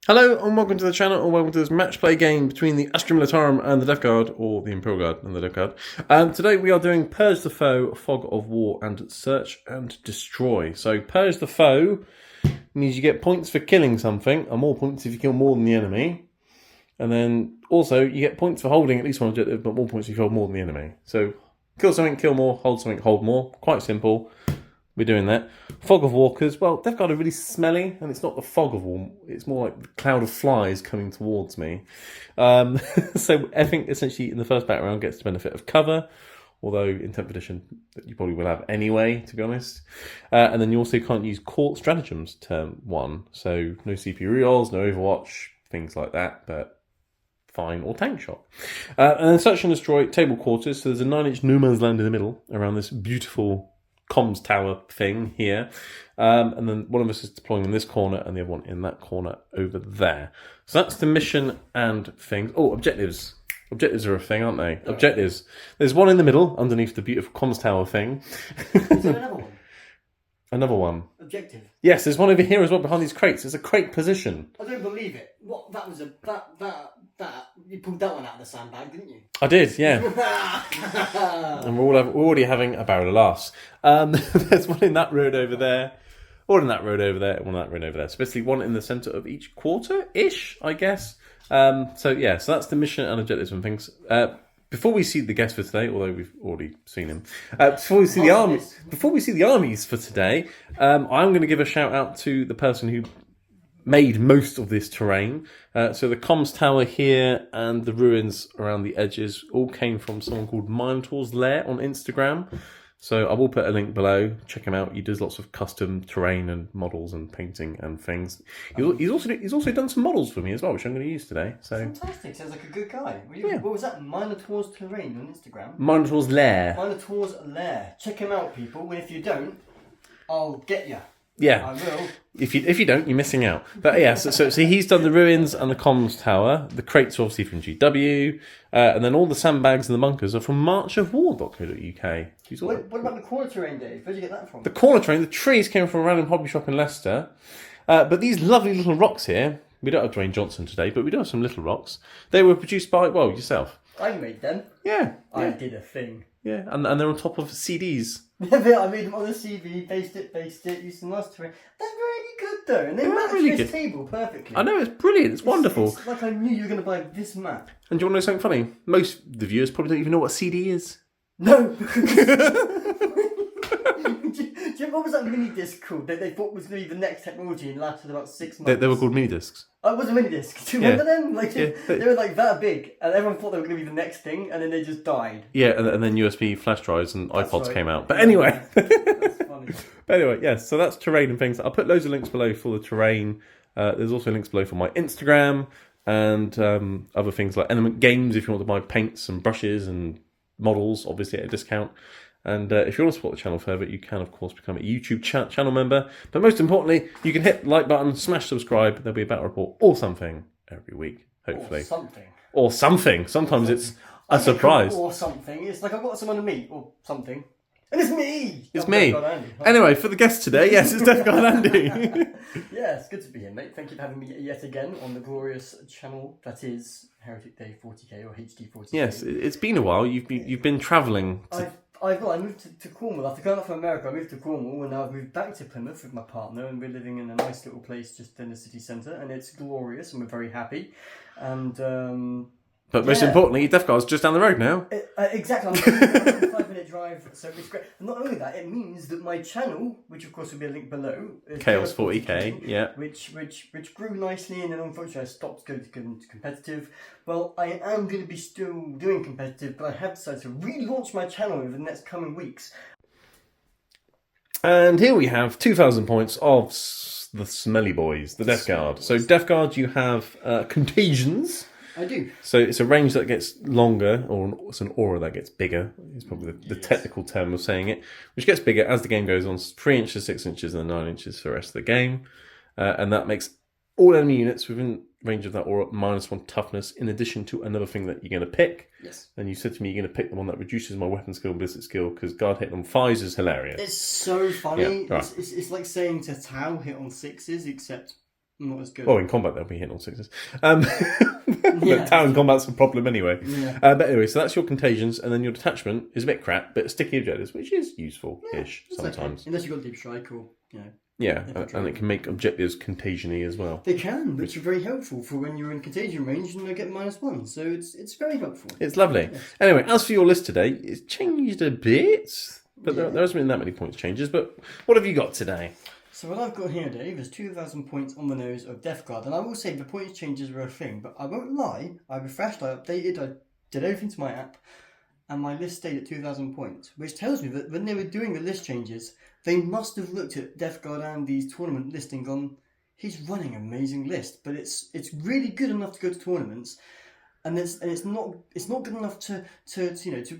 Hello and welcome to the channel, and welcome to this match play game between the Astra Militarum and the Death Guard, or the Imperial Guard and the Death Guard. Today we are doing Purge the Foe, Fog of War, and Search and Destroy. So Purge the Foe means you get points for killing something, and more points if you kill more than the enemy. And then also you get points for holding at least one objective, but more points if you hold more than the enemy. So kill something, kill more, hold something, hold more. Quite simple. We're doing that. Fog of Walkers. Well, Death Guard are really smelly, and it's not the fog of war. It's more like the cloud of flies coming towards me. So I think essentially in the first battle round gets the benefit of cover, although in 10th edition you probably will have anyway, to be honest. And then you also can't use court stratagems turn 1. So no CPU rerolls, no Overwatch, things like that, but fine, or tank shot. And then Search and Destroy, table quarters. So there's a 9-inch no man's land in the middle around this beautiful comms tower thing here, and then one of us is deploying in this corner and the other one in that corner over there. So that's the mission and things. Oh, objectives. Objectives are a thing, aren't they? Oh. Objectives. There's one in the middle underneath the beautiful comms tower thing. Is there another one? Another one. Objective. Yes, there's one over here as well behind these crates. It's a crate position. I don't believe it. What? That was a that you pulled that one out of the sandbag, didn't you? I did, yeah. And we're already having a barrel of laughs. There's one in that road over there, one in that road over there, and one in that road over there. So basically one in the centre of each quarter-ish, I guess. So that's the mission and objectives and things. Before we see the guest for today, although we've already seen him, before we see the armies for today, I'm going to give a shout out to the person who made most of this terrain. So the comms tower here and the ruins around the edges all came from someone called Minotaur's Lair on Instagram. So I will put a link below. Check him out. He does lots of custom terrain and models and painting and things. He's also done some models for me as well, which I'm going to use today. So fantastic! Sounds like a good guy. What was that? Minotaur's Terrain on Instagram. Minotaur's Lair. Minotaur's Lair. Check him out, people. And if you don't, I'll get you. Yeah, I will. If you don't, you're missing out. But yeah, so he's done the ruins and the comms tower. The crates are obviously from GW, and then all the sandbags and the bunkers are from marchofwar.co.uk. What about the corner terrain, Dave? Where'd you get that from? The corner terrain, the trees came from a random hobby shop in Leicester. But these lovely little rocks here, we don't have Dwayne Johnson today, but we do have some little rocks. They were produced by, well, yourself. I made them. Yeah. I did a thing. Yeah, and they're on top of CDs. I made them on the CV, based it, used some nice terrain. They're really good though, and they match really this table perfectly. I know, it's brilliant, it's wonderful. It's like I knew you were going to buy this map. And do you want to know something funny? Most of the viewers probably don't even know what a CD is. No! What was that mini disc called? They thought was going to be the next technology and lasted about 6 months. They were called mini discs. Oh, it was a mini disc. Do you remember them? They were like that big, and everyone thought they were going to be the next thing, and then they just died. Yeah, and then USB flash drives and iPods came out. But anyway. That's funny. But anyway, yes, so that's terrain and things. I'll put loads of links below for the terrain. There's also links below for my Instagram and other things like Element Games if you want to buy paints and brushes and models, obviously at a discount. And if you want to support the channel further, you can, of course, become a YouTube channel member. But most importantly, you can hit the like button, smash subscribe. There'll be a battle report or something every week, hopefully. Or something. Sometimes it's a surprise. Or something. It's like I've got someone to meet or something. And it's me! It's me. Anyway, for the guest today, yes, it's Death Guard Andy. Yeah, it's good to be here, mate. Thank you for having me yet again on the glorious channel that is Heretic Day 40k or HD 40k. Yes, it's been a while. You've been travelling. I moved to Cornwall. After going up from America, I moved to Cornwall, and now I've moved back to Plymouth with my partner, and we're living in a nice little place just in the city centre, and it's glorious, and we're very happy. And but most importantly, Death Guard's just down the road now. Exactly, I'm a 5-minute drive, so it's great. And not only that, it means that my channel, which of course will be a link below, Chaos 40k, yeah, which grew nicely, and then unfortunately I stopped going to competitive. Well, I am going to be still doing competitive, but I have decided to relaunch my channel over the next coming weeks. And here we have 2,000 points of the smelly boys, the Death Guard. So Death Guard, you have contagions. I do. So it's a range that gets longer, or it's an aura that gets bigger. Is probably the technical term of saying it, which gets bigger as the game goes on. 3 inches, 6 inches, and 9 inches for the rest of the game, and that makes all enemy units within range of that aura -1 toughness. In addition to another thing that you're going to pick. Yes. And you said to me you're going to pick the one that reduces my weapon skill and ballistic skill because guard hit on 5s is hilarious. It's so funny. Yeah, right. It's like saying to Tau hit on 6s, except not as good. Well, in combat they'll be hitting all sixes. Yeah. But town combat's a problem anyway. Yeah. But anyway, so that's your contagions, and then your detachment is a bit crap, but sticky objectives, which is useful-ish It's sometimes. okay. Unless you've got deep strike or, Yeah, and it can make objectives contagion-y as well. They can, which are very helpful for when you're in contagion range and they get -1. So it's very helpful. It's lovely. Yes. Anyway, as for your list today, it's changed a bit, but there hasn't been that many points changes. But what have you got today? So what I've got here, Dave, is 2,000 points on the nose of Death Guard. And I will say the points changes were a thing, but I won't lie. I refreshed, I updated, I did everything to my app, and my list stayed at 2,000 points, which tells me that when they were doing the list changes, they must have looked at Death Guard and these tournament listing gone, he's running an amazing list, but it's really good enough to go to tournaments. And it's not good enough to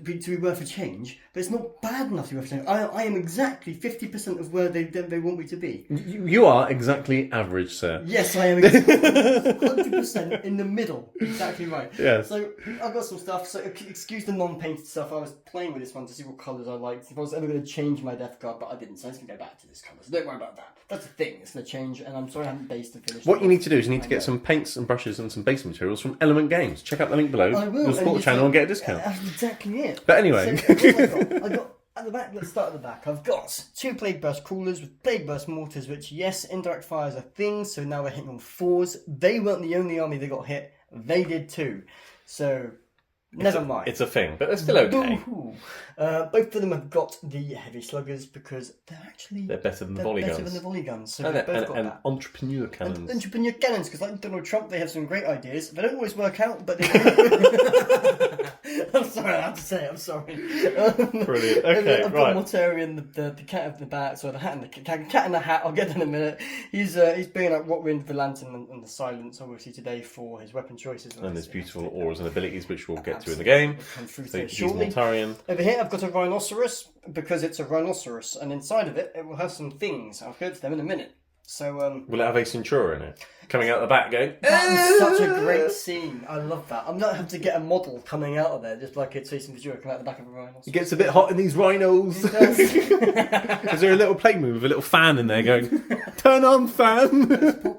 be worth a change, but it's not bad enough to be worth a change. I am exactly 50% of where they want me to be. You are exactly average, sir. Yes, I am 100% in the middle. Exactly right. Yes. So I've got some stuff. So excuse the non-painted stuff. I was playing with this one to see what colours I liked. If I was ever going to change my Death Guard, but I didn't. So I'm just going to go back to this colour. So don't worry about that. That's the thing. It's going to change, and I'm sorry I haven't based and finished. What you need to do is you need to get some paints and brushes and some base materials from Element Games. Check out the link below. I will. You'll support the channel and get a discount. That's exactly it. But anyway. So, what I got at the back, let's start at the back. I've got 2 Plague Burst Crawlers with Plague Burst Mortars, which, yes, indirect fire is a thing, so now they're hitting on 4s. They weren't the only army that got hit. They did too. So, never mind. It's a thing, but they're still okay. Boo-hoo. Both of them have got the heavy sluggers because they're better than the volley better guns. than the volley guns. So And, they've both got and that. entrepreneur And cannons. entrepreneur cannons, because like Donald Trump, they have some great ideas. They don't always work out, but they I'm sorry, I have to say it, I'm sorry. Brilliant. Okay, I've right. got Mortarian, the cat of the bat, sorry, the hat and the cat in the hat, I'll get that in a minute. He's bringing up Rockwind, the Lantern, and the Silence, obviously, today for his weapon choices. And there's beautiful auras and abilities which we'll get to in the game. Come through So to it he's shortly. Mortarian. Over here, I've got a Rhinoceros, because it's a Rhinoceros, and inside of it, it will have some things. I'll go to them in a minute. So, Will it have a Centura in it? Coming out the back going... that was such a great scene. I love that. I'm not having to get a model coming out of there, just like it's Jason Vajura coming out the back of a Rhinoceros. It gets a bit hot in these rhinos. It does. Is there a little plate move with a little fan in there going, turn on fan?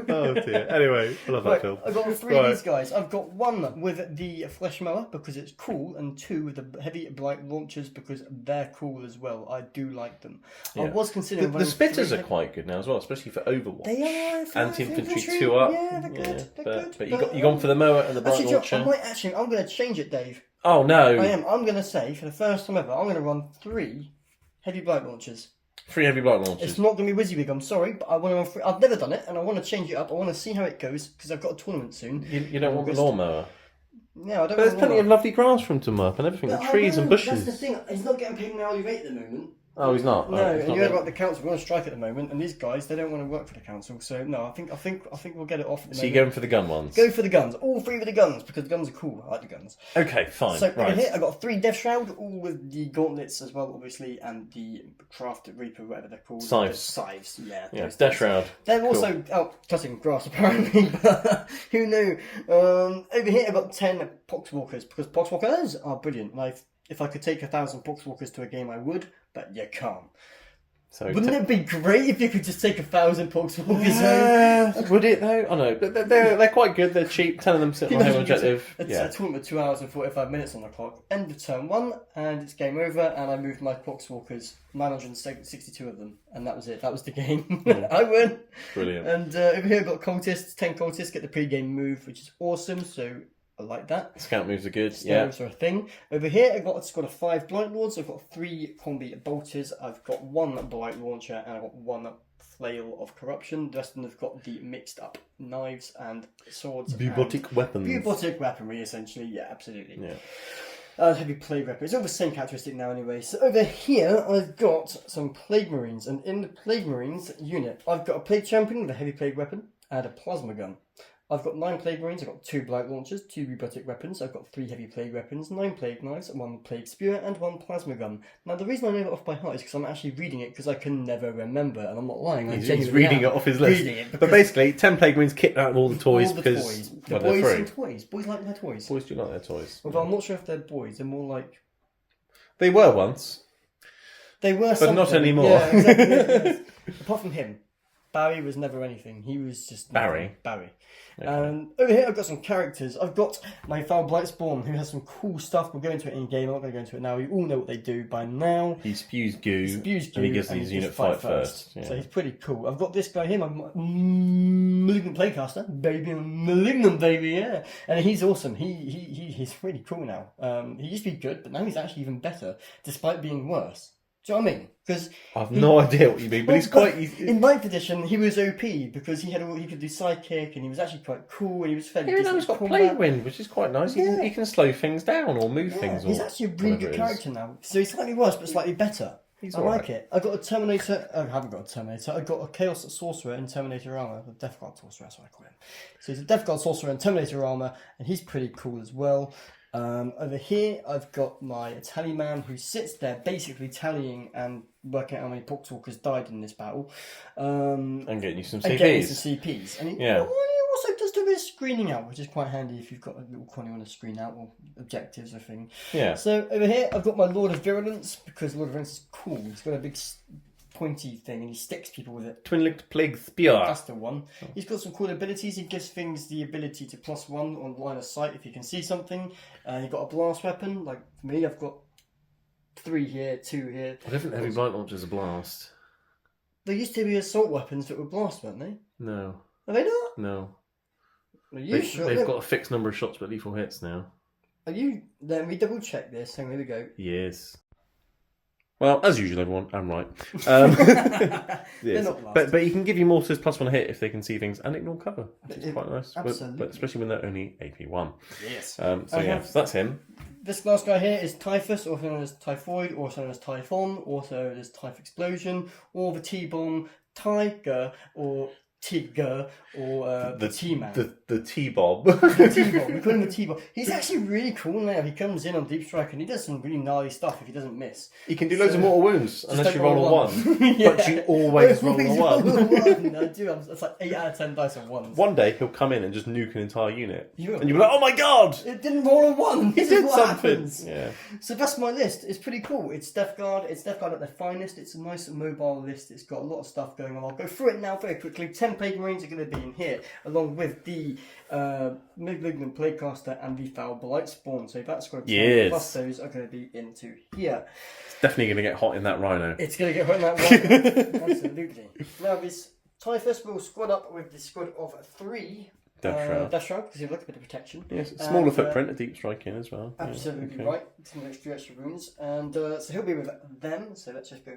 Oh dear. Anyway, I love that Right, film. I've got 3 of these guys. I've got 1 with the Flesh Mower because it's cool, and 2 with the Heavy Blight Launchers because they're cool as well. I do like them. I was considering... The spitters are quite good now as well, especially for Overwatch. They are. For Anti-infantry infantry. 2 up. Yeah, they're good. They're good. But you gone for the mower and the blight launcher. I'm going to change it, Dave. Oh no! I am. I'm going to say, for the first time ever, I'm going to run 3 Heavy Blight Launchers. 3 heavy blight launchers. It's not going to be WYSIWYG, I'm sorry, but I want to run 3. I've never done it, and I want to change it up. I want to see how it goes, because I've got a tournament soon. You don't want the lawnmower. Yeah, I don't But there's want plenty to of lovely grass for him to mow up and everything, But and I trees know, and bushes. That's the thing. He's not getting paid an hourly rate at the moment. Oh, he's not. No, Oh, he's and not you heard there. about the council. We're on strike at the moment, and these guys, they don't want to work for the council. So no, I think we'll get it off. At the So you're moment. going for the gun ones? Go for the guns. All 3 with the guns because the guns are cool. I like the guns. Okay, fine. So over right. here, I got 3 Death Shroud, all with the gauntlets as well, obviously, and the Crafted Reaper, whatever they're called. Scythes. The scythes, yeah. Yeah, those Death things. Shroud. They're Cool. also out cutting grass, apparently, but who knew? Over here, I've got 10 Poxwalkers, because Poxwalkers are brilliant. And if I could take 1,000 Poxwalkers to a game, I would, but you can't. So Wouldn't it be great if you could just take 1,000 Poxwalkers home? would it though? I know. They're quite good. They're cheap. 10 of them sit on the home objective. It's Yeah. a tournament with 2 hours and 45 minutes on the clock. End of turn 1, and it's game over. And I moved my Poxwalkers, 962 of them, and that was it. That was the game. I win. Brilliant. And over here I've got cultists, 10 cultists get the pre-game move, which is awesome. So I like that. Scout moves are good. Steroids are a thing. Over here I've got a squad of 5 Blight Lords. I've got 3 combi bolters. I've got 1 Blight Launcher, and I've got 1 Flail of Corruption. The rest of them have got the mixed up knives and swords. Bubotic weapons. Bubotic weaponry, essentially. Yeah, absolutely. Yeah. Heavy Plague Weapon. It's all the same characteristic now anyway. So over here I've got some Plague Marines, and in the Plague Marines unit I've got a Plague Champion with a Heavy Plague Weapon and a Plasma Gun. I've got 9 Plague Marines, I've got 2 Blight Launchers, 2 Robotic Weapons, I've got 3 Heavy Plague Weapons, 9 Plague Knives, 1 Plague Spear, and 1 Plasma Gun. Now, the reason I know that off by heart is because I'm actually reading it because I can never remember, and I'm not lying. He's reading it off his list. But basically, 10 Plague Marines kit out of all the toys all the because toys. The well, they're boys free. and toys. Boys like their toys. Boys do like their toys. Although I'm not sure if they're boys, they're more like... They were once. They were But not something. anymore. Yeah, exactly. Yes. Apart from him. Barry was never anything. He was just Barry? Barry. Okay. Over here I've got some characters. I've got my Foul Blightspawn, who has some cool stuff. We'll go into it in game. I'm not going to go into it now. You all know what they do by now. He spews goo, And he gives his unit fight first. Yeah. So he's pretty cool. I've got this guy here, my Malignant Playcaster. Malignant baby, yeah. And he's awesome. He's really cool now. He used to be good, but now he's actually even better, despite being worse. Do you know what I mean? Because I've no idea what you mean, but he's quite. In 9th edition, he was OP because he could do sidekick, and he was actually quite cool, and he was fairly. Yeah, he's got Plague Wind, which is quite nice. He can slow things down or move things. He's actually a really good character now. So he's slightly worse, but slightly better. I like it. I got a Terminator. I haven't got a Terminator. I got a Chaos Sorcerer in Terminator armor. The Death Guard Sorcerer, that's what I call him. So he's a Death Guard Sorcerer in Terminator armor, and he's pretty cool as well. Over here, I've got my tally man who sits there basically tallying and working out how many Poxwalkers died in this battle. And getting you some CPs. And getting some CPs. And he Yeah. also does do a bit of screening out, which is quite handy if you've got a little corner you want to screen out or objectives or thing. Yeah. So over here, I've got my Lord of Virulence because Lord of Virulence is cool. He's got a big pointy thing and he sticks people with it. Twin-linked Plague Spear. That's the one. He's got some cool abilities. He gives things the ability to +1 on line of sight if you can see something. You've got a blast weapon. Like for me, I've got 3 here, 2 here. I don't think heavy blight launcher's a blast. There used to be assault weapons that were blast, weren't they? No. Are they not? No. Are you sure? They've got a fixed number of shots but lethal hits now. Are you? Let me double check this. Hang on, here we go. Yes. Well, as usual, everyone, I'm right. Yes. They're not blast. But he can give you mortars +1 hit if they can see things and ignore cover, which is quite nice. Absolutely. But especially when they're only AP1. Yes. So that's him. This last guy here is Typhus, also known as Typhoid, also known as Typhon, also known as Typh Explosion, or the T-Bomb Tiger, or Tigger, or the T-Man. The T-Bob. The T-Bomb. We call him the T-Bomb. He's actually really cool now. He comes in on Deep Strike and he does some really gnarly stuff if he doesn't miss. He can do loads of mortal wounds unless you roll a 1. Yeah. But you always roll a 1. I do. It's like 8 out of 10 dice on 1s. One day he'll come in and just nuke an entire unit. You will. And you'll be like, oh my god! It didn't roll a 1. He This did is what something. happens. Yeah. So that's my list. It's pretty cool. It's Death Guard. It's Death Guard at their finest. It's a nice mobile list. It's got a lot of stuff going on. I'll go through it now very quickly. 10 Plague Marines are going to be in here, along with the Malignant Playcaster and the Foul Blightspawn. So that's got 10 Yes. plus those are going to be into here. It's definitely going to get hot in that rhino. It's going to get hot in that one. Absolutely. Now this Typhus will squad up with the squad of 3. Death Shroud, because you've got a bit of protection. Yes, smaller footprint, a deep strike in as well. Absolutely Yeah, okay. right. Some extra wounds. And so he'll be with them. So let's just go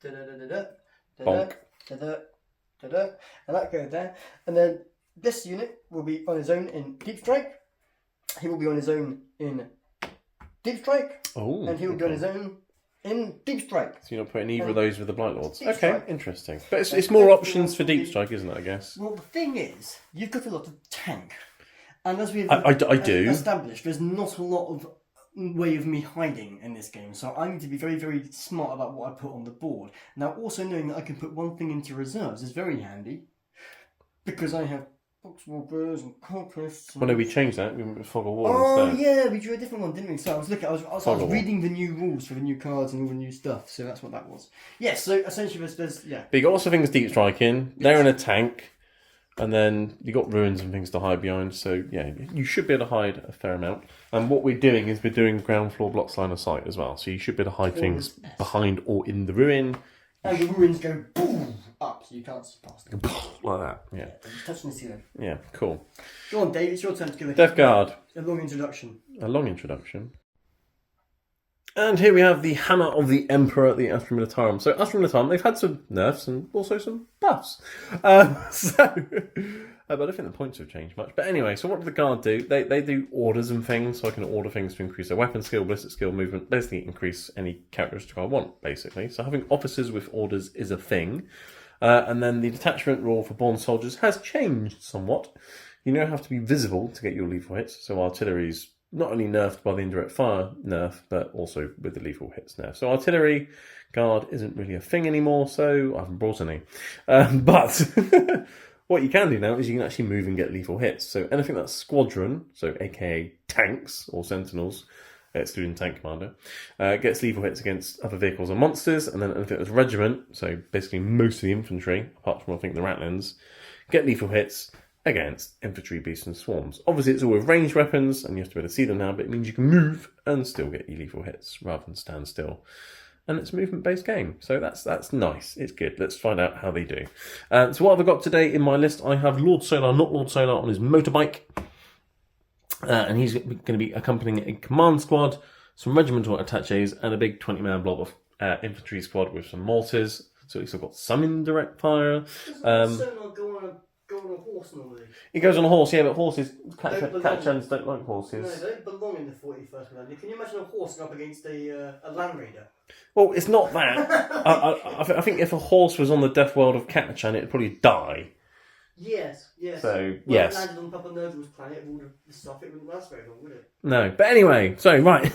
da-da-da-da-da, Bonk. da-da, da-da, and that goes there. And then this unit will be on his own in Deep Strike. He will be on his own in Deep Strike. Oh, And he will be on his own in Deep Strike. So you're not putting either of those with the Blight Lords. Deep Okay, Strike. interesting. But it's more options for Deep Strike, isn't it, I guess? Well, the thing is, you've got a lot of tank. And as we've I do. established, there's not a lot of way of me hiding in this game. So I need to be very, very smart about what I put on the board. Now, also knowing that I can put one thing into reserves is very handy. Because I have Poxwalkers and Conquests. Well, no, we changed that. We went with Fog of War Oh instead. yeah, we drew a different one, didn't we? So I was looking, I was Fog of War. reading the new rules for the new cards and all the new stuff. So that's what that was. Yes. So essentially, there's yeah. But you got lots of things Deep Strike in. They're in a tank. And then you got ruins and things to hide behind. So, yeah, you should be able to hide a fair amount. And what we're doing is we're doing ground floor blocks line of sight as well. So you should be able to hide things behind or in the ruin. And the ruins go boom up, so you can't see past them. Like that, yeah. Just touching the ceiling. Yeah, cool. Go on, Dave. It's your turn to give Death Guard. a long introduction. A long introduction. And here we have the Hammer of the Emperor, the Astra Militarum. So Astra Militarum, they've had some nerfs and also some buffs. But I don't think the points have changed much. But anyway, so what do the Guard do? They do orders and things, so I can order things to increase their weapon skill, ballistic skill, movement, basically increase any characteristic I want, basically. So having officers with orders is a thing. And then the detachment rule for Born Soldiers has changed somewhat. You now have to be visible to get your lethal hits, so artillery's not only nerfed by the indirect fire nerf, but also with the lethal hits nerf. So artillery guard isn't really a thing anymore, so I haven't brought any. But what you can do now is you can actually move and get lethal hits. So anything that's squadron, so aka tanks or sentinels, excluding tank commander. Gets lethal hits against other vehicles and monsters, and then anything that's regiment, so basically most of the infantry, apart from I think the Ratlins, get lethal hits against infantry, beasts, and swarms. Obviously, it's all with ranged weapons, and you have to be able to see them now, but it means you can move and still get your lethal hits rather than stand still. And it's a movement-based game, so that's nice. It's good. Let's find out how they do. So what have I got today in my list? I have Lord Solar, not Lord Solar, on his motorbike. And he's going to be accompanying a command squad, some regimental attaches, and a big 20-man blob of infantry squad with some mortars. So he's got some indirect fire. Go on a horse normally. He goes on a horse, yeah, but horses, Catachans don't like horses. No, they don't belong in the 41st Millennium. Can you imagine a horse going up against a Land Raider? Well, it's not that. I think if a horse was on the death world of Catachan, it'd probably die. Yes. So, well, yes. If it landed on Papa Novel's planet, all the stuff, it wouldn't last very long, would it? No, but anyway, so, right.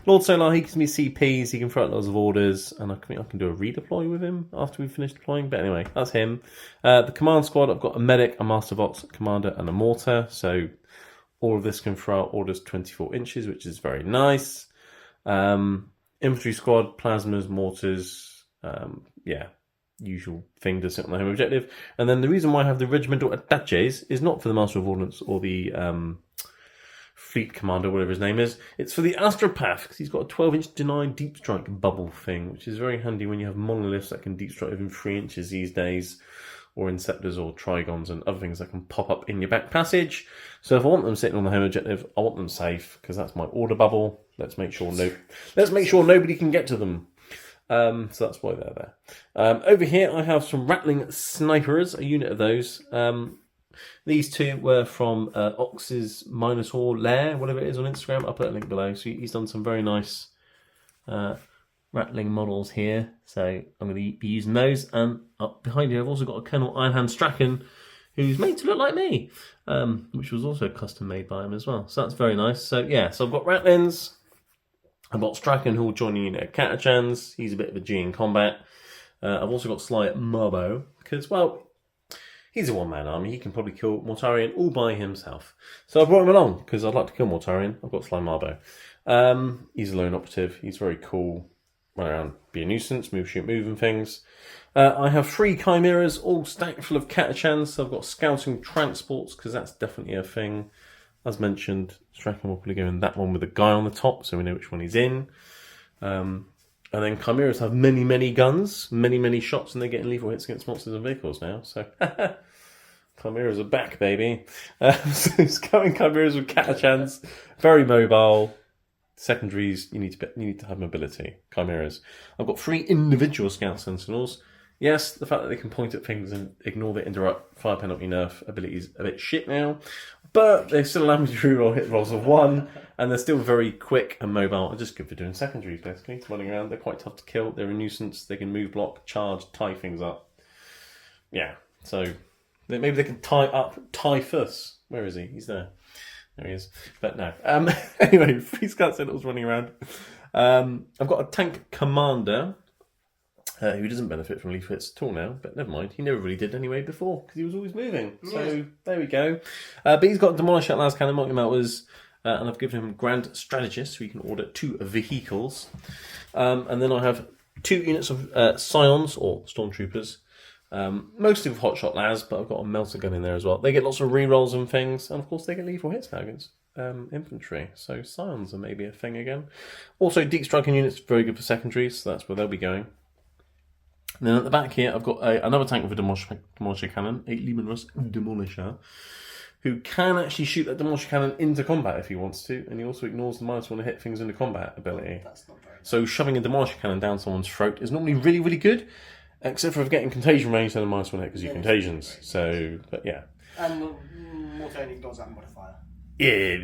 Lord Solar, he gives me CPs, he can throw out lots of orders, and I can do a redeploy with him after we finish deploying. But anyway, that's him. The command squad, I've got a medic, a Master Vox, a commander, and a mortar. So all of this can throw out orders 24 inches, which is very nice. Infantry squad, plasmas, mortars, usual thing to sit on the home objective. And then the reason why I have the regimental attaches is not for the Master of Ordnance or the fleet commander, whatever his name is. It's for the Astropath, because he's got a 12-inch denied deep strike bubble thing, which is very handy when you have monoliths that can deep strike within 3 inches these days, or Inceptors or Trigons and other things that can pop up in your back passage. So if I want them sitting on the home objective, I want them safe, because that's my order bubble. Let's make sure nobody can get to them. So that's why they're there. Over here I have some Rattling Snipers, a unit of those. These two were from Ox's Minotaur Lair, whatever it is on Instagram. I'll put a link below. So he's done some very nice Rattling models here. So I'm going to be using those. And up behind here I've also got a Colonel Ironhand Strachan, who's made to look like me, which was also custom made by him as well. So that's very nice. So yeah, so I've got Rattlins. I've got Strachan, who will join you at Catachans. He's a bit of a G in combat. I've also got Sly at Marbo, because, well, he's a one-man army. He can probably kill Mortarion all by himself. So I brought him along, because I'd like to kill Mortarion. I've got Sly Marbo. He's a lone operative. He's very cool. Run around, be a nuisance, move, shoot, move and things. I have 3 Chimeras, all stacked full of Catachans. So I've got scouting transports, because that's definitely a thing. As mentioned, Strachan will probably go in that one with a guy on the top, so we know which one he's in. And then Chimeras have many, many guns, many, many shots, and they're getting lethal hits against monsters and vehicles now. So, Chimeras are back, baby. So scouting Chimeras with Catachans, very mobile. Secondaries, you need to have mobility. Chimeras. I've got 3 individual Scout Sentinels. Yes, the fact that they can point at things and ignore the indirect fire penalty nerf ability is a bit shit now, but they still allow me to reroll hit rolls of 1, and they're still very quick and mobile, and just good for doing secondaries, basically, running around. They're quite tough to kill, they're a nuisance, they can move, block, charge, tie things up. Yeah, so maybe they can tie up Typhus. Where is he? He's there. There he is. But no. Anyway, 3 Scout Sentinels running around. I've got a tank commander, who doesn't benefit from lethal hits at all now, but never mind. He never really did anyway before, because he was always moving. So there we go. But he's got Demolish at Las Cannon, multi-melters, and I've given him Grand Strategist, so he can order 2 vehicles. And then I have 2 units of Scions, or Stormtroopers, mostly with Hotshot Las, but I've got a Melter Gun in there as well. They get lots of rerolls and things, and of course they get lethal hits now against infantry. So Scions are maybe a thing again. Also, Deep Striking units, very good for secondaries, so that's where they'll be going. And then at the back here, I've got another tank with a Demolisher Cannon, a Lehman Russ Demolisher, who can actually shoot that Demolisher Cannon into combat if he wants to, and he also ignores the -1 to hit things into combat ability. That's not very nice. So shoving a Demolisher Cannon down someone's throat is normally really, really good, except for getting contagion range and a -1 hit because you contagions. So, but yeah. And Mortarion ignores that modifier. Yeah.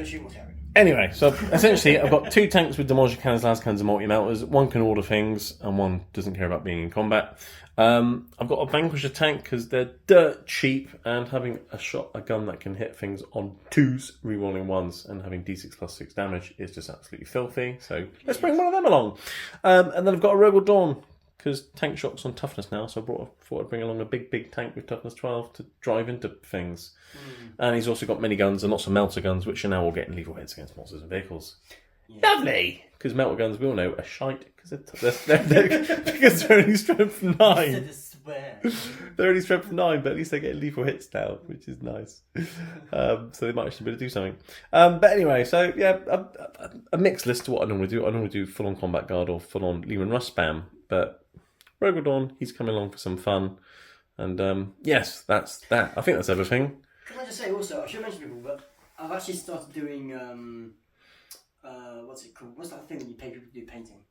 Shoot Mortarion. Anyway, so essentially I've got 2 tanks with Demolisher Cannons, Las Cannons and multi-melters. 1 can order things and 1 doesn't care about being in combat. I've got a Vanquisher tank because they're dirt cheap, and having a gun that can hit things on 2s, rerolling 1s, and having d6 plus 6 damage is just absolutely filthy. So let's bring one of them along. And then I've got a Rogal Dawn because tank shock's on toughness now, so thought I'd bring along a big tank with toughness 12 to drive into things. And he's also got many guns and lots of melter guns, which are now all getting lethal hits against monsters and vehicles. Yeah. Lovely! Because melter guns, we all know, are shite because they're only strength 9. They're only strength 9, but at least they get lethal hits now, which is nice. So they might actually be able to do something. But anyway, so yeah, a mixed list to what I normally do. I normally do full-on combat guard or full-on Leman Russ spam, but Rogue Dawn, he's coming along for some fun. And yes, that's that. I think that's everything. Can I just say also, I should mention people, but I've actually started doing, what's it called? What's that thing that you pay people to do painting?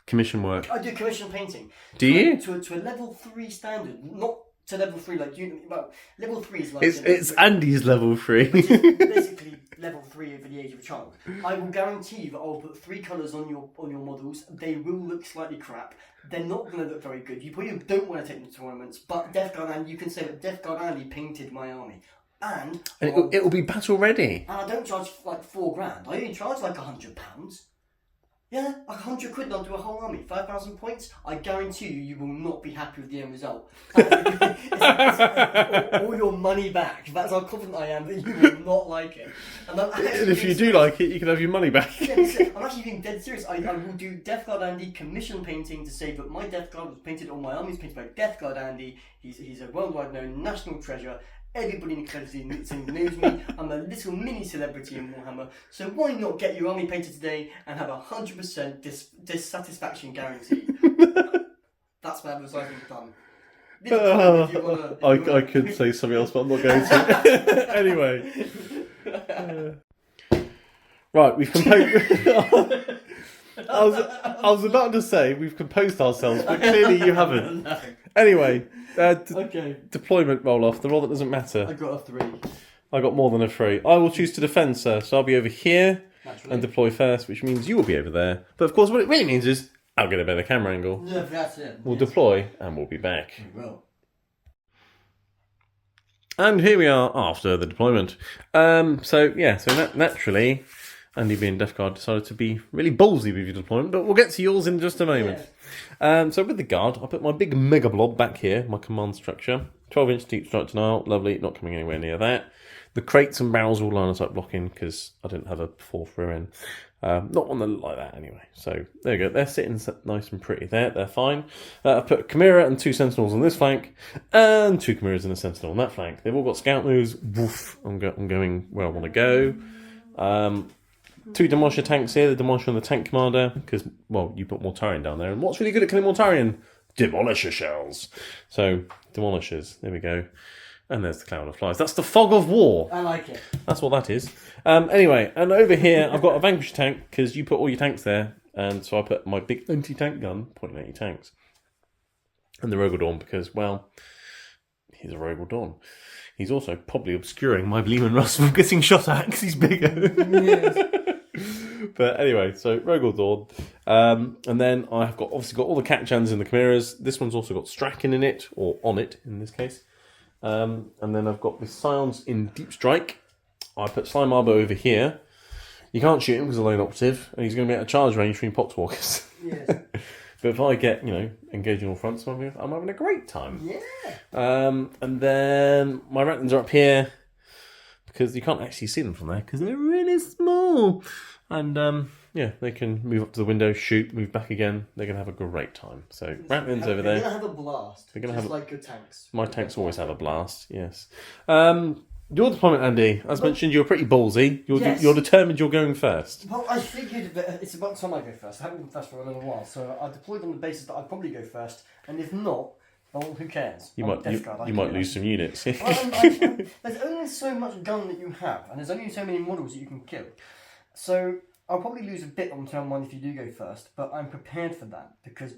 Commission work. I do commission painting. Do you? To a level 3 standard, not to level 3 like you. Well, level 3 is like it's Andy's level 3. Which is basically level 3 for the age of a child. I will guarantee that I'll put 3 colours on your models. They will look slightly crap. They're not going to look very good. You probably don't want to take them to tournaments, but Death Guard Andy, you can say that Death Guard Andy painted my army. And it will be battle ready. And I don't charge like $4,000. I only charge like £100. Yeah, £100 onto a whole army, 5,000 points. I guarantee you will not be happy with the end result. All your money back. That's how confident I am that you will not like it. And if you do like it, you can have your money back. Yeah, I'm actually being dead serious. I will do Death Guard Andy commission painting to say that my Death Guard was painted, or my army is painted by Death Guard Andy. He's a worldwide known national treasure. Everybody in the credits knows me. I'm a little mini celebrity in Warhammer, so why not get your army painted today and have 100% dissatisfaction guaranteed? That's my advertising done. I could say something else, but I'm not going to. Anyway. Right, we've composed... I was about to say we've composed ourselves, but clearly you haven't. No. Anyway... okay. Deployment roll off. The roll that doesn't matter. I got a 3. I got more than a 3. I will choose to defend, sir. So I'll be over here and deploy first, which means you will be over there. But of course, what it really means is I'll get a better camera angle. Yeah, that's it. We'll deploy and we'll be back. We will. And here we are after the deployment. So naturally, Andy being Death Guard decided to be really ballsy with your deployment, but we'll get to yours in just a moment. Yeah. So with the guard, I put my big mega blob back here, my command structure. 12-inch deep strike denial, lovely, not coming anywhere near that. The crates and barrels all line us up blocking because I didn't have a 4th rear end. Not one that looked like that anyway. So there you go, they're sitting nice and pretty there, they're fine. I put a Chimera and 2 Sentinels on this flank, and 2 Chimeras and a Sentinel on that flank. They've all got scout moves, woof, I'm going where I want to go. 2 Demolisher tanks here, the Demolisher and the Tank Commander, because, well, you put Mortarion down there. And what's really good at killing Mortarion? Demolisher shells. So, Demolishers, there we go. And there's the Cloud of Flies. That's the Fog of War. I like it. That's what that is. Anyway, and over here, I've got a Vanquish tank, because you put all your tanks there. And so I put my big anti-tank gun pointing at your tanks. And the Rogue Dawn, because, well, he's a Rogue Dawn. He's also probably obscuring my Leman Russ from getting shot at, because he's bigger. Yes. But anyway, so Rogue Dawn. And then I've obviously got all the Catchans and the Chimeras. This one's also got Strachan in it, or on it in this case. And then I've got the Scions in Deep Strike. I put Slime Arbor over here. You can't shoot him because of lone operative, and he's going to be at a charge range between Poxwalkers. Yes. But if I get, engaging all fronts, I'm having a great time. Yeah. And then my Ratlins are up here because you can't actually see them from there because they're really small. And they can move up to the window, shoot, move back again. They're going to have a great time. So Ratlins over there. They're going to have a blast. They're going to have like good tanks. My tanks always have a blast. Yes. Your deployment, Andy. As mentioned, you're pretty ballsy. You're determined you're going first. Well, I figured that it's about time I go first. I haven't been first for a little while, so I deployed on the basis that I'd probably go first. And if not, well, who cares? You might lose some units. There's only so much gun that you have, and there's only so many models that you can kill. So I'll probably lose a bit on turn 1 if you do go first, but I'm prepared for that because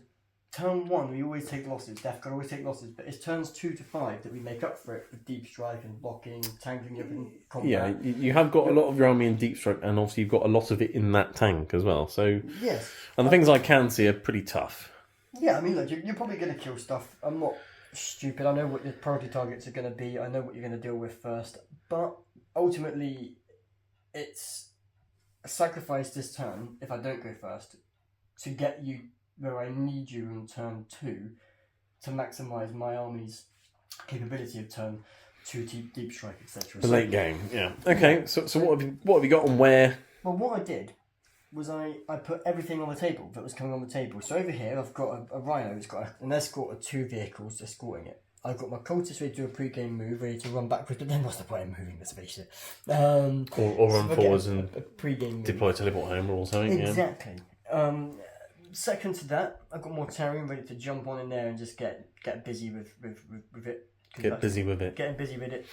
turn 1 we always take losses. Death Guard always take losses, but it's turns 2 to 5 that we make up for it with deep strike and blocking, tanking everything. Combat. Yeah, you have got a lot of your army in deep strike, and obviously you've got a lot of it in that tank as well. So yes, and the things I can see are pretty tough. Yeah, I mean, look, you're probably going to kill stuff. I'm not stupid. I know what your priority targets are going to be. I know what you're going to deal with first, but ultimately, it's a sacrifice this turn if I don't go first to get you where I need you on turn 2 to maximise my army's capability of turn 2 deep strike, etc. The late game, yeah. Okay, so what have you got on where? Well, what I did was I put everything on the table that was coming on the table. So over here, I've got a rhino. It's got an escort of 2 vehicles escorting it. I've got my cultists ready to do a pre-game move, ready to run backwards, but then what's the point of moving, let's face it. Or run forwards and a pre-game move. deploy teleport home or something, Exactly. Second to that, I've got Mortarion ready to jump on in there and just get busy with it. Get busy with it. Getting busy with it.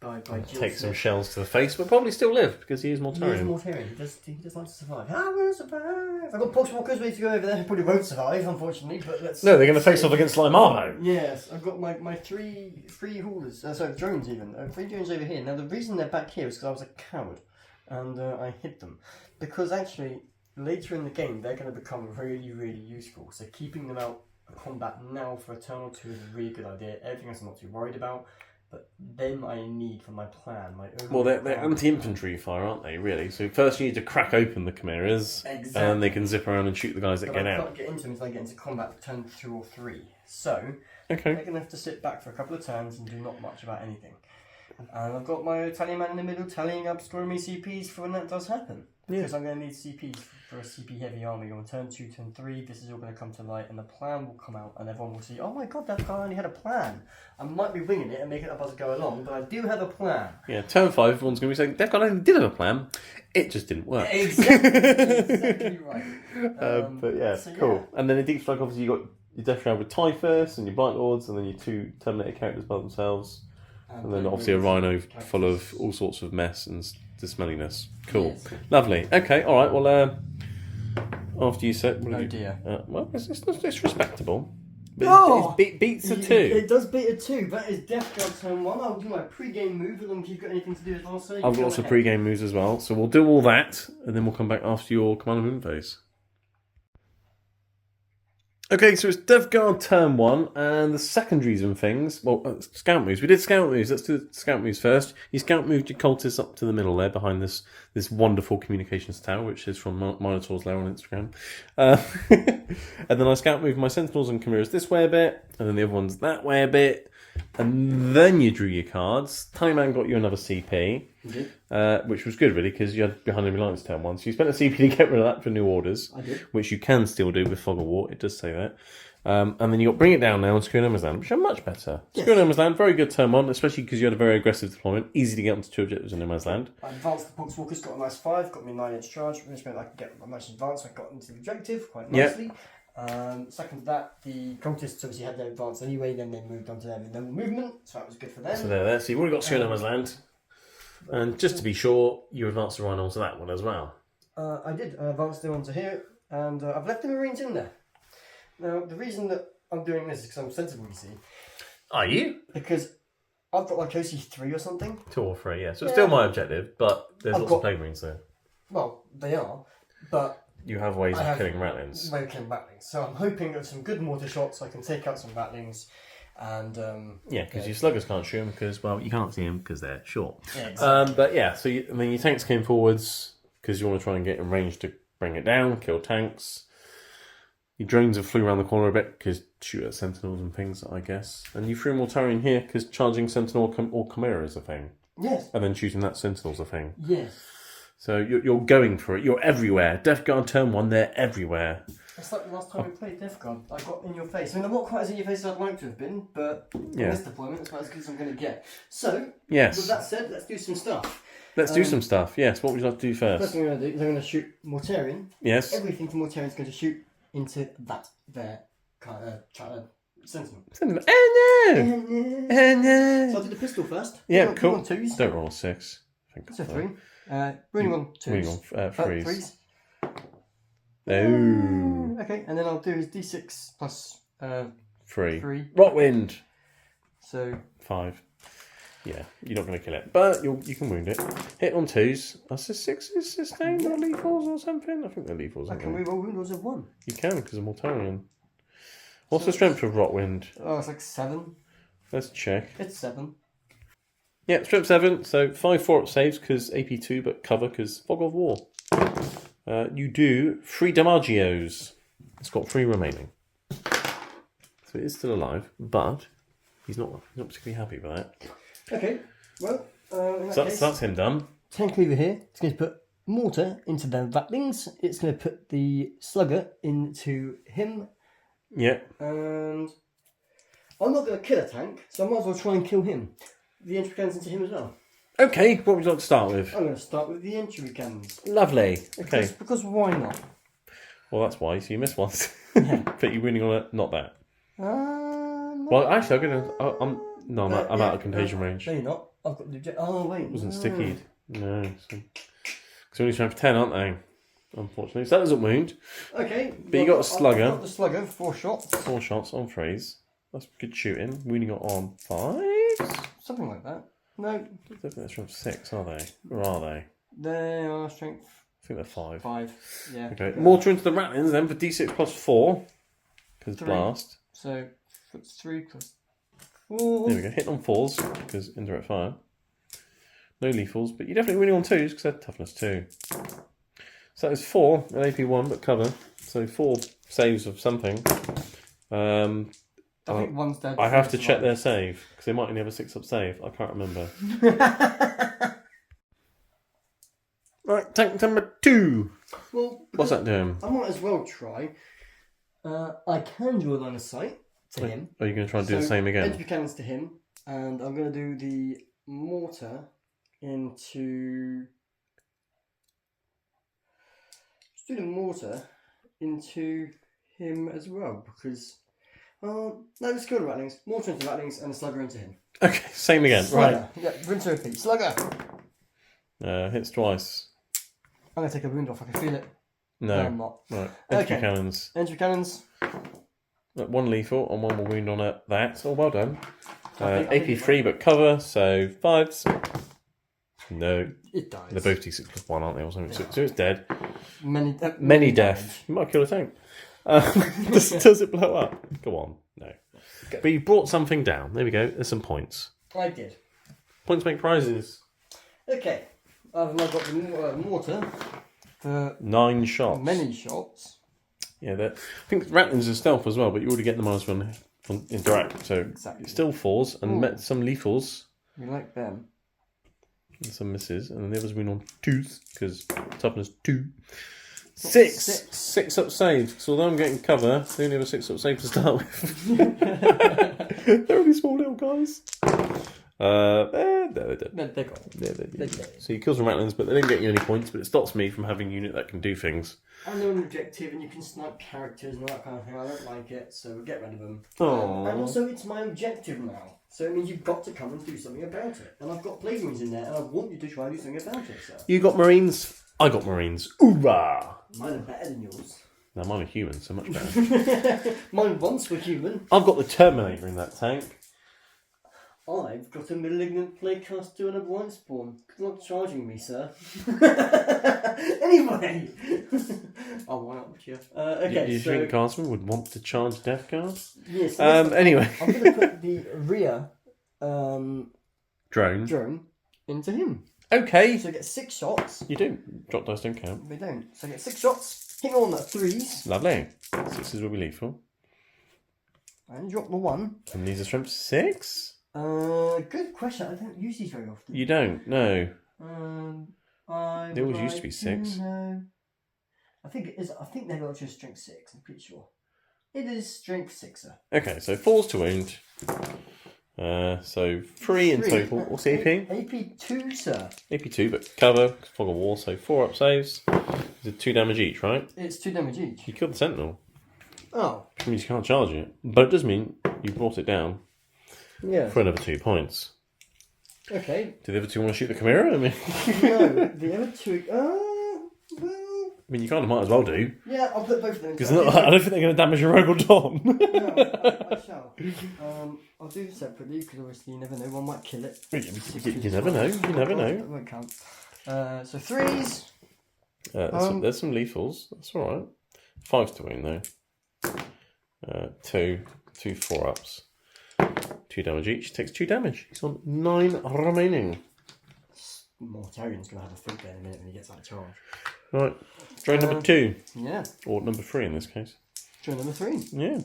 By take some shells to the face, but probably still live because he is Mortarion. He is Mortarion. He does like to survive. I will survive. I've got Poxwalkers ready to go over there. He probably won't survive, unfortunately. But let's. No, they're going to face off against Limarmo. Yes, I've got my three haulers. Sorry, drones even. 3 drones over here. Now the reason they're back here is because I was a coward, and I hid them because actually later in the game they're going to become really, really useful. So keeping them out of combat now for a turn or 2 is a really good idea. Everything else I'm not too worried about. But them I need for my plan. Well, they're anti-infantry fire, aren't they, really? So first you need to crack open the chimeras, exactly. And then they can zip around and shoot the guys that get out. I can't get into them until I get into combat for turn 2 or 3. So, okay. They're going to have to sit back for a couple of turns and do not much about anything. And I've got my Italian man in the middle tallying up, scoring me CPs for when that does happen. Yeah. Because I'm going to need CPs for a CP heavy army on turn 2, turn 3. This is all going to come to light, and the plan will come out, and everyone will see, oh my god, that guy only had a plan. I might be winging it and making it up as I go along, but I do have a plan. Yeah, turn 5, everyone's going to be saying, that guy only did have a plan. It just didn't work. Exactly right. But yeah, so cool. Yeah. And then in Deep Strike, obviously, you got your Death Shroud with Typhus and your Blight Lords, and then your 2 Terminator characters by themselves. And then obviously a Rhino full of all sorts of mess and smelliness. Cool. Yes. Lovely. Okay, alright, well, after you said... Oh dear. Well, it's respectable. But it beats a 2. It does beat a 2. That is Death Guard turn 1. I'll do my pre-game move, as long as you've got anything to do as well. So I've got lots of pre-game moves as well, so we'll do all that, and then we'll come back after your Command and Moon phase. Okay, so it's Death Guard turn 1, and the secondaries and things. Well, scout moves. We did scout moves. Let's do the scout moves first. You scout moved your cultists up to the middle there, behind this wonderful communications tower, which is from Minotaur's Lair on Instagram. And then I scout moved my sentinels and chimeras this way a bit, and then the other ones that way a bit. And then you drew your cards. Tallyman got you another CP, which was good, really, because you had Behind Enemy Lines turn 1. So you spent a CP to get rid of that for new orders, which you can still do with Fog of War. It does say that. And then you got Bring It Down now and Secure No Man's Land, which are much better. Yes. Secure No Man's Land, very good turn 1, especially because you had a very aggressive deployment. Easy to get onto 2 objectives in No Man's Land. I advanced the Poxwalkers, got a nice 5, got me 9-inch charge, which meant I could get a nice advance. I got into the objective quite nicely. Yep. Second to that, the cultists obviously had their advance anyway, then they moved on to their normal movement, so that was good for them. So there. So you've already got Secure No Man's Land. And just to be sure, you advanced the Rhino onto that one as well. I did. I advanced it onto here, and I've left the Marines in there. Now, the reason that I'm doing this is because I'm sensible, you see. Are you? Because I've got like OC 3 or something. 2 or 3, yeah. So it's still my objective, but there's lots of Plague Marines there. Well, they are, but... You have ways of killing ratlings. So I'm hoping with some good mortar shots I can take out some ratlings. And yeah, because your sluggers can't shoot them because, well, you can't see them because they're short. Yeah, exactly. But yeah, so then your tanks came forwards because you want to try and get in range to bring it down, kill tanks. Your drones have flew around the corner a bit because shoot at sentinels and things, I guess. And you threw Mortarion here because charging sentinel or chimera is a thing. Yes. And then shooting that sentinel's a thing. Yes. So you're going for it. You're everywhere. Death Guard turn 1, they're everywhere. It's like the last time we played Death Guard. I got in your face. I mean, I'm not quite as in your face as I'd like to have been, but in this deployment, it's about as good as I'm going to get. So, with that said, let's do some stuff. Let's do some stuff, yes. What would you like to do first? First thing I'm going to do is I'm going to shoot Mortarion. Yes. Everything from Mortarion is going to shoot into that there kind of sentinel. Sentinel. Oh no! So I'll do the pistol first. Yeah, cool. Don't roll a 6. So 3. Bring on 2s. Bring on 3s. Oh. Okay, and then I'll do his D6 plus 3. 3. Rotwind. So 5. Yeah, you're not going to kill it, but you can wound it. Hit on 2s. That's a 6s sustained or lethals or something. I think they're lethals. I can reroll wounds of 1. You can because of Mortarion. What's the strength of Rotwind? Oh, it's like 7. Let's check. It's 7. Yeah, strength 7. So 5 4-up saves because AP 2, but cover because Fog of War. You do 3 damagios. It's got 3 remaining. So it is still alive, but he's not particularly happy with that. Okay, well, in that So case, that's him done. tank over here. It's going to put mortar into the ratlings. It's going to put the slugger into him. Yeah. And I'm not going to kill a tank, so I might as well try and kill him. The entry cannons into him as well. Okay, what would you like to start with? I'm going to start with the entry cannons. Lovely. Okay. Because why not? Well, that's why. So you missed once. Yeah. But you're winning on it. Not that. No. Well, actually, I'm out of contagion range. No, you're not. I've got the objective. Oh, wait. It wasn't sticky. No. So, because only strength 10, aren't they? Unfortunately. So that doesn't wound. Okay. But you got a slugger. I've got the slugger, 4 shots. 4 shots on 3s. That's good shooting. Wounding it on 5s. Something like that. No. I don't think they're strength 6, are they? Or are they? They are strength I think they're 5. 5. Yeah. Okay. Mortar into the ratlins then for d6 plus 4. Because 3. blast. So, it's 3 plus 4. There we go. Hit on 4s because indirect fire. No lethals, but you're definitely winning on 2s because they're toughness 2. So that is 4 and AP 1, but cover. So 4 saves of something. I think one's dead. I have to check their save because they might only have a 6-up save. I can't remember. Right, tank number 2. Well, What's that doing? I might as well try. I can draw a line of sight to him. Are you going to try and do the same again? Entry cannons to him, and I'm going to do the mortar into. Let's do the mortar into him as well because. No, let's go to rattlings. Mortar into rattlings and a slugger into him. Okay, same again. Slugger. Right. Yeah, rinse and repeat. Slugger. Hits twice. I'm going to take a wound off. I can feel it. No. No, I'm not. Right. Entry cannons. Entry cannons. 1 lethal and 1 will wound on it. That. Oh, well done. Okay, AP 3 but cover, so 5s. No. It dies. They're both d6 plus 1, aren't they? Or something. So it's dead. Many death. You might kill a tank. Does it blow up? Go on. No. Go. But you brought something down. There we go. There's some points. I did. Points make prizes. Okay. I've now got the mortar for 9 shots. many shots. Yeah, I think Rattlings are stealth as well, but you already get the -1 from interact. So Exactly. it's still 4s and met some lethals. You like them. And some misses. And then the others win on 2s because toughness 2. 6. 6-up saves. So although I'm getting cover, they only have a 6-up save to start with. They're only small little guys. They're dead. They're gone. Yeah, they're dead. So you kill some rattlings, but they don't get you any points, but it stops me from having a unit that can do things. And they're an objective, and you can snipe characters and all that kind of thing. I don't like it, so we'll get rid of them. Aww. And also, it's my objective now. So it means you've got to come and do something about it. And I've got Plague Marines in there, and I want you to try and do something about it, sir. You got Marines? I got Marines. Hoorah! Mine are better than yours. No, mine are humans, so much better. Mine once were human. I've got the Terminator in that tank. I've got a malignant playcaster and a blind spawn. Good luck charging me, sir. Anyway! Oh, why not, you? Okay, You so... think Carsman would want to charge Death Guard? Yes. Anyway. I'm going to put the rear Drone. drone into him. Okay. So I get 6 shots. You do. Drop dice don't count. They don't. So I get 6 shots. Hit on the 3s. Lovely. 6s will be lethal. And drop the 1. And these are strength 6? Good question. I don't use these very often. You don't? No. They always used to be 6. No. I think it is. I think they got just strength 6. I'm pretty sure. It is strength 6er. Okay, so 4s to wound. So 3 in total. What's the AP? AP 2, sir. AP 2, but cover, fog of war, so 4-up saves. Is it 2 damage each, right? It's 2 damage each. You killed the Sentinel. Oh. Which means you can't charge it. But it does mean you brought it down Yeah. for another 2 points. Okay. Do the other 2 want to shoot the Chimera? I mean, No, the other 2. Well. I mean, you kind of might as well do. Yeah, I'll put both of them. Because I don't think they're going to damage your Rogue or Dawn. No, I shall. I'll do it separately because obviously you never know. One might kill it. You never know. You never know. That won't count. So 3s. There's some lethals. That's all right. 5s to win though. 2 4-ups. 2 damage each. Takes 2 damage. He's on 9 remaining. Mortarian's going to have a fit there in a minute when he gets that charge. Right. Drone number 2. Yeah. Or number 3 in this case. Turn number 3. Yeah.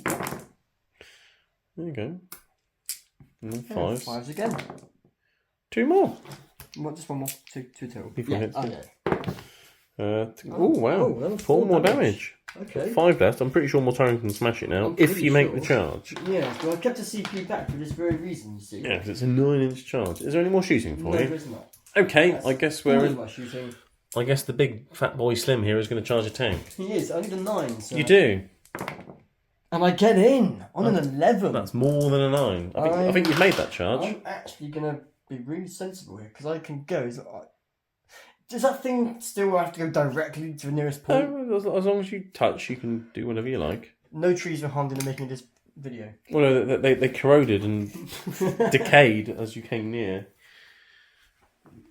There you go. And then Yeah, 5s. 5s again. 2 more. What? Just one more. Two total. Before hits. Okay. Oh wow! that was 4 more damage. Okay. 5 left. I'm pretty sure Mortarion can smash it now I'm if pretty you make the sure. charge. Yeah, well, I kept the CPU back for this very reason, you see. Yeah, because it's a 9-inch charge. Is there any more shooting for No, you? there's not. Okay, That's I guess we're always in. my shooting. I guess the big fat boy Slim here is going to charge a tank. He is. I need a 9, so... You do. And I get in on an 11. That's more than a 9. I think you've made that charge. I'm actually going to be really sensible here, because I can go... Does that thing still have to go directly to the nearest point? No, as long as you touch, you can do whatever you like. No trees were harmed in the making of this video. Well, no, they corroded and decayed as you came near.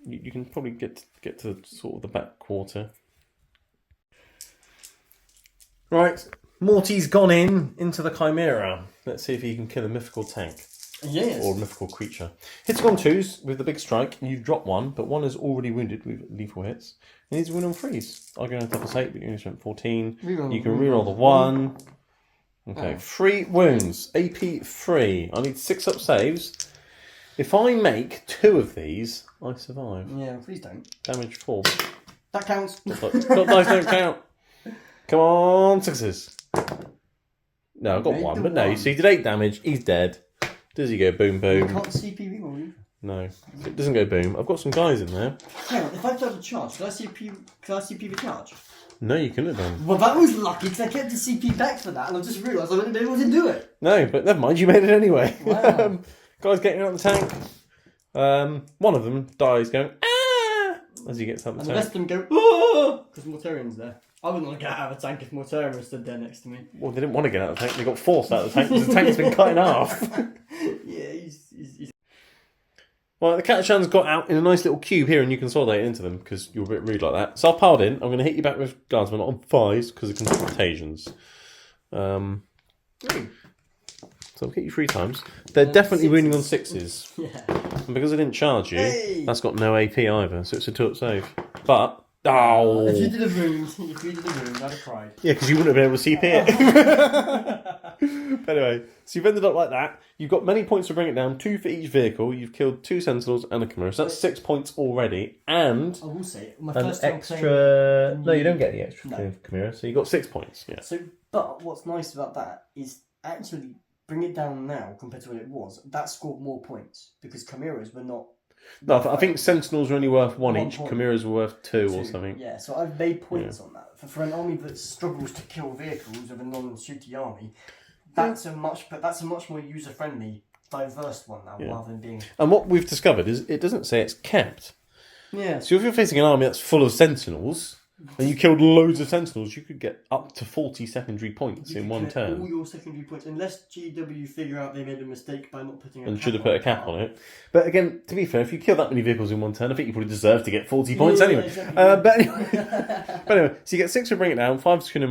You can probably get to sort of the back quarter. Right, Morty's gone into the Chimera. Let's see if he can kill a mythical tank. Yes. Or a mythical creature. Hitting on 2s with the big strike, and you've dropped 1, but 1 is already wounded with lethal hits. He needs to win on 3s. I'll go on toughness 8, but you only spent 14. You can reroll the 1. Okay, 3 wounds. AP 3. I need 6 up saves. If I make 2 of these, I survive. Yeah, please don't. Damage 4. That counts. Dice don't count. Come on, 6s. No, I've got 1, but no, you see, he did 8 damage. He's dead. Does he go boom, You boom? can't CP reroll you. No, it doesn't go boom. I've got some guys in there. Hang on, if I failed a charge, could I CP the charge? No, you couldn't have done. Well, that was lucky, because I kept the CP back for that, and I just realised I wouldn't be able to do it. No, but never mind, you made it anyway. Wow. Guys getting out of the tank. One of them dies going, ah! As he gets out of And the the rest tank. of them go, oh! Because Mortarion's there. I wouldn't want to get out of a tank if Mortarion stood there next to me. Well, they didn't want to get out of the tank. They got forced out of the tank because the tank's been cut in half. Yeah, he's... Well, the Catachan's got out in a nice little cube here, and you consolidate into them because you're a bit rude like that. So I've piled in. I'm going to hit you back with Guardsmen on 5s because of contagions. So I'll get you 3 times. They're definitely winning on 6s. Yeah. And because I didn't charge you, Hey! that's got no AP either, so it's a 2-up save. But, oh! If you did a wound, I'd have cried. Yeah, because you wouldn't have been able to CP it. But anyway, so you've ended up like that. You've got many points to bring it down, 2 for each vehicle. You've killed 2 Sentinels and a Chimera, so that's 6 points already. And I will say, my an first time extra... playing... No, you don't get the extra No. for Chimera, so you got 6 points. Yeah. So, but what's nice about that is actually bring it down now compared to what it was. That scored more points because Chimeras were not. No, I think Sentinels are only worth 1 each. point. Chimeras were worth 2 or something. Yeah, so I've made points on that. For an army that struggles to kill vehicles of a non-shooty army, that's a much more user-friendly, diverse one now, rather than being. And what we've discovered is it doesn't say it's kept. Yeah. So if you're facing an army that's full of Sentinels, and you killed loads of Sentinels, you could get up to 40 secondary points in one turn. All your secondary points, unless GW figure out they made a mistake by not putting a And cap should have put a cap on it. But again, to be fair, if you kill that many vehicles in one turn, I think you probably deserve to get 40 points anyway. Exactly. But anyway, so you get 6 to bring it down, 5 secure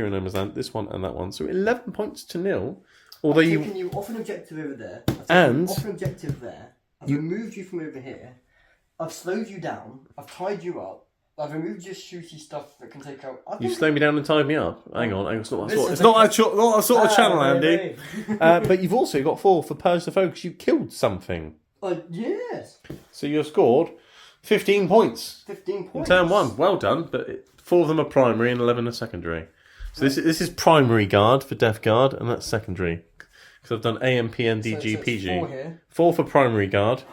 numbers down, this one and that one. So 11 points to 0. Although I've taken you off an objective over there. And off an objective there. I've removed you from over here. I've slowed you down. I've tied you up. I've removed your shooty stuff that can take out. You slowed me down and tied me up. Hang on, it's not that This sort. is It's not that sort of channel, really? Andy. But you've also got 4 for Purge the Foe because you killed something. Yes. So you've scored 15 points. 15 In points. turn 1. Well done, but 4 of them are primary and 11 are secondary. So this is primary guard for Death Guard, and that's secondary. Because I've done AM, PM, DG, So it's PG. 4 here. 4 for primary guard,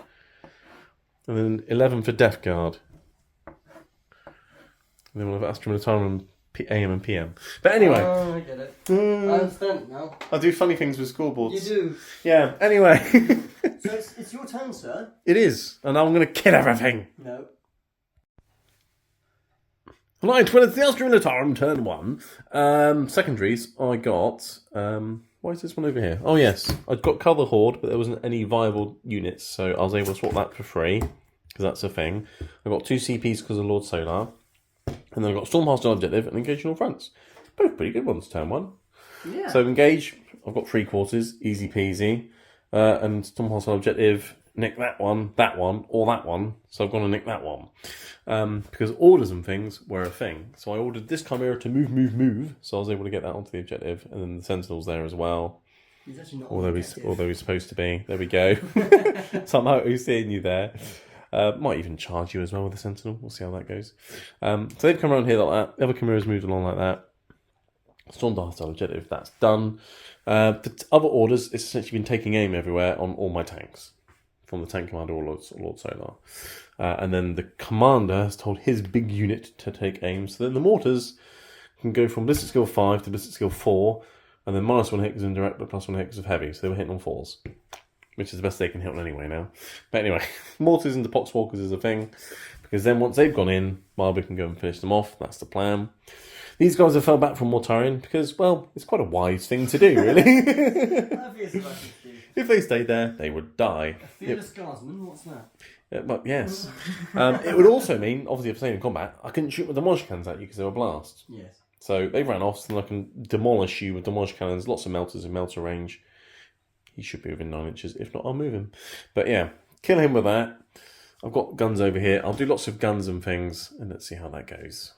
and then 11 for Death Guard. And then we'll have Astra Militarum, AM and PM. But anyway. Oh, I get it. I understand it now. I do funny things with scoreboards. You do. Yeah, anyway. So it's your turn, sir. It is, and I'm going to kill everything. No. Right, well, it's the Astra Militarum, turn 1. Secondaries, I got... why is this one over here? Oh, yes. I'd got Color Horde, but there wasn't any viable units, so I was able to swap that for free, because that's a thing. I got 2 CPs because of Lord Solar. And then I've got Storm Hostile Objective and Engage on all fronts. Both pretty good ones, turn 1. Yeah. So Engage, I've got 3 quarters, easy peasy. And Storm Hostile Objective, nick that one, or that one. So I've got to nick that one. because orders and things were a thing. So I ordered this Chimera to move, so I was able to get that onto the objective, and then the Sentinel's there as well. He's actually not although he's supposed to be. There we go. Somehow he's seeing you there. Might even charge you as well with the Sentinel. We'll see how that goes. So they've come around here like that. The other Chimera's moved along like that. Storm Dark style objective, that's done. The other orders, it's essentially been taking aim everywhere on all my tanks. From the tank commander or Lord Solar. And then the commander has told his big unit to take aim. So then the mortars can go from ballistic skill 5 to ballistic skill 4. And then -1 hit is indirect, but +1 hit is of heavy. So they were hitting on 4s. Which is the best they can hit on anyway now. But anyway, mortars into poxwalkers is a thing. Because then once they've gone in, Marby can go and finish them off. That's the plan. These guys have fell back from Mortarion because, well, it's quite a wise thing to do, really. If they stayed there, they would die. A fearless guardsman, what's that? But yes. It would also mean, obviously, if staying in combat, I couldn't shoot with demolish cannons at you because they were blast. Yes. So they ran off, so I can demolish you with demolish cannons, lots of melters in melter range. He should be within 9 inches. If not, I'll move him. But yeah, kill him with that. I've got guns over here. I'll do lots of guns and things, and let's see how that goes.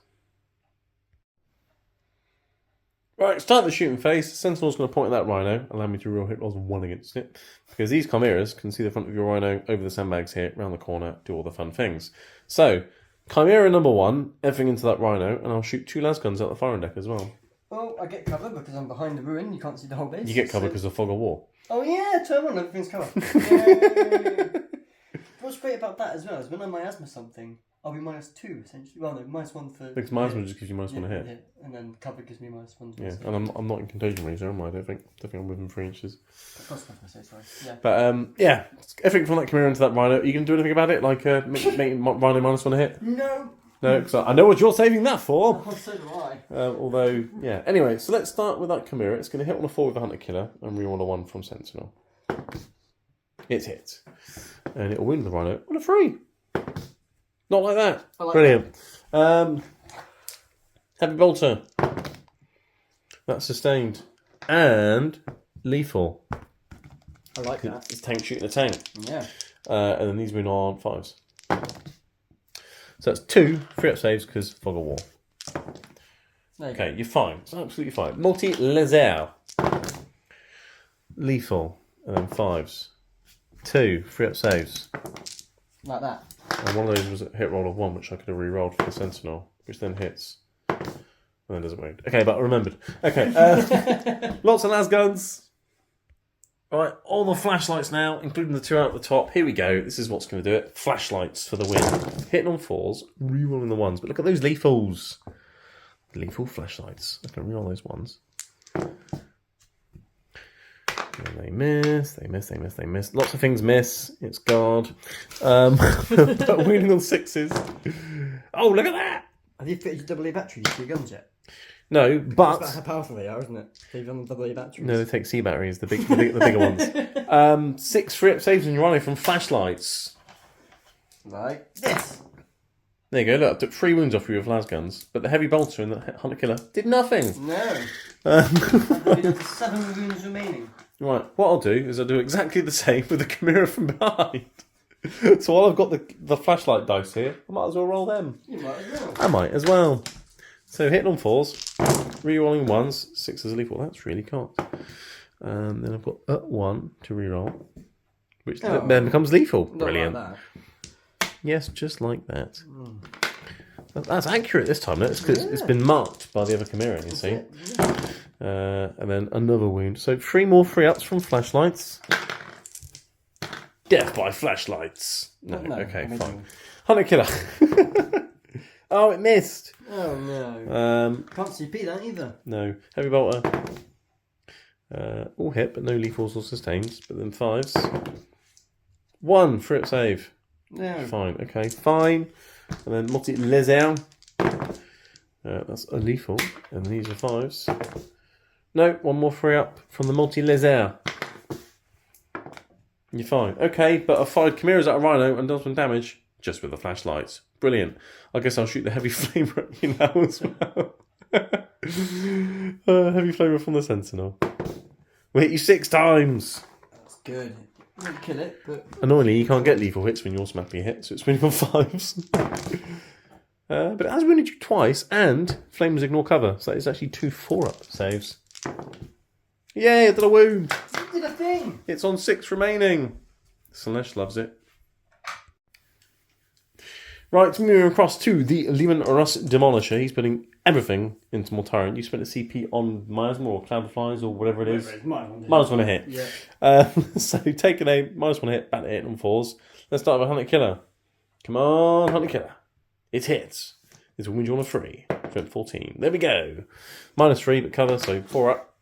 Right, start the shooting phase. The Sentinel's going to point at that Rhino, allow me to reroll hit rolls 1 against it. Because these Chimeras can see the front of your Rhino over the sandbags here, round the corner, do all the fun things. So, Chimera number 1, everything into that Rhino, and I'll shoot 2 las guns out the firing deck as well. Well, I get cover because I'm behind the ruin, you can't see the whole base. You get cover because of Fog of War. Oh yeah, turn 1, everything's covered. Yay. What's great about that as well is when I miasma something, I'll be -2 essentially. Well, no, -1 for. Because miasma just gives you -1 to hit. And then cover gives me -1. Yeah, and I'm not in contagion range, am I? I don't think I'm within 3 inches. Of course, I say sorry. Yeah. But yeah, everything from that Chimera into that Rhino. You can do anything about it, like making Rhino -1 to hit? No. No, because I know what you're saving that for. Oh, so do I. Although, yeah. Anyway, so let's start with that Chimera. It's going to hit on a 4 with a Hunter Killer and reroll a 1 from Sentinel. It's hit. And it'll win the Rhino on a 3. Not like that. Like brilliant. Heavy Bolter. That's sustained. And lethal. I like that. It's tank shooting a tank. Yeah. And then these win on 5s. So that's 2 free-up saves because Fog of War. Okay, you're fine. It's absolutely fine. Multi-laser. Lethal. And then 5s. 2 free-up saves. Like that. And one of those was a hit roll of 1, which I could have re-rolled for the Sentinel, which then hits. And then doesn't wound. Okay, but I remembered. Okay, lots of las guns. Right, all the flashlights now, including the 2 out the top. Here we go. This is what's going to do it. Flashlights for the win. Hitting on 4s, re-rolling the 1s. But look at those lethals. Lethal flashlights. I can re-roll those 1s. And they miss. Lots of things miss. It's guard. But winning on 6s. Oh, look at that! Have you fitted your AA batteries to your guns yet? No, but That's how powerful they are, isn't it? They've done the AA batteries. no, they take C batteries, the bigger ones. 6 free-up saves in your Rhino from flashlights. Like this. There you go. Look, I took 3 wounds off you with las guns, but the heavy bolter and the Hunter Killer did nothing. No. I've got 7 wounds remaining. Right, what I'll do is I'll do exactly the same with the Chimera from behind. So while I've got the flashlight dice here, I might as well roll them. You might as well. I might as well. So hitting on 4s, re-rolling 1s, 6s are lethal. That's really cocked. And then I've got 1 to re-roll, which then becomes lethal. Brilliant. Like that. Yes, just like that. That's accurate this time. It's because it's been marked by the other Chimera, you see. And then another wound. So 3 more free-ups from flashlights. Death by flashlights. No, okay, fine. Hunter Killer. Oh, it missed. Oh, no. Can't CP that either. No. Heavy Bolter. All hit, but no lethals or sustains. But then 5s. 1 free-up save. No. Fine. Okay, fine. And then multi-laser. That's a lethal. And these are 5s. No, 1 more free-up from the multi-laser. You're fine. Okay, but I fired Chimeras at a Rhino and done some damage just with the flashlights. Brilliant. I guess I'll shoot the heavy flamer at you now as well. Heavy flamer from the Sentinel. We hit you 6 times. That's good. I won't kill it, but... Annoyingly, you can't get lethal hits when you're smapping a hit, so it's winning on 5s. But it has wounded you twice, and flames ignore cover. So that is actually 2 4-up saves. Yay, I did a wound. You did a thing. It's on 6 remaining. Slanesh loves it. Right, moving across to the Lehman Russ Demolisher. He's putting everything into Mortarion. You spent a CP on Miasma or Cloudflies or whatever it is. Minus one a hit. Yeah. So taking a -1 hit, back to hit on 4s. Let's start with Hunter Killer. Come on, Hunter Killer. It hits. It's a wound you on a 3. Strength 14. There we go. -3, but cover, so 4 up.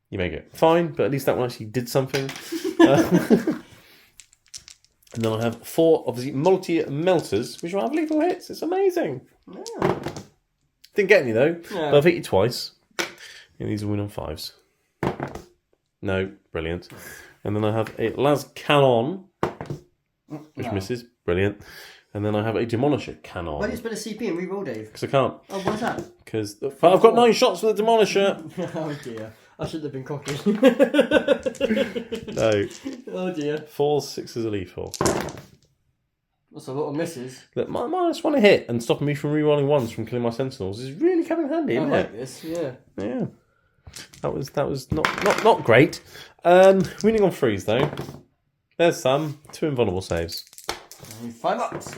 You make it fine, but at least that one actually did something. And then I have 4, obviously, multi-melters, which will have lethal hits. It's amazing. Yeah. Didn't get any, though. Yeah. But I've hit you twice. And these are win on 5s. No, brilliant. And then I have a Las Cannon, which misses. Brilliant. And then I have a Demolisher Cannon. Why didn't you spend a CP and re-roll, Dave? Because I can't. Oh, why's that? Because I've got 9 shots for the Demolisher. Oh dear. I should have been cocky. No. Oh dear. 4s, 6s are lethal. That's a lot of misses. Look, -1 a hit and stopping me from rerolling 1s from killing my Sentinels is really coming handy, I isn't like it? this, yeah. Yeah. That was not great. Winning on 3s though. There's some. 2 invulnerable saves. 5 ups.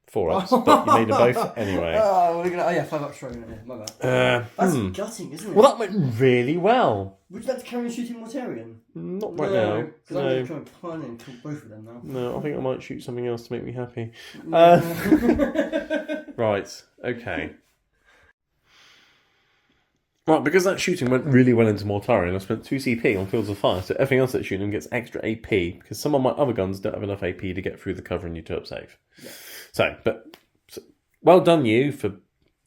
4 ups, but you made them both anyway. Oh, yeah, 5 ups straight in there. My bad. That's gutting, isn't it? Well, that went really well. Would you like to carry on shooting Mortarion? Not right now. Because I'm going to try and plan and kill both of them now. No, I think I might shoot something else to make me happy. Right, okay. Right, because that shooting went really well into Mortarion, I spent 2 CP on Fields of Fire, so everything else that's shooting gets extra AP, because some of my other guns don't have enough AP to get through the cover and you 2-up save. Yeah. So, well done you for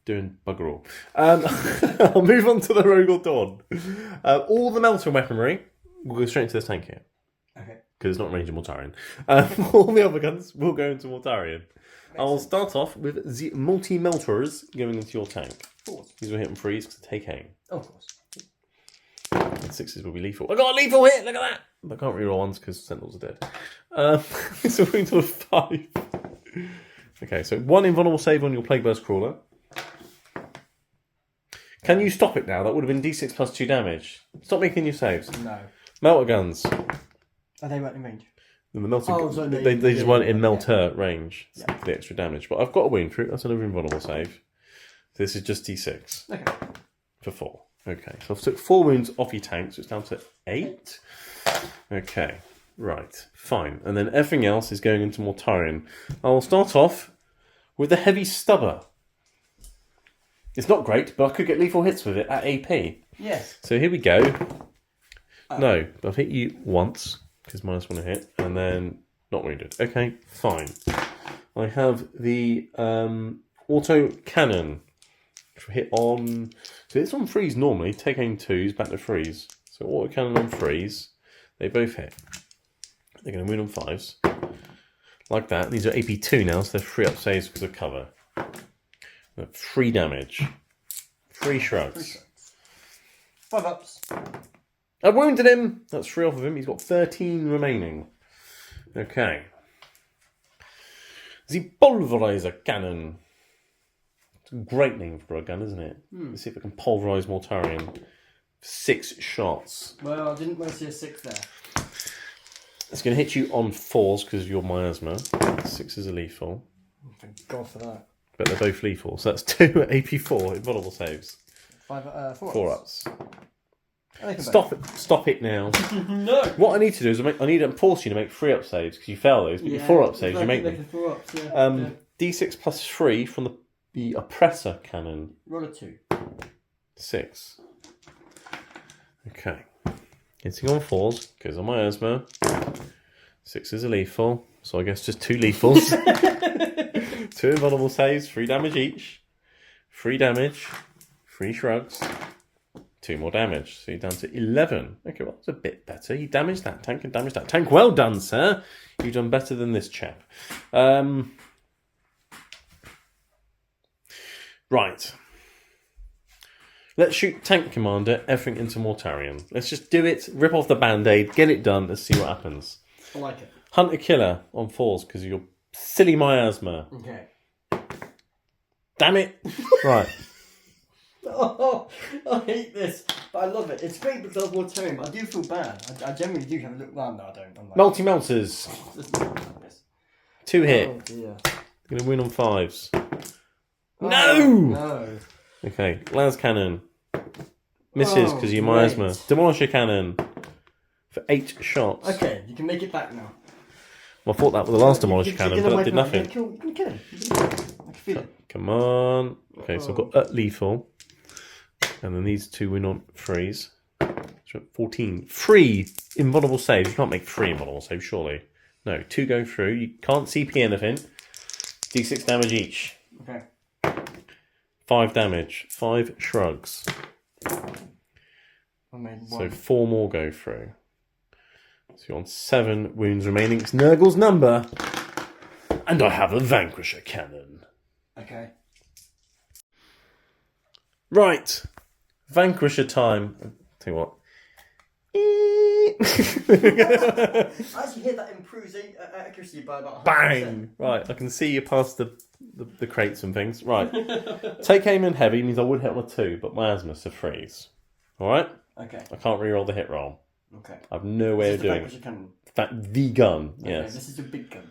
doing bugger all. I'll move on to the Rogal Dawn. All the melter weaponry will go straight into this tank here. Okay. Because it's not range in Mortarion. All the other guns will go into Mortarion. I'll start off with the multi-melters going into your tank. 4s. These will hit and freeze because they take aim. Oh, of course. And 6s will be lethal. I got a lethal hit, look at that! I can't reroll 1s because Sentinels are dead. So we're into a 5. Okay, so 1 invulnerable save on your Plague Burst Crawler. Can you stop it now? That would have been D6 plus 2 damage. Stop making your saves. No. Melter guns. Are they right in range? And the melter so they just weren't in melter yeah. range for the extra damage. But I've got a wound through. That's another invulnerable save. This is just D6. Okay. For 4. Okay, so I've took 4 wounds off your tank, so it's down to 8. Okay, right, fine. And then everything else is going into Mortarion. I'll start off with the Heavy Stubber. It's not great, but I could get lethal hits with it at AP. Yes. So here we go. No, I've hit you once, because -1 a hit, and then not wounded. Okay, fine. I have the auto cannon. Hit on, so it's on freeze normally. Take aim 2s, back to freeze. So auto cannon on freeze, they both hit. They're going to win on 5s, like that. These are AP 2 now, so they're 3-up saves because of cover. 3 damage, 3 shrugs. 5 ups. I've wounded him. That's 3 off of him. He's got 13 remaining. Okay. The Pulverizer Cannon. Great name for a gun, isn't it? Let's see if I can pulverise Mortarion. 6 shots. Well, I didn't want to see a 6 there. It's going to hit you on 4s because of your miasma. 6s are lethal. Oh, thank God for that. But they're both lethal. So that's 2 AP4 invulnerable saves. 4 ups. Stop it now. No. What I need to do is I need to force you to make 3-up saves because you fail those, but your 4-up saves you make them. 4 ups, yeah. D6 plus 3 from the Oppressor Cannon. Roll a 2. 6. Okay. Hitting on 4s, because of my asthma. 6s are lethal, so I guess just 2 lethals. 2 invulnerable saves, 3 damage each. 3 damage, 3 shrugs, 2 more damage. So you're down to 11. Okay, well, that's a bit better. You damaged that tank and damaged that tank. Well done, sir. You've done better than this chap. Right. Let's shoot Tank Commander, everything into Mortarion. Let's just do it, rip off the band-aid, get it done, let's see what happens. I like it. Hunter Killer on 4s because of your silly miasma. Okay. Damn it! Right. Oh, I hate this, but I love it. It's great because I have more time. I do feel bad. I generally do have a look round. No, I don't. I'm like, Multi-melters. this. 2 hit. Oh dear. Gonna win on 5s. Oh, No! No. Okay, las cannon. Misses because you great. miasma. Demolisher cannon for 8 shots. Okay, you can make it back now. Well, I thought that was the last demolisher cannon, but it did nothing. You can kill him. I can feel it. Come on. Okay, so I've got lethal. And then these 2 win on 3s. So 14. 3 invulnerable saves. You can't make 3 invulnerable saves, surely. No, 2 go through. You can't CP anything. D6 damage each. Okay. 5 damage. 5 shrugs. I made 1. So 4 more go through. So you're on 7 wounds remaining. It's Nurgle's number. And I have a Vanquisher cannon. Okay. Right. Vanquisher time. I'll tell you what. I actually hear that improves accuracy by about 100%. Bang! Right, I can see you past the crates and things. Right. Take aim in heavy means I would hit on a 2, but my asthma's a freeze. Alright? Okay. I can't reroll the hit roll. Okay. I have no way of doing it. Cannon. The gun, Okay, yes. this is a big gun.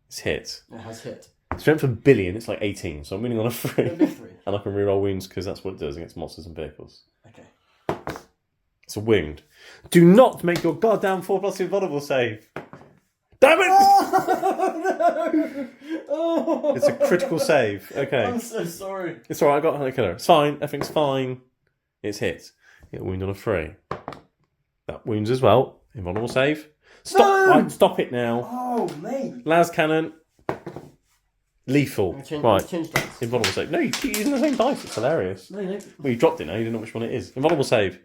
It's hit. It has hit. Strength of billion, it's like 18, so I'm winning on a 3. It'll be 3. And I can reroll wounds because that's what it does against monsters and vehicles. Okay. It's a wound. Do not make your goddamn 4+ invulnerable save. Damn it! Oh, no! Oh. It's a critical save. Okay. I'm so sorry. It's alright, I got a killer. It's fine, everything's fine. It's hit. You get a wound on a 3. That wounds as well. Invulnerable save. Stop! No! Right, stop it now. Oh, mate. Las cannon. Lethal. Right. Change dice. Invulnerable save. No, you keep using the same dice. It's hilarious. No, no. Well, you dropped it now. You don't know which one it is. Invulnerable save.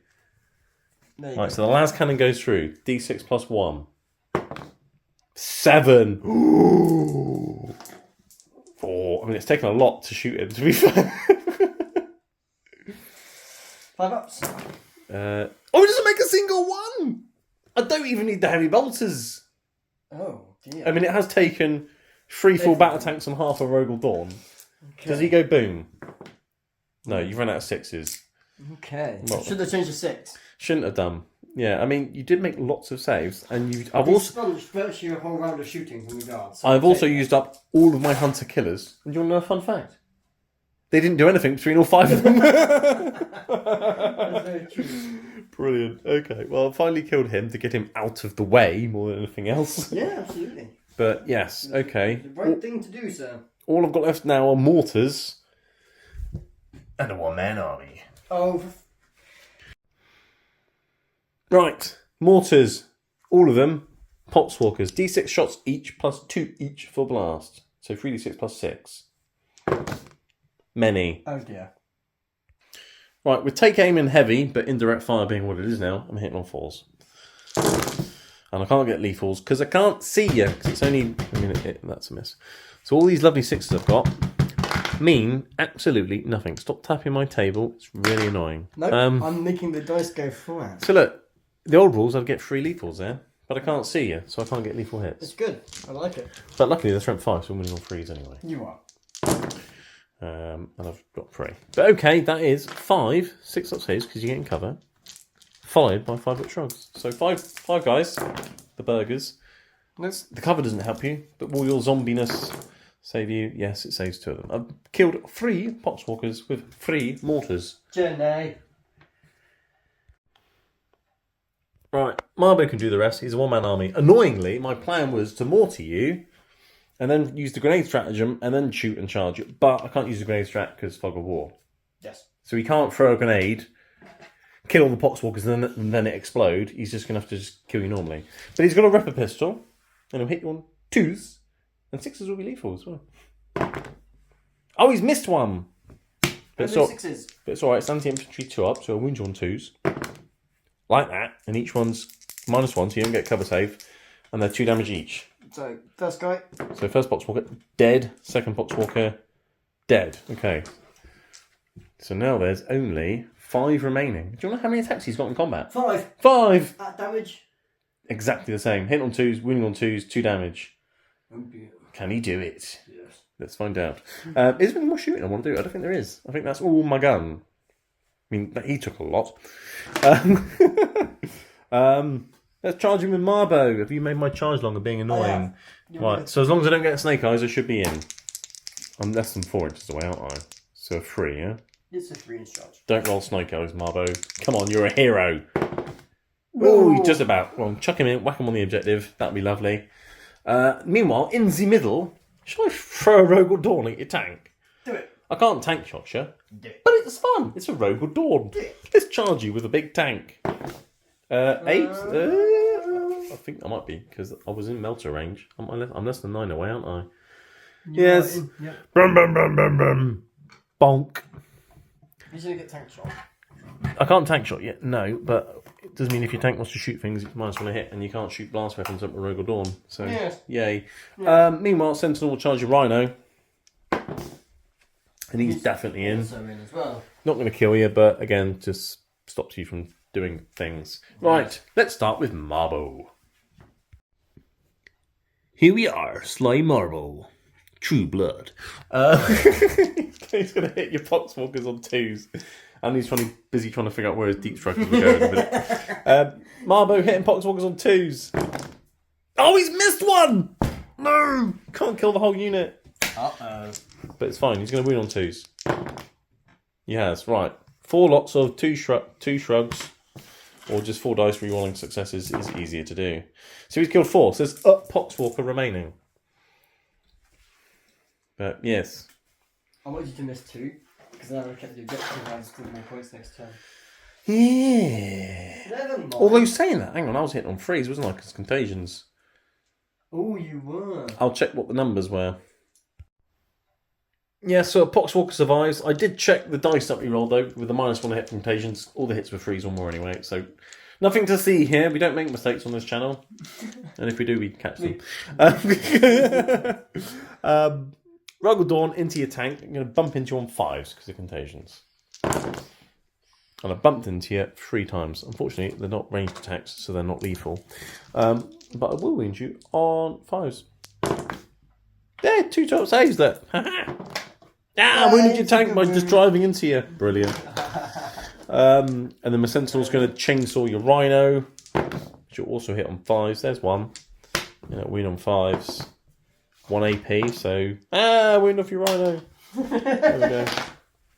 There you Right, go. so the las cannon goes through. D6 plus 1. 7. Ooh. 4. I mean, it's taken a lot to shoot him, to be fair. 5 ups. Oh, it doesn't make a single one! I don't even need the heavy bolters. Oh, dear. I mean, it has taken 3 full battle tanks and half a Rogal Dawn. Okay. Does he go boom? No, you've run out of 6s. Okay. Well- Should have changed to 6. Shouldn't have done. Yeah, I mean, you did make lots of saves, and I've We also sponged virtually a whole round of shooting from the guards. I've also used up all of my hunter killers. And do you want to know a fun fact? They didn't do anything between all 5 of them. That's very true. Brilliant. Okay, well, I finally killed him to get him out of the way more than anything else. Yeah, absolutely. But yes, okay. The right thing to do, sir. All I've got left now are mortars and a one-man army. Oh, Right, mortars, all of them, potswalkers, d6 shots each plus 2 each for blast. So 3d6 plus 6. Many. oh dear. Right, with take aim in heavy, but indirect fire being what it is now, I'm hitting on 4s. And I can't get lethals because I can't see you, because it's only, that's a miss. So all these lovely 6s I've got mean absolutely nothing. Stop tapping my table, it's really annoying. No, I'm making the dice go flat. So look, the old rules I'd get 3 lethals there, but I can't see you, so I can't get lethal It's hits. good. I like it. But luckily they're strength 5, so I'm winning on 3s anyway. You are. And I've got 3. But okay, that is 5 6-up saves, because you're getting cover, followed by 5-up shrugs. So 5 guys, the burgers. The cover doesn't help you, but will your zombiness save you? Yes, it saves 2 of them. I've killed 3 potswalkers with 3 mortars. Journey. Right, Marbo can do the rest. He's a one-man army. Annoyingly, my plan was to mortar you, and then use the grenade stratagem, and then shoot and charge it. But I can't use the grenade strat because fog of war. Yes. So he can't throw a grenade, kill all the potswalkers, and then it explode. He's just going to have to just kill you normally. But he's got a ripper pistol, and he'll hit you on 2s, and 6s will be lethal as well. Oh, he's missed one! But it's, all, 6s. but it's alright, it's anti-infantry 2 up, so I'll wound you on 2s. Like that, and each one's -1, so you don't get cover save, and they're 2 damage each. So, first guy. So first potswalker, dead. Second potswalker, dead. Okay. So now there's only 5 remaining. Do you know how many attacks he's got in combat? 5. 5! At damage. Exactly the same. Hit on 2s, wounding on 2s, 2 damage. Oh dear. Can he do it? Yes. Let's find out. Is there any more shooting I want to do? I don't think there is. I think that's all my gun. I mean, he took a lot. Let's charge him with Marbo. Have you made my charge longer being annoying? Right, so as long as I don't get snake eyes, I should be in. I'm less than 4 inches away, aren't I? So a 3, yeah? It's a 3-inch charge. Don't roll snake eyes, Marbo. Come on, you're a hero. Oh, just about. Well, chuck him in, whack him on the objective. That'd be lovely. Meanwhile, in the middle, shall I throw a Rogue or Dawn at your tank? Do it. I can't tank shot you. Do it. But it's fun. It's a Rogue or Dawn. Let's charge you with a big tank. 8? I think I might be, because I was in melter range. I'm less than 9 away, aren't I? Yes. Yep. Brum, brum, brum, brum, brum. Bonk. You're going to get tank shot. I can't tank shot yet, no, but it does mean if your tank wants to shoot things, it's minus 1 a hit, and you can't shoot blast weapons up with Rogue or Dawn. So, yay. Yeah. Meanwhile, Sentinel will charge your Rhino. And he's definitely in. Also in as well. Not going to kill you, but again, just stops you from doing things. Right, let's start with Marbo. Here we are, Sly Marble. True blood. He's going to hit your Poxwalkers on 2s. And he's busy trying to figure out where his deep strikers will go in a minute. Marbo hitting Poxwalkers on 2s. Oh, he's missed one! No! Can't kill the whole unit. Uh-oh. But it's fine, he's going to win on 2s. He has, right. 4 lots of 2 shrugs, or just 4 dice re-rolling successes is easier to do. So he's killed 4, so there's a Poxwalker remaining. But yes. I wanted you to miss 2, because then I would have kept the objective and scored more points next turn. Yeah. Never mind. Although saying that, hang on, I was hitting on 3s, wasn't I? Because contagions. Oh, you were. I'll check what the numbers were. Yeah, so Poxwalker survives. I did check the dice that we rolled, though, with the minus 1 hit from contagions. All the hits were 3s or more anyway, so nothing to see here. We don't make mistakes on this channel. And if we do, we catch them. Rogue or Dawn into your tank. I'm going to bump into you on 5s because of contagions. And I bumped into you 3 times. Unfortunately, they're not ranged attacks, so they're not lethal. But I will wound you on 5s. There, 2 top saves there. I wounded your tank by just driving into you. Brilliant. And then my Sentinel's going to chainsaw your Rhino, which will also hit on 5s. There's 1. Wound on 5s. 1 AP, so... wound off your Rhino. There we go.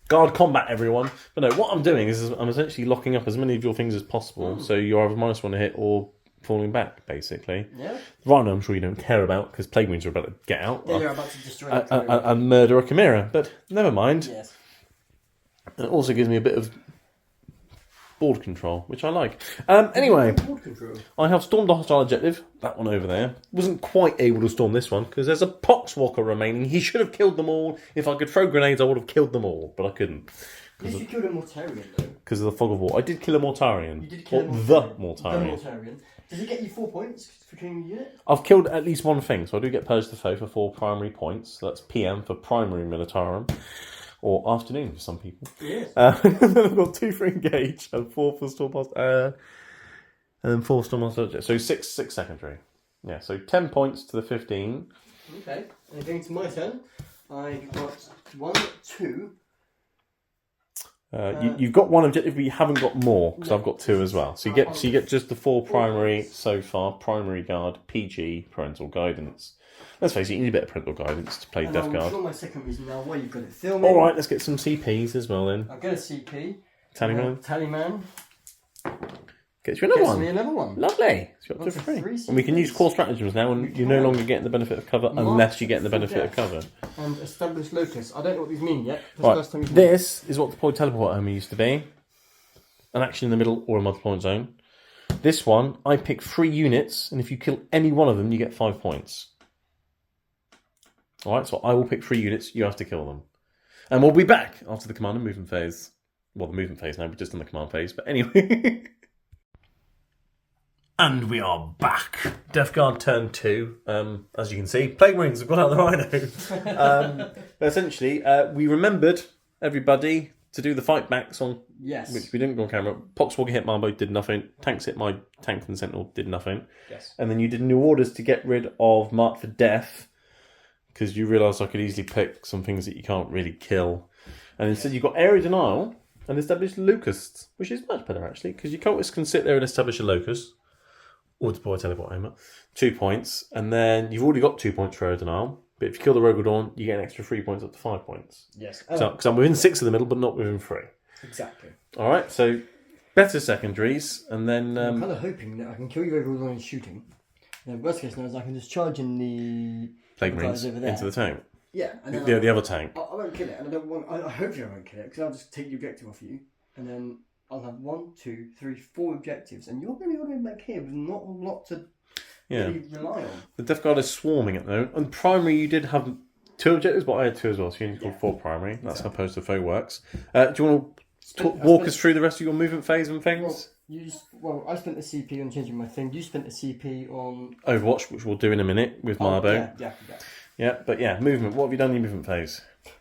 Guard combat, everyone. But no, what I'm doing is I'm essentially locking up as many of your things as possible, so you're either minus 1 to hit or falling back, basically. Yeah. Rhino, I'm sure you don't care about, because Plague Wounds are about to get out. Yeah, you're about to destroy and murder a Chimera, but never mind. Yes. And it also gives me a bit of board control, which I like. Anyway, Board control. I have stormed a hostile objective, that one over there. Wasn't quite able to storm this one, because there's a Poxwalker remaining. He should have killed them all. If I could throw grenades, I would have killed them all, but I couldn't. At least you killed a Mortarion, though. Because of the fog of war. I did kill a Mortarion. You did kill a Mortarion. The Mortarion. The Mortarion. Does it get you 4 points for killing the unit? I've killed at least one thing, so I do get Purge the Foe for 4 primary points. So that's PM for primary Militarum. Or afternoon for some people. Yes. And then I've got 2 for engage and 4 for storm and then 4 storm object. So 6 secondary. Yeah, so 10 points to the 15. Okay. And going to my turn, I got 1, 2. You've got 1 objective, but you haven't got more because I've got 2 as well. So you get just the 4 primary so far: primary guard, PG, parental guidance. Let's face it, you need a bit of parental guidance to play Death Guard. I'm sure my second reason now why you've got it filming. All right, let's get some CPs as well then. I'll get a CP. Tallyman. Tallyman. Gets you another Gets one. me another one. Lovely. It's got Got 3. 3 And we can use core stratagems now, and you're no longer getting the benefit of cover unless you get the benefit of cover. And established locus. I don't know what these mean yet. Right. First time This is what deployed teleport army used to be. An action in the middle or a multiple point zone. This one, I pick 3 units, and if you kill any one of them, you get 5 points. Alright, so I will pick 3 units, you have to kill them. And we'll be back after the command and movement phase. Well, the movement phase now, we're just in the command phase, but anyway. And we are back. Death Guard turn 2. As you can see, Plague Marines have got out the Rhino. But essentially, we remembered, everybody, to do the fight backs on... Yes. Which we didn't go on camera. Poxwalker hit Marbo, did nothing. Tanks hit my tank and Sentinel, did nothing. Yes. And then you did new orders to get rid of Mark for Death, because you realise I could easily pick some things that you can't really kill. And instead you've got area denial and establish locusts, which is much better actually, because your cultists can sit there and establish a locust, or deploy a teleport hammer, 2 points, and then you've already got 2 points for area denial. But if you kill the Rogue Dawn, you get an extra 3 points up to 5 points. Yes. Because I'm within 6 of the middle, but not within 3. Exactly. All right, so better secondaries, and then I'm kind of hoping that I can kill you overall in shooting. And then worst case scenario is I can just charge in the plague guys marines over there. into the tank. Yeah, and then The other tank. I won't kill it, and I don't want. I hopefully I won't kill it because I'll just take the objective off you, and then I'll have 1, 2, 3, 4 objectives, and you're going to be back here with not a lot to really rely on. The Death Guard is swarming at the moment. On primary, you did have 2 objectives, but I had 2 as well, so you only scored 4 primary. That's how Post of Foe works. Do you want to walk us through the rest of your movement phase and things? I spent the CP on changing my thing. You spent the CP on Overwatch, which we'll do in a minute with Marbo. Yeah. But movement. What have you done in your movement phase?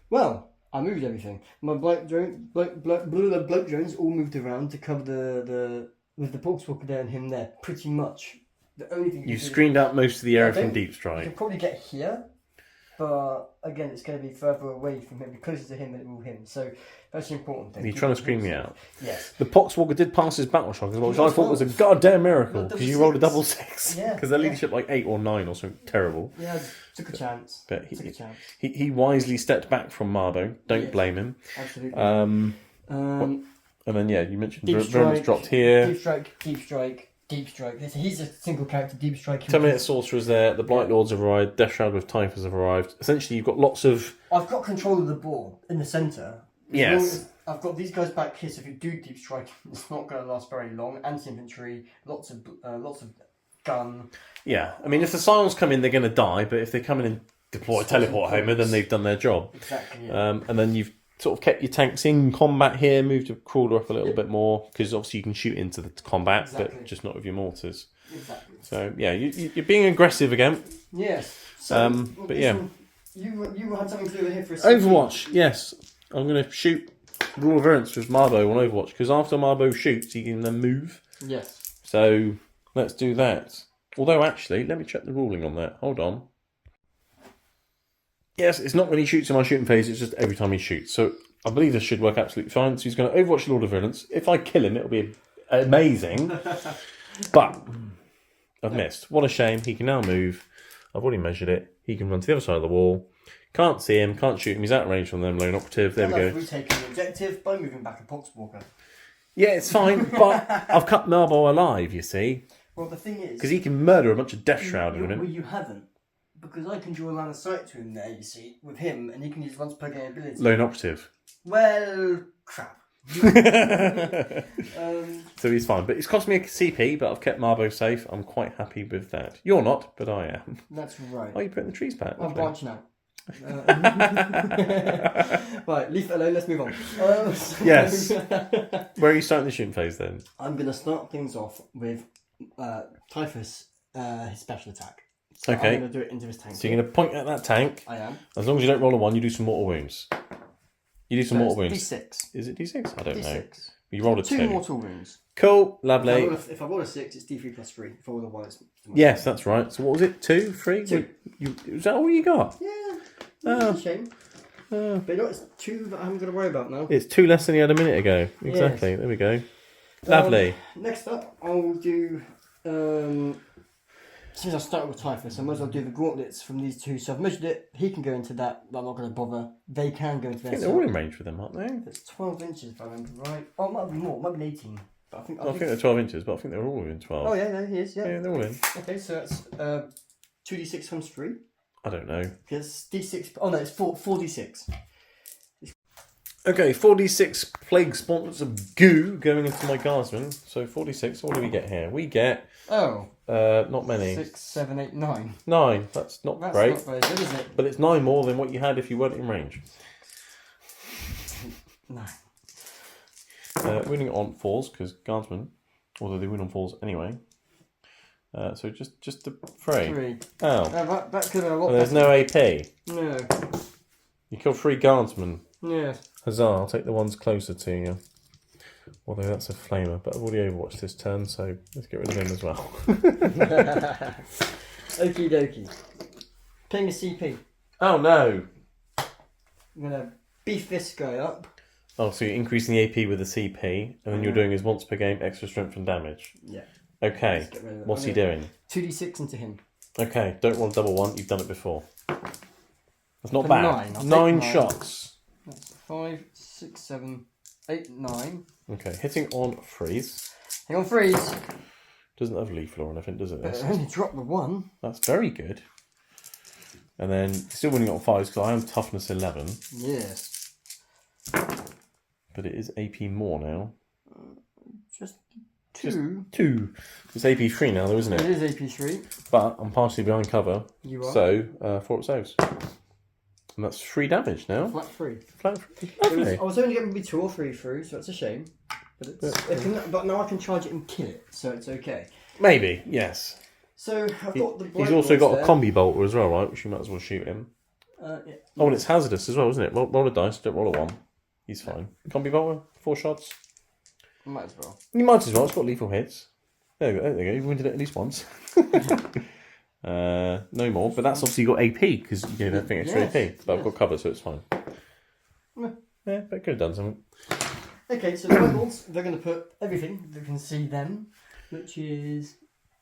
Well, I moved everything. My bloke drones all moved around to cover with the Porkswalker there and him there. Pretty much. The only thing you screened out most of the area from Deep You Strike. can probably get here, but again, it's going to be further away from him, closer to him than it will him. So that's the important thing. You're trying to screen me out. Yes. The Poxwalker did pass his battle shock as well, which I thought was a goddamn miracle because you rolled a double 6. Yeah. Because their leadership like 8 or 9 or something terrible. Yeah, took a chance. But he wisely stepped back from Marbo. Don't blame him. Absolutely. And then you mentioned Deep dropped here. Deep strike. He's a single character, Deep Strike. 10-minute sorcerers there. The Blight Lords have arrived. Death Shroud with Typhus have arrived. Essentially, you've got lots of. I've got control of the board in the centre. Yes. I've got these guys back here, so if you do Deep Strike, it's not going to last very long. Anti-infantry, lots of gun. Yeah, I mean, if the Scions come in, they're going to die. But if they come in and deploy a teleport hammer, then they've done their job. Exactly. Yeah. And then you've sort of kept your tanks in combat here, moved your crawler up a little bit more, because obviously you can shoot into the combat, but just not with your mortars. Exactly. So, you're being aggressive again. Yes. So, but yeah. You had something to do with here for a Overwatch, yes. I'm going to shoot Rule of Variance with Marbo on Overwatch, because after Marbo shoots, he can then move. Yes. So, let's do that. Although, actually, let me check the ruling on that. Hold on. Yes, it's not when he shoots in my shooting phase, it's just every time he shoots. So I believe this should work absolutely fine. So he's going to Overwatch Lord of Violence. If I kill him, it'll be amazing. But I've missed. What a shame. He can now move. I've already measured it. He can run to the other side of the wall. Can't see him, can't shoot him. He's out of range from them, lone operative. There we go. We've taken the objective by moving back a Poxwalker. Yeah, it's fine, but I've cut Marbo alive, you see. Well, the thing is... Because he can murder a bunch of Death Shroud in him. Well, you haven't. Because I can draw a line of sight to him there, you see, with him, and he can use once per game ability. Lone operative. Well, crap. So he's fine. But it's cost me a CP, but I've kept Marbo safe. I'm quite happy with that. You're not, but I am. That's right. Oh, you're putting the trees back. I'm branching out. Right, leave it alone, let's move on. Yes. Where are you starting the shooting phase then? I'm going to start things off with Typhus, his special attack. So okay. I'm going to do it into his tank. So you're going to point at that tank. I am. As long as you don't roll a 1, you do some mortal wounds. You do some mortal wounds. D6. Is it D6? I don't know. D6. You rolled a 2. 2 mortal wounds. Cool, lovely. If I roll a 6, it's D3 plus 3. If I roll a 1, it's... Yes, that's right. So what was it? 2? 3? 2. Is that all you got? Yeah. It's a shame. But you know, it's 2 that I haven't got to worry about now. It's 2 less than you had a minute ago. Exactly. Yes. There we go. Lovely. Next up, I'll do... since I started with Typhus, I might as well do the gauntlets from these 2. So I've measured it. He can go into that, but I'm not going to bother. They can go into there. I think they're all in range for them, aren't they? It's 12 inches, if I remember right. Oh, it might be more. It might be 18. But I think they're 12 inches, but I think they're all in 12. Oh, yeah, no, he is, yeah. Yeah, they're all in. Okay, so that's 2d6 times 3. I don't know. It's d6. Oh, no, it's 4d6. Okay, 4d6 plague spawns of goo going into my guardsman. So 4d6, what do we get here? We get... not many. 6, 7, 8, 9. 9. That's not great. That's not very good, is it? But it's 9 more than what you had if you weren't in range. 9. Winning on 4s, because guardsmen, although they win on 4s anyway. So just the 3. 3. Oh. That could have a lot There's no AP. No. You killed 3 guardsmen. Yeah. Huzzah, I'll take the ones closer to you. Although that's a flamer, but I've already overwatched this turn, so let's get rid of him as well. Okie dokie. Paying a CP. Oh no! I'm gonna beef this guy up. Oh, so you're increasing the AP with the CP, and then you're doing his once per game extra strength and damage. Yeah. Okay. What's he doing? 2d6 into him. Okay, don't roll double one. You've done it before. That's not For bad. 9. Nine shots. That's 5, 6, 7, 8, 9. Okay, hitting on freeze. Hang on, freeze. Doesn't have lethal or anything, does it? But it only dropped the 1. That's very good. And then still winning on 5s because I am toughness 11. Yes. But it is AP more now. Just 2. 2. It's AP 3 now though, isn't it? It is AP 3. But I'm partially behind cover. You are. So 4 up saves. And that's 3 damage now. Flat 3. Flat 3. Lovely. I was only getting maybe 2 or 3 through, so it's a shame. But now I can charge it and kill it, so it's okay. Maybe, yes. So I've got the. He's also got a combi bolter as well, right? Which you might as well shoot him. Yeah. Oh, and it's hazardous as well, isn't it? Roll a dice, don't roll a 1. He's fine. Combi bolter, 4 shots. Might as well. You might as well, it's got lethal hits. There you go, you've wounded it at least once. No more, but that's obviously got AP because you gave everything extra AP. But I've got cover, so it's fine. Yeah, but could have done something. Okay, so the rebels, they're going to put everything. They can see them, which is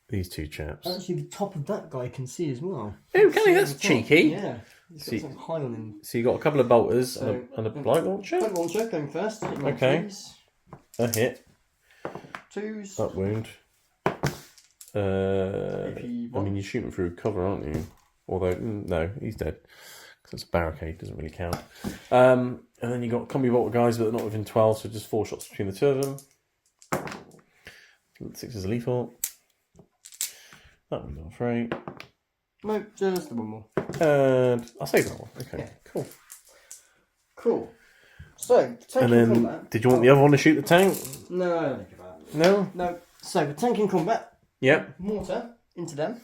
These 2 chaps. actually the top of that guy can see as well. Oh, can he? That's Top. cheeky. Yeah, he's got something high on him. So you got a couple of bolters So, and a light launcher. Light launcher going first. Okay. A hit. 2s. That wound. I mean, you're shooting through cover, aren't you? Although, no, he's dead. Because it's a barricade, doesn't really count. And then you got combi bolter guys, but they're not within 12, so just 4 shots between the 2 of them. 6 is lethal. That one's on 3. No, just the one more. And I'll save that one. Okay, Yeah. cool. Cool. So, tank And in then, combat. did you want the other one to shoot the tank? No, I don't think about it. No? No. So, the tank in combat, Yep. mortar into them,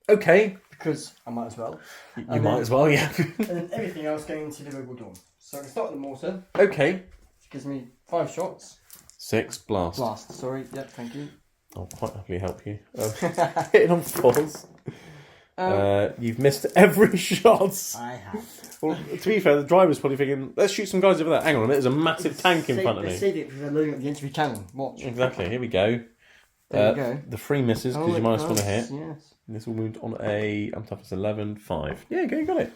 Okay. because I might as well. You might as well, yeah. And then everything else going into the Rebel Dawn. So I can start with the mortar, Okay. which gives me 5 shots. 6, blast. Blast, sorry. Yep, thank you. I'll quite happily help you. Hitting on 4s. You've missed every shot. I have. Well, to be fair, the driver's probably thinking, let's shoot some guys over there. Hang on a minute, there's a massive tank in front of me. They saved it because they're loading up the entry cannon. Watch. Exactly, here we go. There you go. The 3 misses because Oh, you minus 1 to yes, hit. Yes. And this will wound on I'm toughness 11, 5. Yeah, you got it.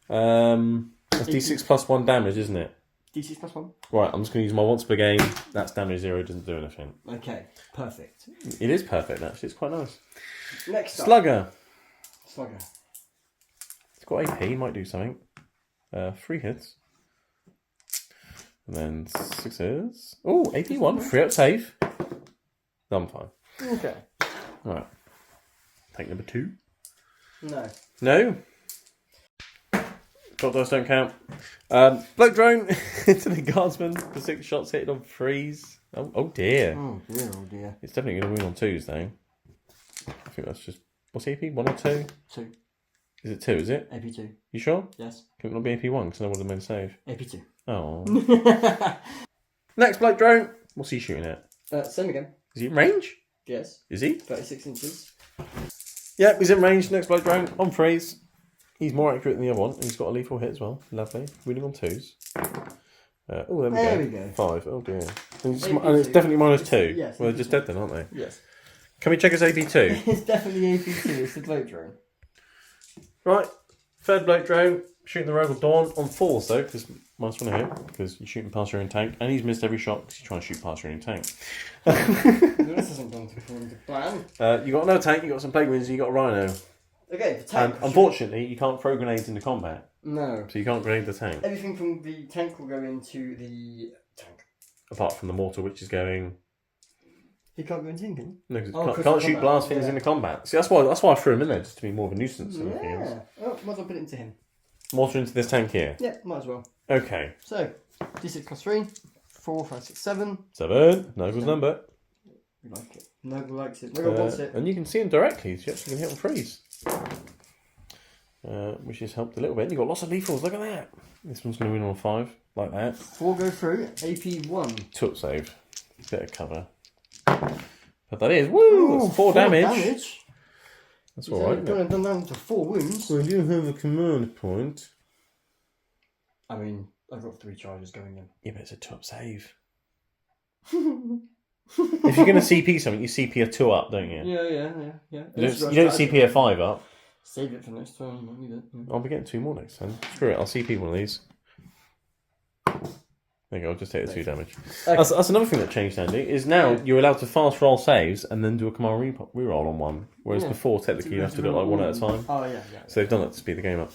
That's D6 plus 1 damage, isn't it? D6 plus 1. Right, I'm just going to use my once per game. That's damage 0, doesn't do anything. Okay, perfect. It is perfect, actually. It's quite nice. Next up. Slugger. Slugger. It's got AP, might do something. 3 hits. And then 6s. Oh, AP 1, 3 up save. No, I'm fine. Okay. Alright. Tank number 2. No. No. Shot dice don't count. Bloke drone into the guardsman for 6 shots hitting on 3s. Oh dear. Oh dear, oh dear. It's definitely going to win on 2s though. I think that's just... What's AP? 1 or 2? 2. Is it 2, is it? AP2. You sure? Yes. Can it not be AP1 because no one would have made a save? AP2. Oh. Next bloke drone. What's he shooting at? Same again. Is he in range? Yes. Is he? 36 inches. Yep, he's in range. Next bloke drone on freeze. He's more accurate than the other one. And he's got a lethal hit as well. Lovely. Winning on 2s. Oh, there we go. 5. Oh dear. And it's definitely minus 2. Yes. Well, they're just dead then, aren't they? Yes. Can we check his AP2? It's definitely AP2. It's the bloke drone. Right. Third bloke drone. Shooting the Rebel Dawn on 4s though, because minus 1 to hit. Because you're shooting past your own tank. And he's missed every shot because you're trying to shoot past your own tank. This hasn't gone according to plan. You got another tank, you got some plague winds, and you got a rhino. Okay, the tank. And unfortunately, you can't throw grenades into combat. No. So you can't grenade the tank. Everything from the tank will go into the tank. Apart from the mortar, which is going... He can't go into him, can he? No, because Oh, you can't shoot combat. blast things into combat. See, that's why I threw him in there, just to be more of a nuisance than anything else. Yeah. Oh, might as well put it into him. Mortar into this tank here. Yeah, might as well. Okay. So, D6 plus 3, 4, 5, 6, 7. 7. Noble's number. We like it. Noble likes it. Noble wants it. And you can see him directly, so you actually can hit on freeze. Which has helped a little bit. You've got lots of lethals, look at that. This one's going to win on 5, like that. 4 go through, AP 1. 2 up save. Bit of cover. But that is, woo! That's 4 damage. That's He's all right. only done down to 4 wounds. Well, you have a command point. I mean, I've got 3 charges going in. Yeah, but it's a 2-up save. If you're going to CP something, you CP a 2-up, don't you? Yeah. You don't CP a 5-up. Save it for next turn. I need it. I'll be getting 2 more next time. Screw it, I'll CP one of these. There you go, I'll just take the 2 damage. Okay. That's another thing that changed, Andy, is now you're allowed to fast roll saves and then do a command reroll on one. Whereas before, technically, you have to do it like 1 at a time. Oh, yeah. So they've done that to speed the game up.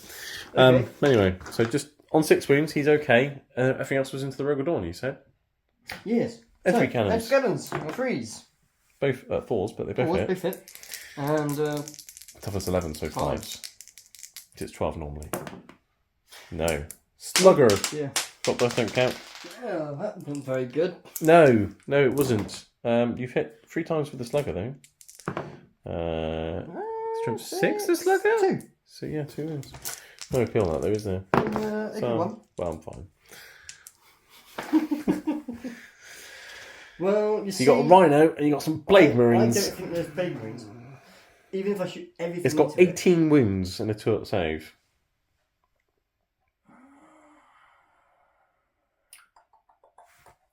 Okay. Anyway, so just on 6 wounds, he's okay. Everything else was into the Rogue Dawn, you said? Yes. Three cannons. Cannons. 3s. Both 4s, but they both hit. Both hit. And Toughness 11, so 5s. 5s. It's 12 normally. No. Slugger. Yeah. Top dice don't count. Yeah, that wasn't very good. No, it wasn't. You've hit 3 times with the slugger though. Strength 6 the slugger? 2. So yeah, 2 wins. No appeal on that though, is there? Well, I'm fine. you see, You got a rhino and you got some plague marines. I don't think there's plague marines. Even if I shoot everything. It's got 18 wounds and a 2-up save.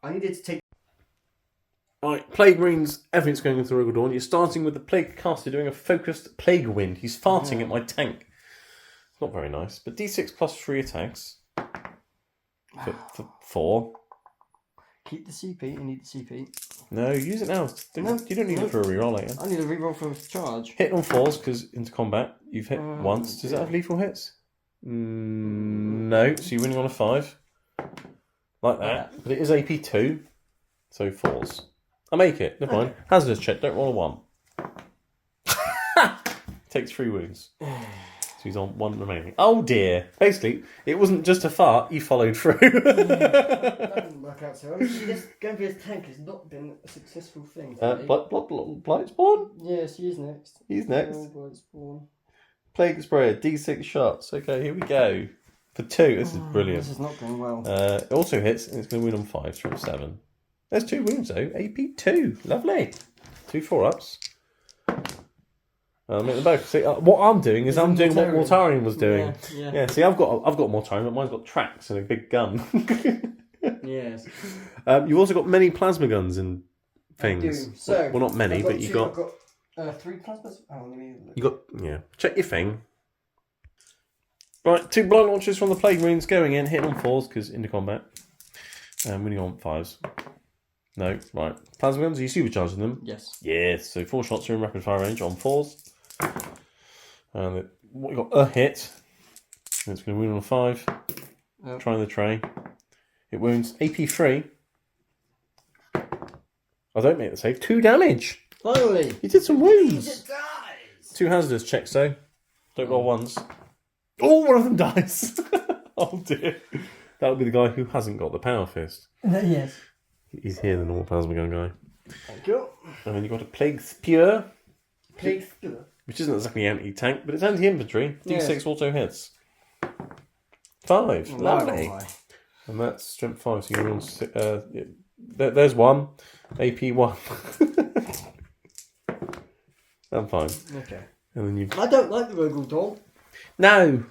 I needed to take. Right, Plague Marines, everything's going into Rogue Dawn. You're starting with the Plague Caster doing a focused Plague Wind. He's farting at my tank. It's not very nice, but D6 plus 3 attacks. For 4. Keep the CP, I need the CP. No, use it now. You don't need it for a reroll later. I need a reroll for a charge. Hit on 4s, because into combat, you've hit once. Does that have lethal hits? No, so you're winning on a 5. Like that. But it is AP 2, so 4s. I make it, never mind. Hazardous check, don't roll a 1. Takes 3 wounds. So he's on 1 remaining. Oh dear. Basically, it wasn't just a fart, you followed through. That didn't work out so well. This going for his tank has not been a successful thing. Blightspawn? Yes, he is next. He's next. Blightspawn. Plague spread, D6 shots. Okay, here we go. For 2, this is brilliant. This is not going well. It also hits, and it's going to win on 5, strength 7. There's 2 wounds though. AP 2, lovely. 2 4-ups. I'll make them both. See, what I'm doing is I'm doing what Mortarion was doing. Yeah. See, I've got Mortarion, but mine's got tracks and a big gun. Yes. You've also got many plasma guns and things. I do. So, well, not many, but you got. I've got 3 plasmas. Oh, let me look. You got Check your thing. Right, 2 blind launchers from the Plague Marines going in, hitting on 4s because into combat. Winning on 5s. No, right. Plasma guns, are you supercharging them? Yes. Yes, so 4 shots are in rapid fire range on 4s. And we got a hit. And it's going to win on a 5. Trying the tray. It wounds AP 3. I don't make the save. 2 damage. Finally. You did some wounds. It dies. 2 hazardous checks though. Don't roll ones. Oh, one of them dies. Oh dear. That'll be the guy who hasn't got the power fist. Yes. He's here, the normal plasma gun guy. Thank you. And then you've got a Plague Spear. Plague Spear. Which isn't exactly anti-tank, but it's anti-infantry. Yes. D6 auto hits. 5. Lovely. Oh, And that's strength 5, so you're on... there's 1. AP 1. I'm fine. Okay. And then you... I don't like the Rogue Dawn. No!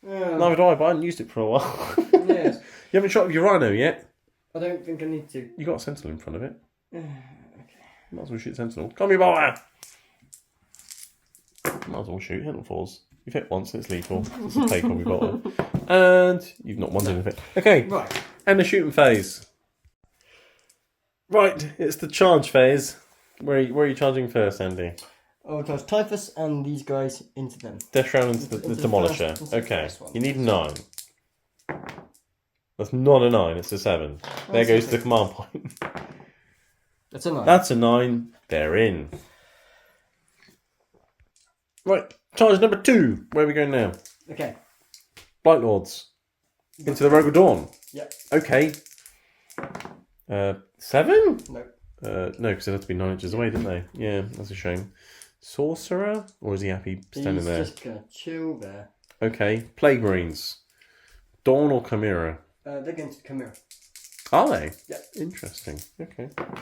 Yeah. Neither do I, but I haven't used it for a while. Yes. You haven't shot with your rhino yet? I don't think I need to. You got a sentinel in front of it. Okay. Might as well shoot sentinel. Come here, boy! Might as well shoot. Hit on 4s. You've hit once, it's lethal. It's a take on we bottle. And you've not won anything. Okay. Right. And the shooting phase. Right, it's the charge phase. Where are you charging first, Andy? I'll charge Typhus and these guys into them. Dash round into the Demolisher. into the Okay. first one. You need 9. That's not a 9, it's a 7. There goes the command point. That's a 9. That's a 9. They're in. Right, charge number 2. Where are we going now? Okay. Blight Lords. Into the Rogue Dawn. Yep. Okay. 7? No. No, because they had to be 9 inches away, didn't they? Yeah, that's a shame. Sorcerer? Or is he happy standing there? He's just going to chill there. Okay. Plague Marines. Dawn or Chimera? They're going to Chimera. Are they? Yeah. Interesting. Okay. I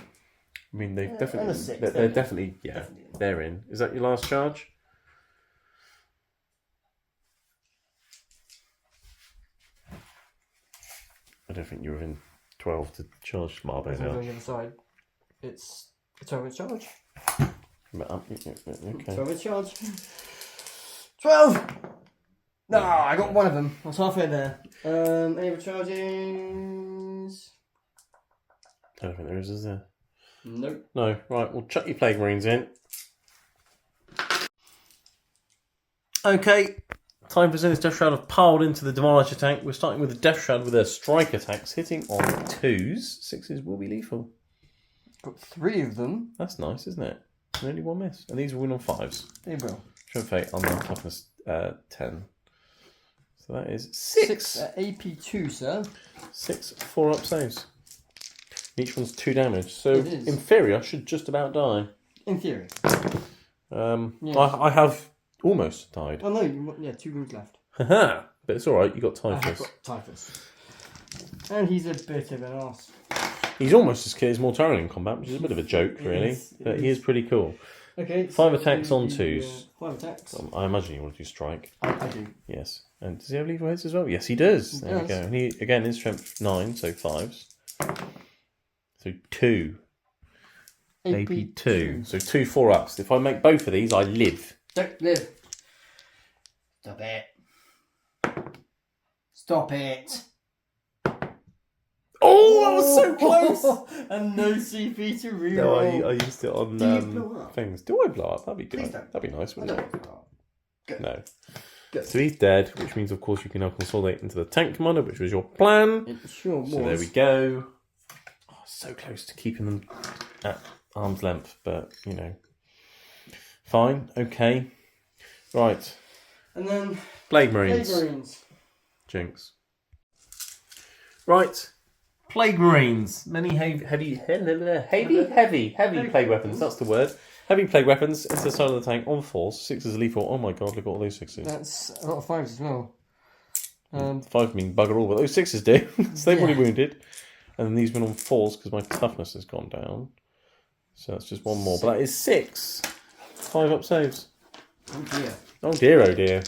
mean, they've and definitely... a 6. They're definitely... Yeah, Definitely in. they're in. Is that your last charge? don't think you're within 12 to charge Marbo If I'm now. going the other side, it's a 12-inch charge. Okay. 12-inch charge. 12! No, I got one of them. I was halfway there. Any other charges? I don't think there is there? Nope. No. Right, we'll chuck your Plague Marines in. Okay. Time for Zenith's Death Shroud have piled into the Demolisher tank. We're starting with the Death Shroud with their strike attacks, hitting on 2s. 6s will be lethal. Got 3 of them. That's nice, isn't it? And only 1 miss. And these will win on 5s. They will. Strength 8 on the toughness 10. So that is 6. At AP2, sir. 6 4-up saves. Each one's 2 damage. So It is. inferior should just about die. In theory. Yes. I have almost died. Oh no, 2 wounds left. Haha! But it's alright, you got I have typhus. got typhus. And he's a bit of an arse. He's almost as clear as Mortarian in combat, which is a bit of a joke, really. is, it But he is pretty cool. Okay. 5 attacks on 2s. 5 attacks. I imagine you want to do strike. I do. Yes. And does he have lethal hits as well? Yes, he does. He There we does. go. And he, again, his strength 9, so 5s. So 2. AP2. So 2 4-ups. If I make both of these, I live. Don't live. Stop it. Stop it. Oh, that was so close! And no CP to reroll. No, I used it on Do you blow up? things. Do I blow up? That'd be good. Please don't. That'd be nice, I wouldn't don't it? want to blow up. Good. No. Good. So he's dead, which means, of course, you can now consolidate into the tank commander, which was your plan. It sure was. So there we go. Oh, so close to keeping them at arm's length, but, you know. Fine, okay. Right. And then Plague Marines. Plague Marines. Jinx. Right. Plague Marines. Many heavy plague weapons. That's the word. Heavy plague weapons into the side of the tank on 4s. 6 is lethal. Oh my god, look at all those 6s. That's a lot of 5s as well. 5 mean bugger all, but those 6s do. So they've Yeah. already wounded. And then these went on 4s because my toughness has gone down. So that's just one more. But that is 6. 5-up saves. Oh dear. Oh dear, oh dear.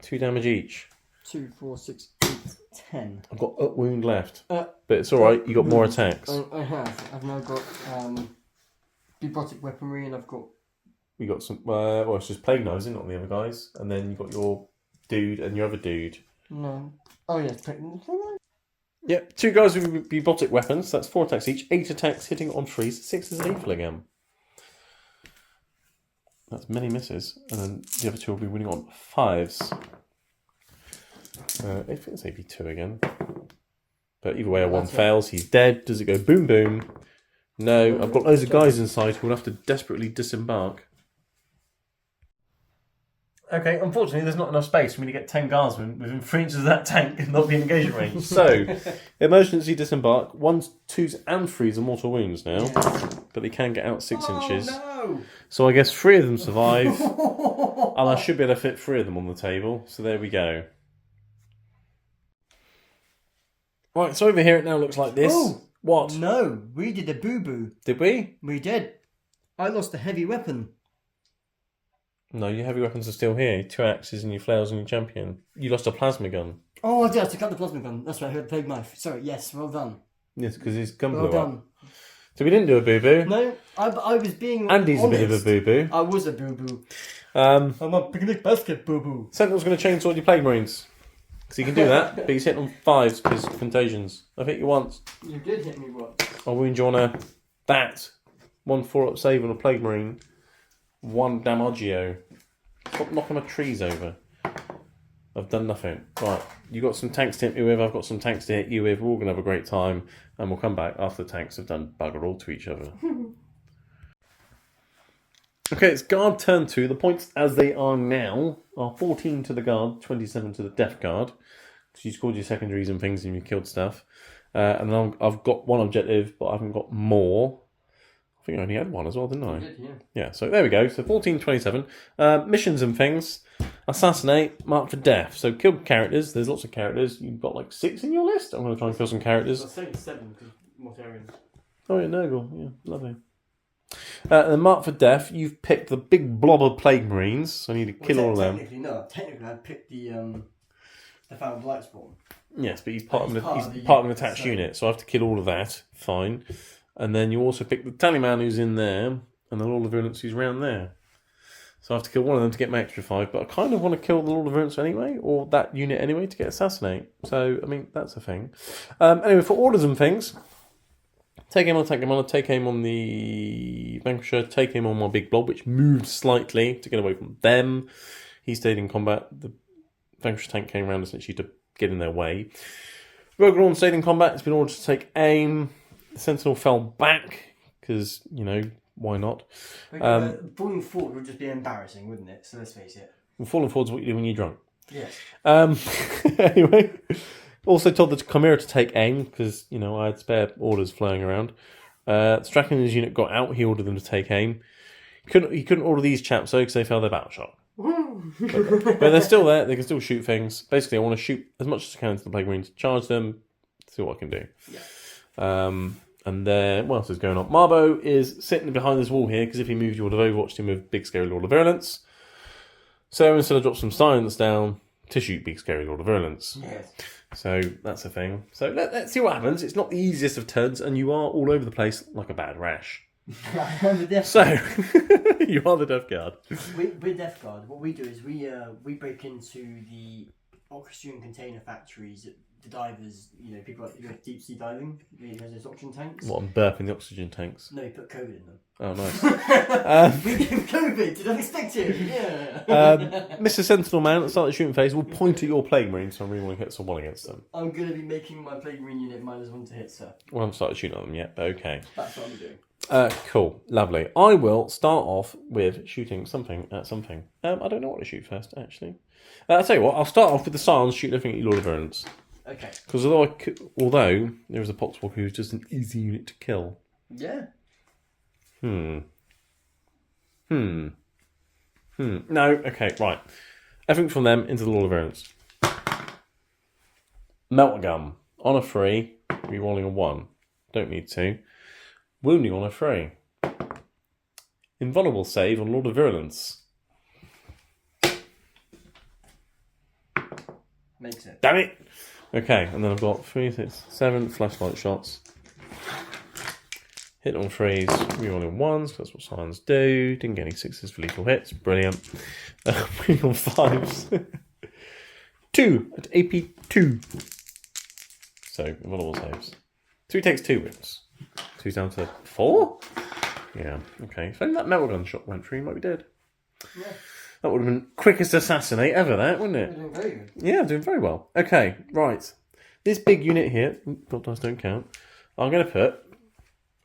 2 damage each. 2, 4, 6, 8, 10. I've got up wound left. But But it's alright, you got more attacks. I have. I've now got Bubotic Weaponry and I've got... We got some, well, it's just plague knives, isn't it, on the other guys? And then you got your dude and your other dude. No. Oh yes. Yep, 2 guys with bubotic weapons. That's 4 attacks each. 8 attacks hitting on 3s. 6 is lethal again. That's many misses. And then the other 2 will be winning on 5s. I think it's AP2 again. But either way, one fails. He's dead. Does it go boom boom? No. I've got loads of guys inside who will have to desperately disembark. Okay, unfortunately, there's not enough space for me to get 10 guardsmen within 3 inches of that tank and not be in engagement range. So, emergency disembark. 1s, 2s, and 3s are mortal wounds now. But they can get out 6 inches. No. So I guess 3 of them survive. And I should be able to fit 3 of them on the table. So there we go. Right, so over here it now looks like this. Oh, what? No, we did a boo-boo. Did we? We did. I lost a heavy weapon. No, your heavy weapons are still here. 2 axes and your flails and your champion. You lost a plasma gun. Oh, I did. I took out the plasma gun. That's right. I heard the plague knife. Sorry. Yes. Well done. Yes, because his gun Well blew done. up. So we didn't do a boo-boo. No, I was being Andy's honest. a bit of a boo-boo. I was a boo-boo. Um, I'm a picnic basket boo-boo. Sentinel's going to chainsaw your Plague Marines. Because he can do that, but he's hitting on 5s because contagions. I've hit you once. You did hit me once. I'll wound you on that. 1 4-up save on a Plague Marine. 1 damaggio. Stop knocking my trees over. I've done nothing. Right, you got some tanks to hit me with, I've got some tanks to hit you with. We're all going to have a great time. And we'll come back after the tanks have done bugger all to each other. Okay, it's Guard turn 2. The points as they are now are 14 to the Guard, 27 to the Death Guard. So you scored your secondaries and things and you killed stuff. And then I've got 1 objective, but I haven't got more. I think I only had 1 as well, didn't I? You did, yeah. Yeah, so there we go. So 14, 27. Missions and things. Assassinate, mark for death. So kill characters. There's lots of characters. You've got like 6 in your list. I'm going to try and kill some characters. I said 7 because Mortarians. Oh yeah, Nurgle. Yeah, lovely. And then mark for death. You've picked the big blob of Plague Marines. So I need to kill all of them. Technically, no. Technically, I picked the The Foul Blightspawn. Yes, but he's part of an unit, attached so- unit, so I have to kill all of that. Fine. And then you also pick the Tallyman who's in there, and the Lord of Virulence who's round there. So I have to kill one of them to get my extra 5, but I kind of want to kill the Lord of Virulence anyway, or that unit anyway, to get Assassinate. So, I mean, that's a thing. Anyway, for orders and things, take aim on the tank commander, take aim on the Vanquisher, take aim on my big blob, which moved slightly to get away from them. He stayed in combat. The Vanquisher tank came around essentially to get in their way. Rogue Lord stayed in combat. It's been ordered to take aim. The Sentinel fell back because, you know, why not? Falling forward would just be embarrassing, wouldn't it? So let's face it. Well, falling forward's what you do when you're drunk. Yes. Anyway, also told the Chimera to take aim because, you know, I had spare orders flying around. Strachan and his unit got out. He ordered them to take aim. He couldn't order these chaps though because they failed their battle shot. but they're still there. They can still shoot things. Basically, I want to shoot as much as I can into the Plague Marines, charge them, see what I can do. Yeah. And then, what else is going on? Marbo is sitting behind this wall here, because if he moved, you would have overwatched him with Big Scary Lord of Virulence. So instead of drop some silence down to shoot Big Scary Lord of Virulence. Yes. So that's a thing. So let's see what happens. It's not the easiest of turns, and you are all over the place like a bad rash. So, you are the Death Guard. We're Death Guard. What we do is we break into the oxygen container factories, the divers, you know, people like deep sea diving, they have those oxygen tanks. What, I'm burping the oxygen tanks? No, you put COVID in them. Oh, nice. We give COVID, did I expect it? Yeah. Mr. Sentinel Man at the start of the shooting phase will point at your Plague Marine, so I really want to hit someone against them. I'm going to be making my Plague Marine unit -1 to hit, sir. Well, I haven't started shooting at them yet, but okay. That's what I'm doing. Cool, lovely. I will start off with shooting something at something. I don't know what to shoot first, actually. I'll tell you what, I'll start off with the Scions, shoot everything at your Lord of Virulence. Okay. Because although there is a Poxwalker who's just an easy unit to kill. Yeah. No, okay, right. Everything from them into the Lord of Virulence. Melt Gun. On a 3, rerolling a 1. Don't need to. Wounding on a 3. Invulnerable save on Lord of Virulence. Makes it. Damn it! Okay, and then I've got 3, 6, 7 flashlight shots. Hit on 3s, rerolling 1s, that's what Scions do. Didn't get any 6s for lethal hits, brilliant. Winning on 5s. 2 at AP 2. So, invulnerable saves. 2 takes 2 wins. 2's down to 4? Yeah, okay. If only that metal gun shot went through, you might be dead. Yeah. That would have been quickest assassinate ever, that, wouldn't it? You're doing very good. Yeah, doing very well. Okay, right. This big unit here, blood dice don't count. I'm going to put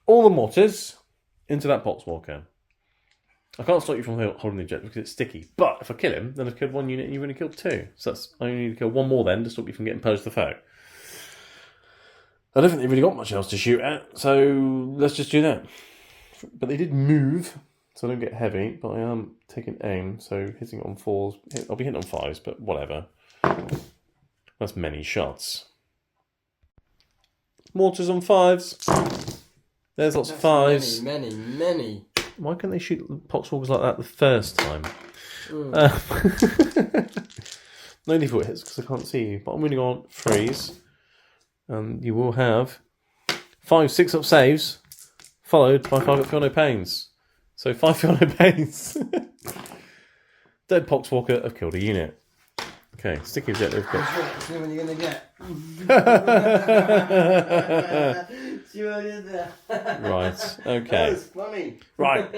all the mortars into that Poxwalker. I can't stop you from holding the objective because it's sticky. But if I kill him, then I've killed 1 unit and you've only killed 2. So I only need to kill 1 more then to stop you from getting purged the foe. I don't think they've really got much else to shoot at, so let's just do that. But they did move, so I don't get heavy, but I am taking aim, so hitting it on 4s. I'll be hitting on 5s, but whatever. That's many shots. Mortars on 5s. There's lots of 5s. Many. Why can't they shoot Poxwalkers like that the first time? No default hits because I can't see you, but I'm winning on 3s. And you will have 5 6-up saves, followed by 5 Fiona Pains. So 5 Fiona Pains. Dead Poxwalker have killed a unit. Okay, sticky objective. See what you're going to get. See what you did there. Right, okay. That was funny. Right.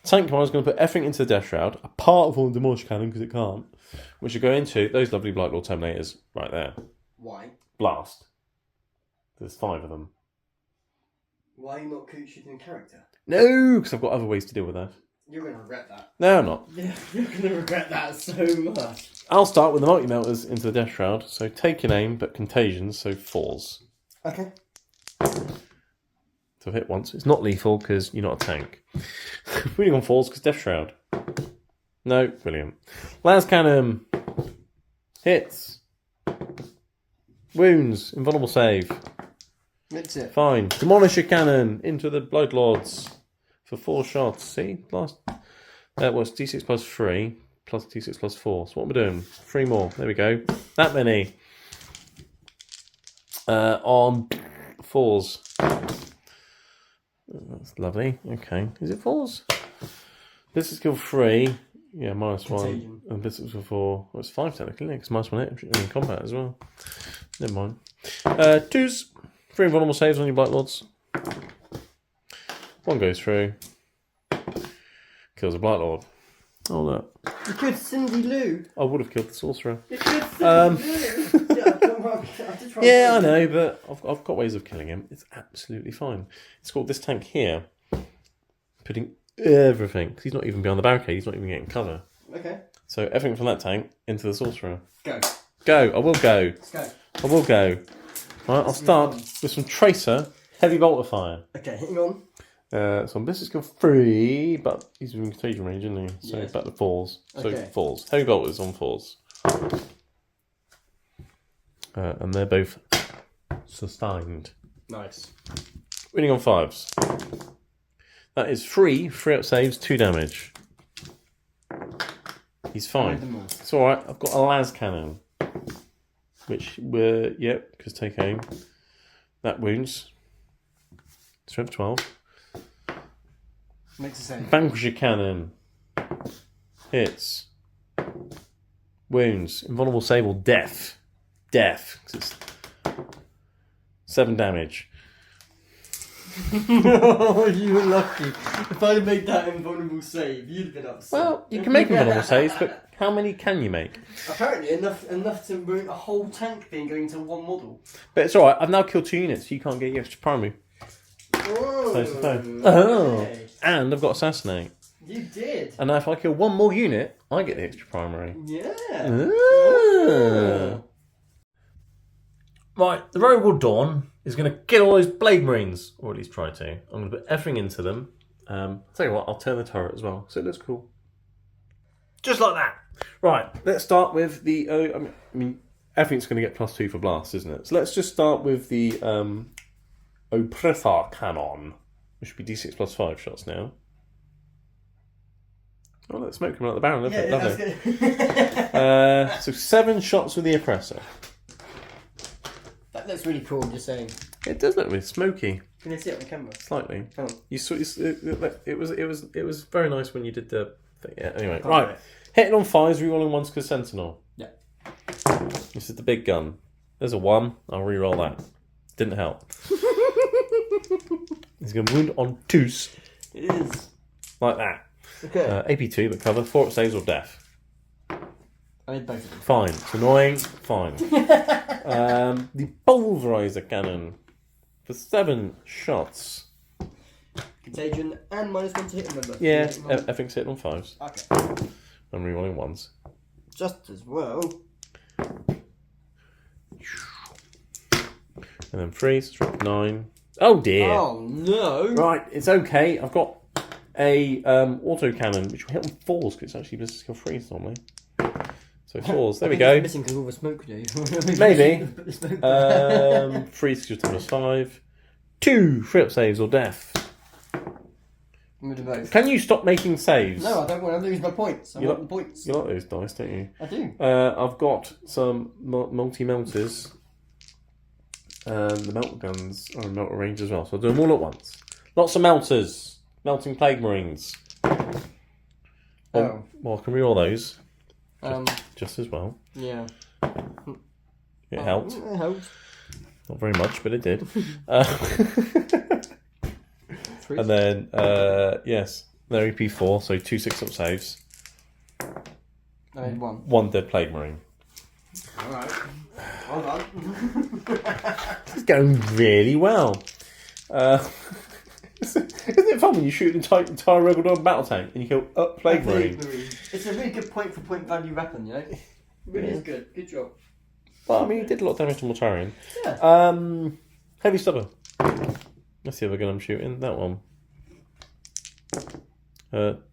Tank Commander's going to put everything into the Death Shroud, apart from the Demolish Cannon, because it can't, which will go into those lovely Blight Lord Terminators right there. Why? Blast. There's 5 of them. Why are you not shooting a character? No, because I've got other ways to deal with that. You're going to regret that. No, I'm not. Yeah, you're going to regret that so much. I'll start with the multi-melters into the Death Shroud. So take an aim, but contagions, so 4s. Okay. So I've hit once. It's not lethal because you're not a tank. Winning on 4s because Death Shroud. No, brilliant. Las Cannon. Hits. Wounds. Invulnerable save. That's it. Fine. Demolisher Cannon into the Bloodlords for 4 shots. See? Last. That was D6 plus 3 plus D6 plus 4. So what am I doing? 3 more. There we go. That many. On 4s. That's lovely. Okay. Is it 4s? This is skill 3. Yeah, -1. Contagion. And this is for 4. Well, it's 5 technically, because -1 hit in combat as well. Never mind. 2s. 3 invulnerable saves on your Blight Lords. 1 goes through. Kills a Blight Lord. Oh, look. You could Cindy Lou. I would have killed the Sorcerer. You could Cindy Lou. Yeah, I know, but I've got ways of killing him. It's absolutely fine. It's got this tank here. Putting everything. Because he's not even beyond the barricade. He's not even getting cover. Okay. So everything from that tank into the Sorcerer. Go. Go. I will go. Let's go. I will go. Right, I'll start with some Tracer. Heavy Bolter Fire. Okay, hang on. So on this is skill 3, but he's in contagion range, isn't he? So Yes. back to 4s. So Okay. 4s. Heavy Bolters on 4s. And they're both sustained. Nice. Winning on 5s. That is 3 up saves, 2 damage. He's fine. It's alright. I've got a las cannon. Which we're, yep, because take aim. That wounds. Strength 12. Makes the same. Vanquisher cannon. Hits. Wounds. Invulnerable save or death. Death. 'Cause it's 7 damage. Oh, you were lucky. If I'd made that invulnerable save, you'd have been upset. Well, you can make invulnerable saves, but how many can you make? Apparently enough to ruin a whole tank being going to one model. But it's alright, I've now killed 2 units, so you can't get your extra primary. Oh, Close the phone. Oh. okay. And I've got Assassinate. You did. And now if I kill 1 more unit, I get the extra primary. Yeah. Ah. Right, the Rogue Will Dawn is going to get all those Blade Marines, or at least try to. I'm going to put everything into them. I'll tell you what, I'll turn the turret as well, so it looks cool. Just like that. Right, let's start with the... I mean, everything's going to get +2 for blast, isn't it? So let's just start with the Oppressor Cannon, which should be D6 plus 5 shots now. Oh, let smoke coming out the barrel. Lovely. So 7 shots with the Oppressor. That looks really cool, I'm just saying. It does look really smoky. Can you see it on the camera? Slightly. Oh. You saw it was very nice when you did the thing. Yeah, anyway, right. Hitting on 5s, rerolling 1s because Sentinel. Yeah. This is the big gun. There's a 1. I'll reroll that. Didn't help. He's going to wound on 2s. It is. Like that. Okay. AP2, but cover 4 up saves or death. I need both of them. Fine. It's annoying. Fine. The Pulverizer Cannon for 7 shots. Contagion and -1 to hit, remember? Yeah, everything's hit on 5s. Okay. I'm rerolling 1s. Just as well. And then 3, so 9. Oh dear. Oh no. Right, it's okay. I've got a auto cannon which will hit on 4s because it's actually just skill 3s normally. So 4s. There we go. Missing because all the smoke, you know. Maybe. 3 skill 10 plus 5. 2 free up saves or death. I'm going to do both. Can you stop making saves? No, I don't want to lose my points. I want the points. You like those dice, don't you? I do. I've got some multi-melters. And the melt guns are in melter range as well. So I'll do them all at once. Lots of melters. Melting Plague Marines. Well, I can reroll those. Just as well. Yeah. It helped. It helped. Not very much, but it did. And then, yes, they're EP4, so 2 6-up saves. I need 1. 1 dead Plague Marine. Alright. Hold on. It's going really well. Isn't it fun when you shoot an entire Rebel Dog battle tank and you kill up Plague Marine? It's a really good point for point value weapon, you know? It really is good. Good job. Well, I mean, he did a lot of damage to Mortarion. Yeah. Heavy Stubber. That's the other gun I'm shooting. That one.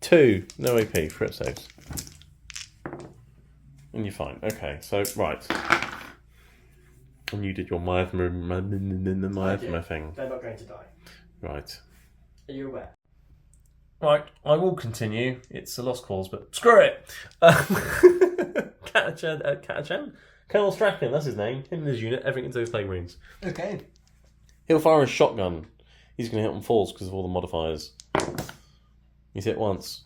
2. No AP. Crit saves. And you're fine. Okay, so, right. And you did your miasma thing. They're not going to die. Right. Are you aware? Right, I will continue. It's a lost cause, but screw it. Catachan? Colonel Strachan, that's his name. Him and his unit, everything into those Plague Marines. Okay. He'll fire a shotgun. He's going to hit on falls because of all the modifiers. He's hit once.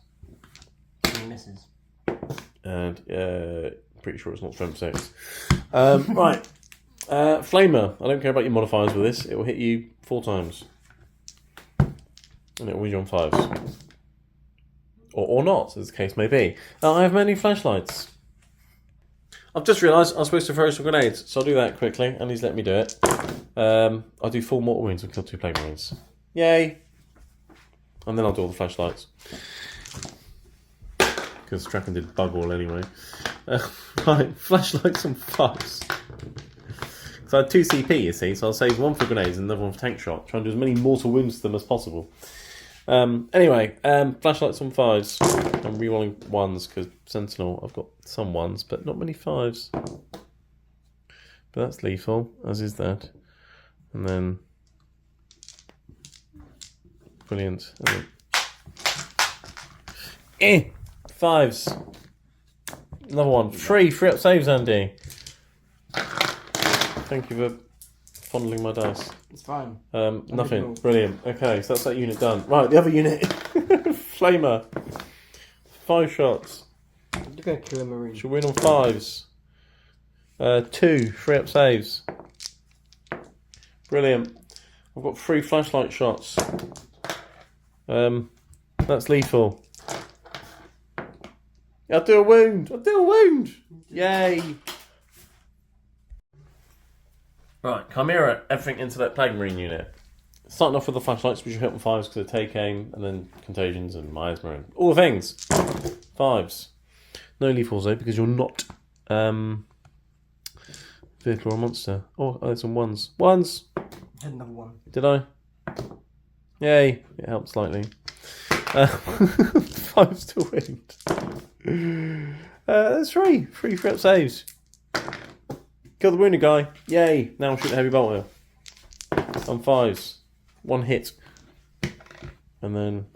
He misses. And pretty sure it's not strength 6. Right. Flamer. I don't care about your modifiers with this. It will hit you 4 times. And it will win you on 5s. Or not, as the case may be. I have many flashlights. I've just realised I'm supposed to throw some grenades, so I'll do that quickly, and he's let me do it. I'll do 4 mortal wounds and kill 2 Plague Marines. Yay! And then I'll do all the flashlights. Because Strachan did bug all anyway. Right, flashlights and 5s. So I had 2 CP, you see, so I'll save 1 for grenades and another 1 for tank shot. Try and do as many mortal wounds to them as possible. Anyway, flashlights on 5s. I'm re-rolling 1s because Sentinel, I've got some 1s, but not many 5s. But that's lethal, as is that. And then... Brilliant. And then... 5s. Another one. 3 up saves, Andy. Thank you for fondling my dice. It's fine. Nothing. Brilliant. Okay, so that's that unit done. Right, the other unit. Flamer. 5 shots. You're going to kill a Marine. She'll win on 5s. 2 3 up saves. Brilliant. I've got 3 flashlight shots. That's lethal. I'll do a wound. Yay. Right, Chimera, everything into that Plague Marine unit. Starting off with the flashlights, which you hit on 5s because of take aim, and then contagions and miasma and all the things. 5s. No lethals though, because you're not vehicle or monster. Oh, there's some 1s. 1s! I had another 1. Did I? Yay, it helped slightly. 5s to wound. That's 3 up saves. Kill the wounded guy. Yay. Now I'll shoot the heavy bolter. On 5s. 1 hit. And then...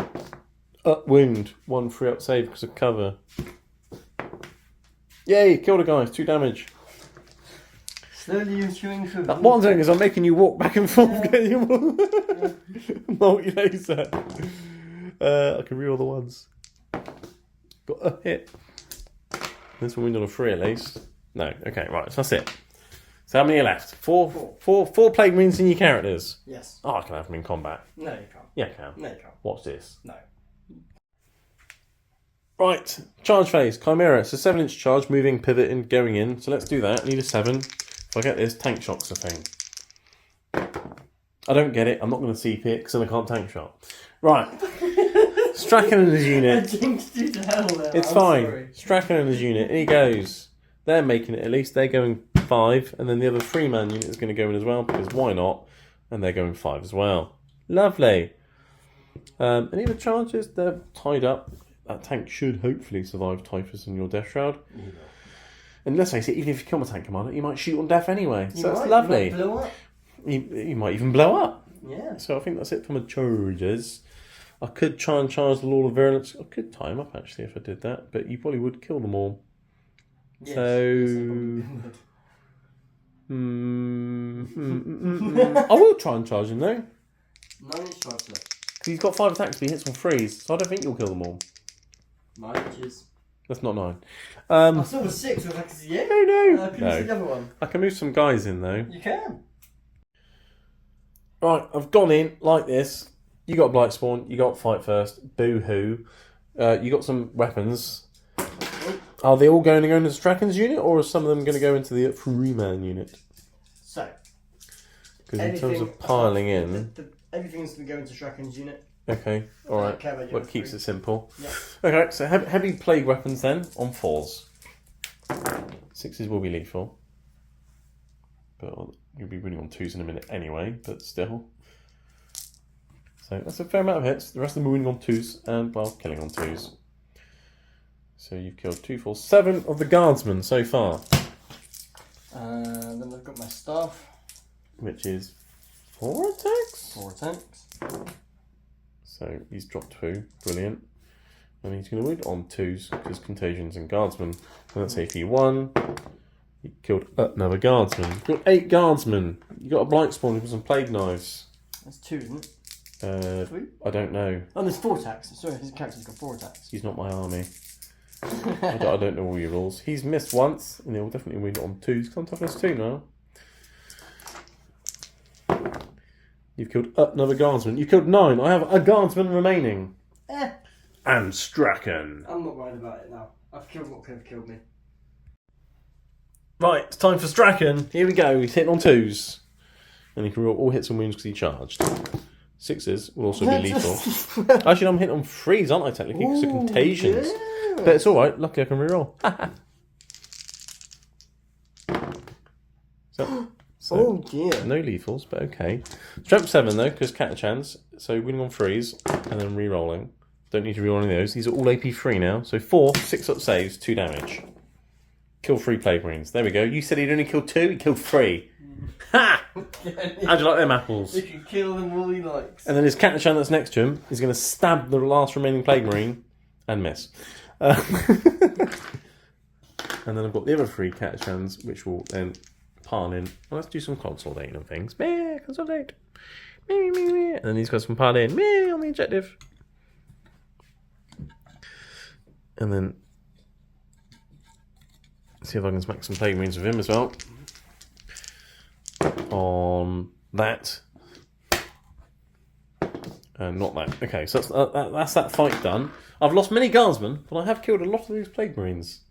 wound. 1 3 up save because of cover. Yay. Killed a guy. 2 damage. Slowly you're chewing through. What I'm doing is I'm making you walk back and forth. Yeah. Multi-laser. I can reroll the 1s. Got a hit. This one wound on a 3 at least. No. Okay, right. So that's it. So how many are left? 4 Plague Marines in your characters? Yes. Oh, I can have them in combat. No, you can't. Yeah, I can. No, you can't. Watch this. No. Right, charge phase. Chimera. It's a 7-inch charge, moving, pivoting, going in. So let's do that. I need a 7. If I get this, tank shock's the thing. I don't get it. I'm not going to CP it because then I can't tank shot. Right. Strachan and his unit. I jinxed you to hell there. It's I'm fine. sorry. Strachan and his unit. In he goes. They're making it at least. They're going 5. And then the other 3-man unit is going to go in as well because why not? And they're going 5 as well. Lovely. Any other charges? They're tied up. That tank should hopefully survive Typhus and your Death Shroud. Yeah. And let's face it, even if you kill my tank commander, you might shoot on death anyway. So that's lovely. You might blow up. You might even blow up. Yeah. So I think that's it for my charges. I could try and charge the Lord of Virulence. I could tie them up actually if I did that, but you probably would kill them all. Yes. So I will try and charge him though. 9-inch charge left. Because he's got 5 attacks, but he hits on 3s, so I don't think you'll kill them all. 9 inches. That's not 9. I saw the 6. I was like, yeah. No. I couldn't see the other one. I can move some guys in though. You can. Right, I've gone in like this. You got Blight Spawn, you got Fight First, Boo Hoo. You got some weapons. Are they all going to go into Strachan's unit, or are some of them going to go into the 3-man unit? So, because in terms of piling in, everything's going to go into Strachan's unit. Okay, all right. What keeps it simple? Yeah. Okay, so heavy plague weapons then on 4s. 6s will be lethal, but you'll be winning on 2s in a minute anyway. But still, so that's a fair amount of hits. The rest of them are winning on 2s and well, killing on 2s. So you've killed 2, 4, 7 of the guardsmen so far. Then I've got my staff, which is 4 attacks. 4 attacks. So he's dropped 2. Brilliant. And he's going to wound on 2s because contagions and guardsmen. And that's AP 1. He killed another guardsman. You've got 8 guardsmen. You got a blight spawn with some plague knives. That's 2, isn't it? 3? I don't know. Oh, there's 4 attacks. Sorry, his character's got 4 attacks. He's not my army. I don't know all your rules. He's missed once, and he'll definitely win on 2s. Come toughness 2 now. You've killed another guardsman. You've killed 9. I have a guardsman remaining. And Strachan. I'm not worried about it now. I've killed what could have killed me. Right, it's time for Strachan. Here we go. He's hitting on 2s. And he can roll all hits and wounds because he charged. 6s will also be lethal. Actually, I'm hitting on 3s, aren't I, technically? Because of contagions. Yeah. But it's alright. Luckily, I can reroll. Oh dear. No lethals, but okay. Strength 7 though, because Catachans. So winning on 3s and then re-rolling. Don't need to re-roll any of those. These are all AP 3 now. So 4, 6 up saves, 2 damage. Kill 3 Plague Marines. There we go. You said he'd only killed 2, he killed 3. Ha! How'd you like them apples? He can kill them all he likes. And then his Catachan that's next to him is going to stab the last remaining Plague Marine and miss. And then I've got the other 3 Catachans, which will then pile in. Well, let's do some consolidating and things. Meh, consolidate. Meh, meh, meh. And then these guys can pile in. Meh, on the objective. And then see if I can smack some Plague Marines with him as well. On that. And not that. Okay, so that's that fight done. I've lost many guardsmen, but I have killed a lot of these Plague Marines.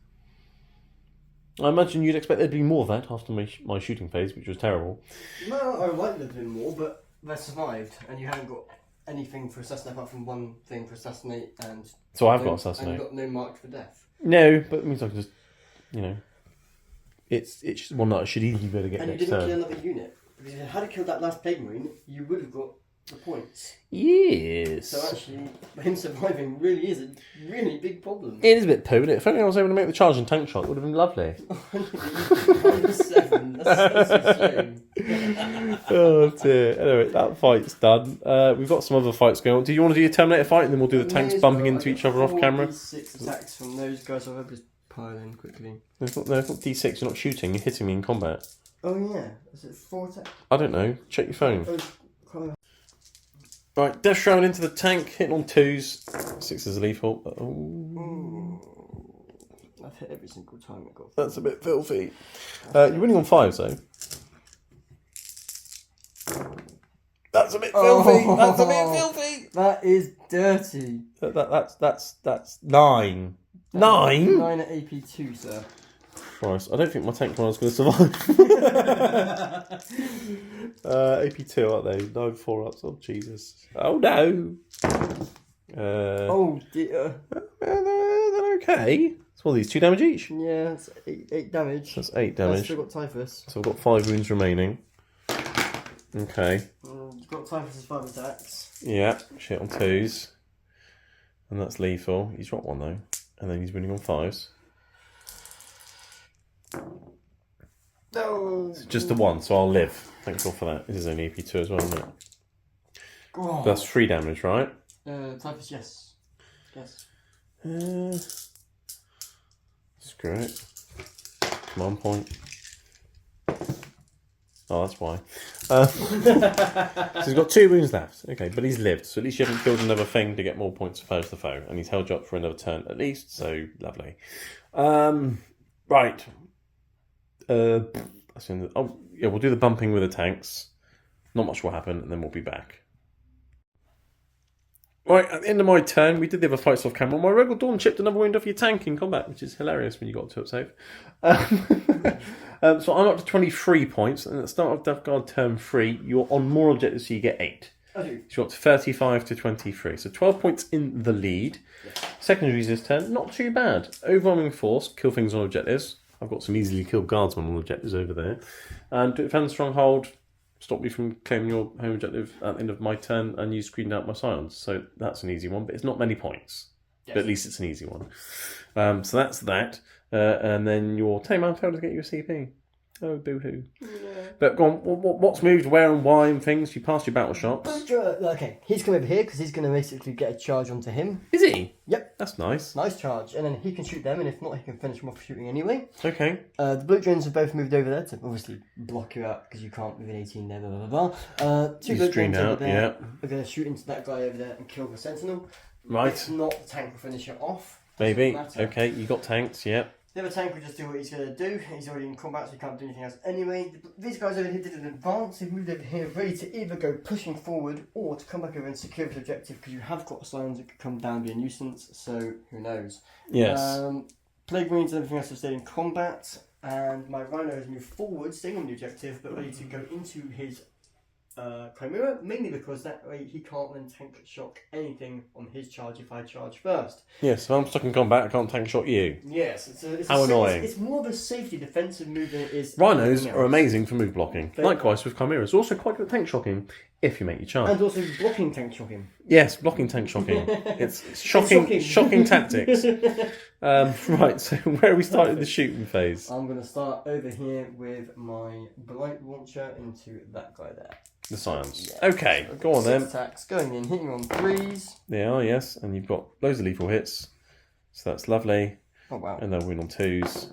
I imagine you'd expect there'd be more of that after my shooting phase, which was terrible. No, I would like there'd been more, but they survived, and you haven't got anything for assassinate apart from one thing for assassinate, and so I've got assassinate. And you've got no mark for death. No, but it means I can just, it's just one that I should easily be able to get and next you didn't turn. kill another unit, because if you had killed that last Plague Marine, you would have got the points. Yes. So actually, him surviving really is a really big problem. It is a bit poo, isn't it? If only I was able to make the charge and tank shot, it would have been lovely. -7. That's a shame. Oh dear. Anyway, that fight's done. We've got some other fights going on. Do you want to do your Terminator fight and then we'll do the tanks bumping into each other off camera? 6 attacks from those guys, so I'll just pile in quickly. No, it's not D6, you're not shooting, you're hitting me in combat. Oh yeah, is it 4 attacks? I don't know. Check your phone. Oh, Right, Death Shroud into the tank, hitting on 2s. 6s are lethal. I've hit every single time I got. That's a bit filthy. You're winning on 5s though. That's a bit filthy. That's a bit filthy. That is dirty. That's 9. 9? 9 at AP2, sir. Christ, I don't think my tank commander's going to survive. AP2, aren't they? 9 4-ups. Oh, Jesus. Oh, no. Oh, dear. They're okay. So, what are these? 2 damage each? Yeah, it's 8 damage. So that's 8 I've damage. still got Typhus. So, I've got 5 wounds remaining. Okay. You've got Typhus's 5 attacks. Yeah, shit on 2s. And that's lethal. He's dropped 1 though. And then he's winning on 5s. No. It's just the 1, so I'll live. Thank God for that. This is only AP2 as well, isn't it? Oh. That's 3 damage, right? Typhus, yes. Yes. Screw it. Command point. Oh, that's why. So he's got 2 wounds left. Okay, but he's lived. So at least you haven't killed another thing to get more points for the foe. And he's held you up for another turn at least. So lovely. Right. We'll do the bumping with the tanks. Not much will happen, and then we'll be back. Right, at the end of my turn, we did the other fights off camera. My Regal Dawn chipped another wound off your tank in combat, which is hilarious when you got to it safe. So I'm up to 23 points, and at the start of Death Guard turn 3, you're on more objectives, so you get 8. So you're up to 35 to 23. So 12 points in the lead. Yes. Secondaries this turn, not too bad. Overwhelming Force, kill things on objectives. I've got some easily killed guardsmen on objectives over there. And defend Stronghold, stop me from claiming your home objective at the end of my turn, and you screened out my scions. So that's an easy one, but it's not many points. Yes. But at least it's an easy one. So that's that. And then your Tame Man failed to get you a CP. Oh, boo-hoo. But go on, what's moved, where and why and things? You passed your battle shops. Okay, he's come over here because he's going to basically get a charge onto him. Is he? Yep. That's nice. Nice charge. And then he can shoot them, and if not, he can finish them off shooting anyway. Okay. The blue drones have both moved over there to obviously block you out because you can't move an 18 there, blah, blah, blah. Two blue drones over there. Yeah. We're going to shoot into that guy over there and kill the sentinel. Right. If not, the tank will finish it off. Maybe. Okay, you got tanks, yeah. The other tank will just do what he's going to do. He's already in combat, so he can't do anything else anyway. These guys over here did an advance. They moved over here ready to either go pushing forward or to come back over and secure the objective because you have got scions that could come down and be a nuisance, so who knows. Yes. Plague Marines and everything else have stayed in combat, and my Rhino has moved forward, staying on the objective, but ready to go into his Chimera, mainly because that way he can't then tank shock anything on his charge if I charge first. Yes, if I'm stuck in combat, I can't tank shot you. Yes, it's How annoying. It's more of a safety defensive move than it is. Rhinos are amazing for move blocking. Likewise with Chimeras. Also quite good at tank shocking if you make your charge. And also blocking tank shocking. Yes, blocking tank shocking. It's shocking tactics. Right, so where are we starting the shooting phase? I'm going to start over here with my blight launcher into that guy there. The science. Yeah. Okay, go on then. Attacks going in, hitting on 3s. They are, yes, and you've got loads of lethal hits. So that's lovely. Oh wow. And they'll win on 2s.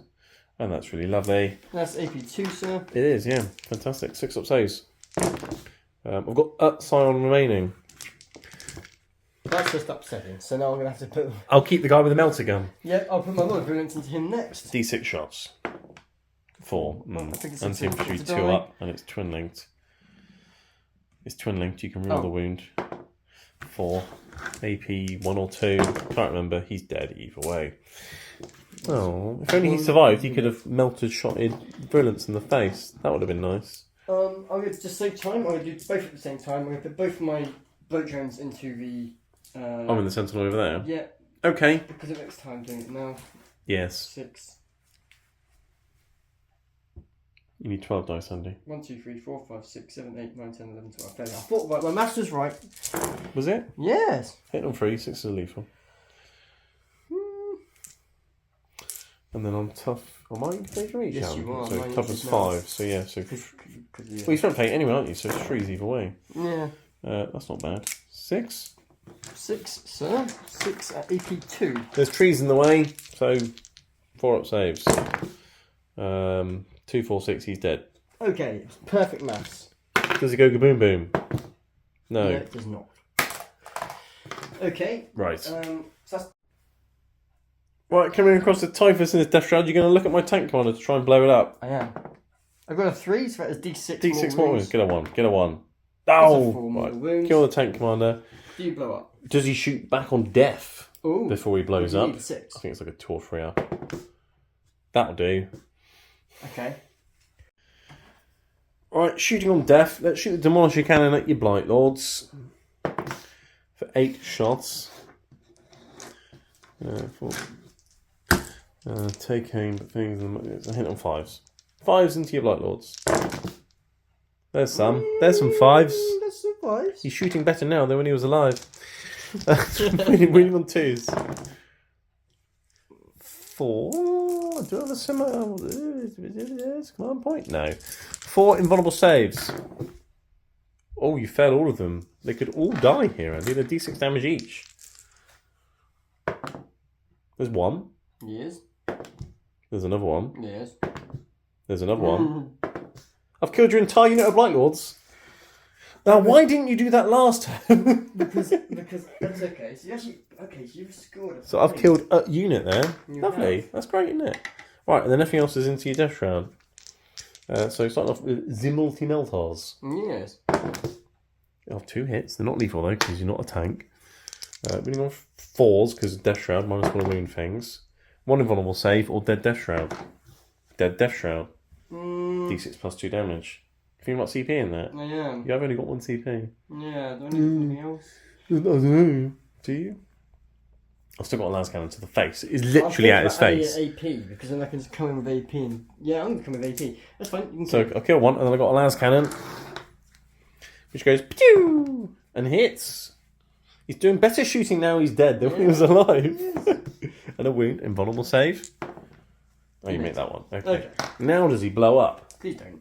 And that's really lovely. That's AP2, sir. It is, yeah. Fantastic. 6 up saves. I've got Scion remaining. That's just upsetting. So now I'm going to have to put... I'll keep the guy with the melter gun. Yeah, I'll put my Lord of Brilliance into him next. D6 shots. 4. I think it's Anti-infantry to 2 die. up, and it's twin linked. It's twin linked, you can roll the wound. 4. AP 1 or 2. Can't remember, he's dead either way. Oh, if only he survived, he could have melted shotted Brilliance in the face. That would have been nice. I'm going to just save time. I'm going to do both at the same time. I'm going to put both of my bloat drones into the... I'm in the sentinel over there. Yeah. Okay. Because it makes time doing it now. Yes. 6. You need 12 dice, Andy. 1, 2, 3, 4, 5, 6, 7, 8, 9, 10, 11, 12. There we are. I thought, right, my maths was right. Was it? Yes. Hit on 3, 6 is lethal. And then on tough... Am I in stage reach? Yes, you are. So tough is 5. So yeah, so... Well, you spent fate anyway, aren't you? So it's 3s either way. Yeah. That's not bad. 6? 6, sir. 6 at AP2. There's trees in the way, so 4 up saves. 2, 4, 6, he's dead. Okay, perfect maths. Does he go kaboom boom? No. No, it does not. Okay. Right. So that's... Right, coming across the Typhus in his Death Shroud, you're going to look at my tank commander to try and blow it up. I am. I've got a 3, so that is D6 D6 more more wounds. wounds. Get a 1. Get a 1. That's a Oh! 4 more Right. wounds. Kill the tank commander. Do you blow up? Does he shoot back on death Ooh. before he blows You up? need 6. I think it's like a 2 or 3 up. That'll do. Okay. Right, shooting on death. Let's shoot the Demolisher Cannon at your Blight Lords. For 8 shots. 4. Take aim, but things. It's a hit on 5s. 5s into your Blight Lords. There's some. There's some 5s. That's some 5s. He's shooting better now than when he was alive. winning on 2s. 4. Do I have a similar? Command point? No. 4 invulnerable saves. Oh, you failed all of them. They could all die here, Andy. They're D6 damage each. There's 1. Yes. There's another 1. Yes. There's another 1. I've killed your entire unit of Blight Lords. Now, why didn't you do that last time? because that's okay. So you actually so you've scored. So I've killed a unit there. You Lovely. That's great, isn't it? Right, and then everything else is into your Death Shroud. So starting off with the Multi-Meltars. Yes. You have 2 hits. They're not lethal though, because you're not a tank. Winning on 4s, because Death Shroud, -1 wound things. 1 invulnerable save, or Dead Death Shroud. Dead Death Shroud. D6 plus 2 damage. You think about CP in that? I am. You have only got 1 CP. Yeah, do I need anything else? I don't know. Do you? I've still got a lance cannon to the face. It's literally at his face. AP, because then I can just come in with AP and... Yeah, I'm going to come with AP. That's fine. You can So I'll kill 1, and then I've got a lance cannon, which goes pew and hits. He's doing better shooting now he's dead than when he was alive. And a wound, invulnerable save. Oh, you make that one. Okay. Now does he blow up? Please don't.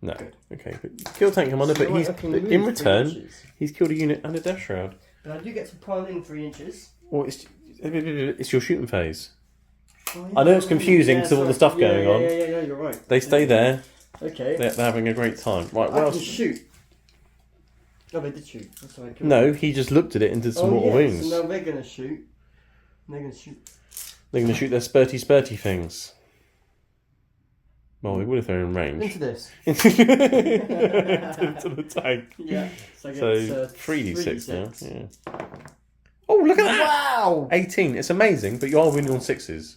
No. Good. Okay, but kill tank commander, So but I can move in 3 return, inches. he's killed a unit and a death shroud. But I do get to pile in 3 inches. Well, it's your shooting phase. Oh, yeah. I know it's confusing because of all the stuff going on. Yeah, you're right. They stay there. Okay. They're having a great time. Right, what I can else? shoot. Oh, they did shoot. That's right. No, he just looked at it and did some mortal wounds. So now they're going to shoot. They're going to shoot. They're going to shoot their spurty things. Well, they would if they're in range. Into this. Into the tank. Yeah. So, So it's, 3d6 now. Yeah. Oh, look at that! Wow! 18. It's amazing, but you are winning on 6s.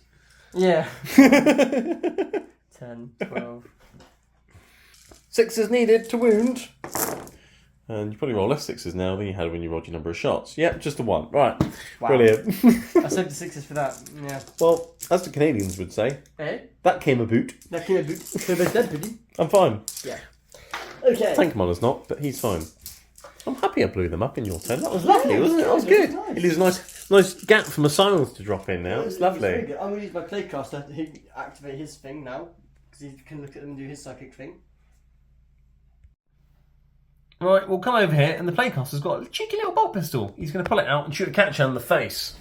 Yeah. 10, 12. 6s needed to wound. And you probably roll less 6s now than you had when you rolled your number of shots. Yep, just the 1. Right. Wow. Brilliant. I saved the 6s for that. Yeah. Well, as the Canadians would say, that came a boot. That came a boot. So they're dead, buddy. I'm fine. Yeah. Okay. Tank commander's not, but he's fine. I'm happy I blew them up in your turn. That was lovely, wasn't it? That was good. Nice. It leaves a nice gap for missiles to drop in now. It's lovely. I'm going to use my playcaster to activate his thing now. Because he can look at them and do his psychic thing. Right, we'll come over here, and the playcaster's got a cheeky little bolt pistol. He's going to pull it out and shoot a catcher in the face.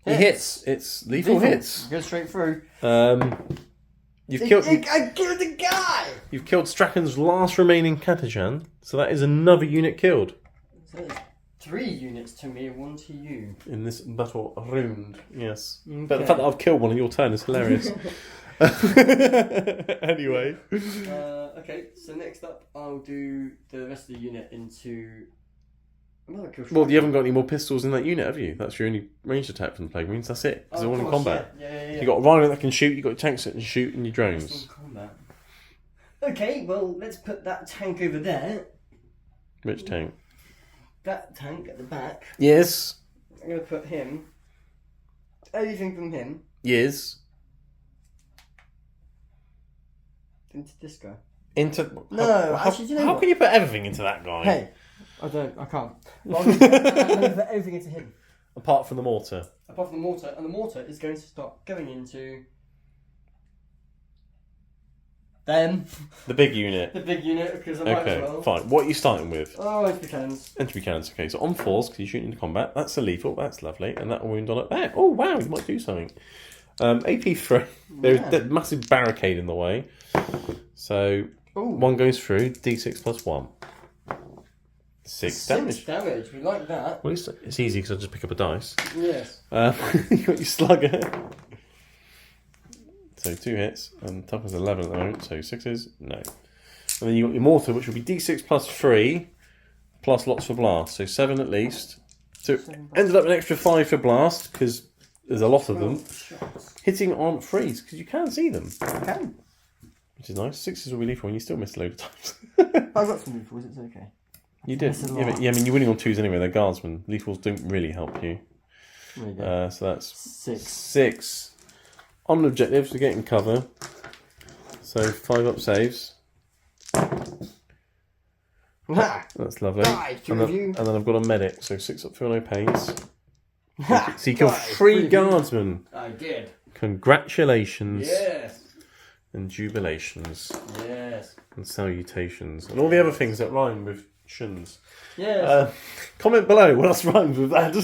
He hits. It's lethal hits. Go straight through. You've killed. I killed the guy! You've killed Strachan's last remaining Catachan, so that is another unit killed. So it's 3 units to me and 1 to you. In this battle round, yes. Okay. But the fact that I've killed one in your turn is hilarious. Anyway. Okay, so next up I'll do the rest of the unit into another kill. Well, you haven't got any more pistols in that unit, have you? That's your only ranged attack from the Plague Marines. That's it. Because they're all in combat. Yeah. You've got a Rhino that can shoot, you've got tanks that can shoot, and your That's drones. in combat. Okay, well, let's put that tank over there. Which tank? That tank at the back. Yes. I'm going to put him. Everything from him Yes. into this guy. Into... No, actually, do you know how what? can you put everything into that guy? Hey, I can't. Well, I'm going to put everything into him. Apart from the mortar. Apart from the mortar, and the mortar is going to start going into them. The big unit. The big unit, because I might as well. Fine. What are you starting with? Oh, it's the cannons. Entry cannons. Okay, so on 4s, because you're shooting into combat. That's a lethal. That's lovely. And that will wound on it there. Oh, wow, you might do something. AP3. There's a massive barricade in the way. So, Ooh. 1 goes through. D6 plus 1. 6 damage. 6 damage, we like that. Well, it's easy because I just pick up a dice. Yes. You got your slugger. So 2 hits, and toughness 11 at the moment, so 6s, no. And then you got your mortar, which will be d6 plus 3, plus lots for blast, so 7 at least. So ended up an extra 5 for blast, because there's a lot of them. Shots. Hitting on 3s, because you can see them. I can. Which is nice. 6s will be lethal, and you still missed a load of times. I've got some lethals, it's okay. You did. Miss a Yeah, lot. but, yeah, I mean, you're winning on 2s anyway, they're guardsmen. Lethals don't really help you. There you go. So that's 6. 6. On objectives, we're getting cover. So 5 up saves. Ha! That's lovely. Die, two of you. And then I've got a medic, so 6 up, feel no pains. Ha! So you killed Die, 3 three of you. guardsmen. I did. Congratulations. Yes. And jubilations. Yes. And salutations. And all the other things that rhyme with shuns. Yes. Comment below what else rhymes with that.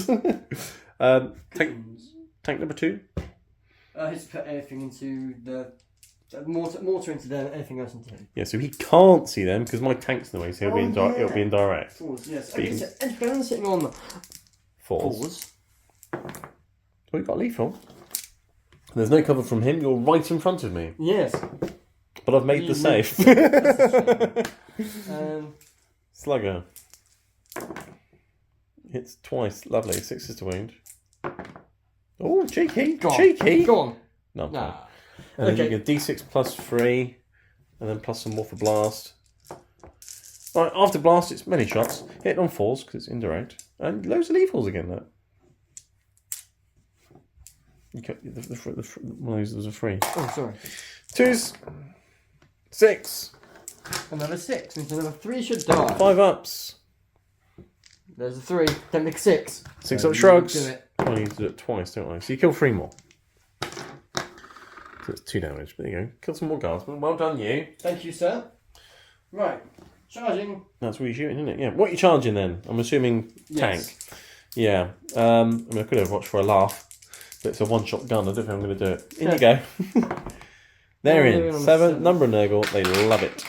Tank number 2. He's put anything into the mortar into there, anything else into him. Yeah, so he can't see them because my tank's in the way, so it'll be indirect. 4s, yes. But you Okay, can- so Edgeburn sitting on 4s. 4s. Oh, you got lethal. There's no cover from him. You're right in front of me. Yes. But I've made the save. Slugger. Hits twice. Lovely. 6s to wound. Oh, cheeky. Go on. Cheeky. Go on. No, I'm Nah. fine. And then Okay. you get D6 plus 3. And then plus some more for blast. Right, after blast, it's many shots. Hit on 4s because it's indirect. And loads of lethals again, that. You cut one of those was a 3. Oh, sorry. 2s. 6. Another 6 means another 3 should die. 5 ups. There's a 3. Don't make 6. 6 So up you shrugs. do it. I need to do it twice, don't I? So you kill 3 more. So It's 2 damage. There you go. Kill some more guardsmen. Well done, you. Thank you, sir. Right. Charging. That's what you're shooting, isn't it? Yeah. What are you charging then? I'm assuming tank. Yes. Yeah. I mean, I could have watched for a laugh, but it's a one-shot gun. I don't think I'm going to do it. In you go. They're in. 7. Number and Nurgle. They love it.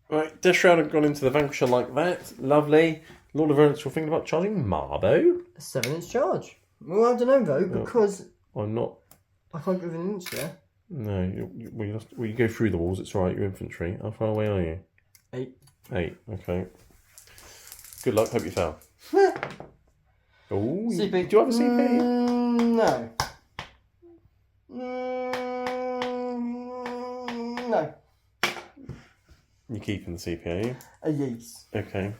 Right. Death Shroud have gone into the Vanquisher like that. Lovely. Lord of Ernst, you're thinking about charging Marbo? A 7-inch charge. Well, I don't know though, because I'm not. I can't give an inch there. No, you go through the walls, it's alright, you're infantry. How far away are you? 8. 8, okay. Good luck, hope you fail. Oh, CP. Do you have a CP? No. No. You're keeping the CP, are you? Yes. Okay.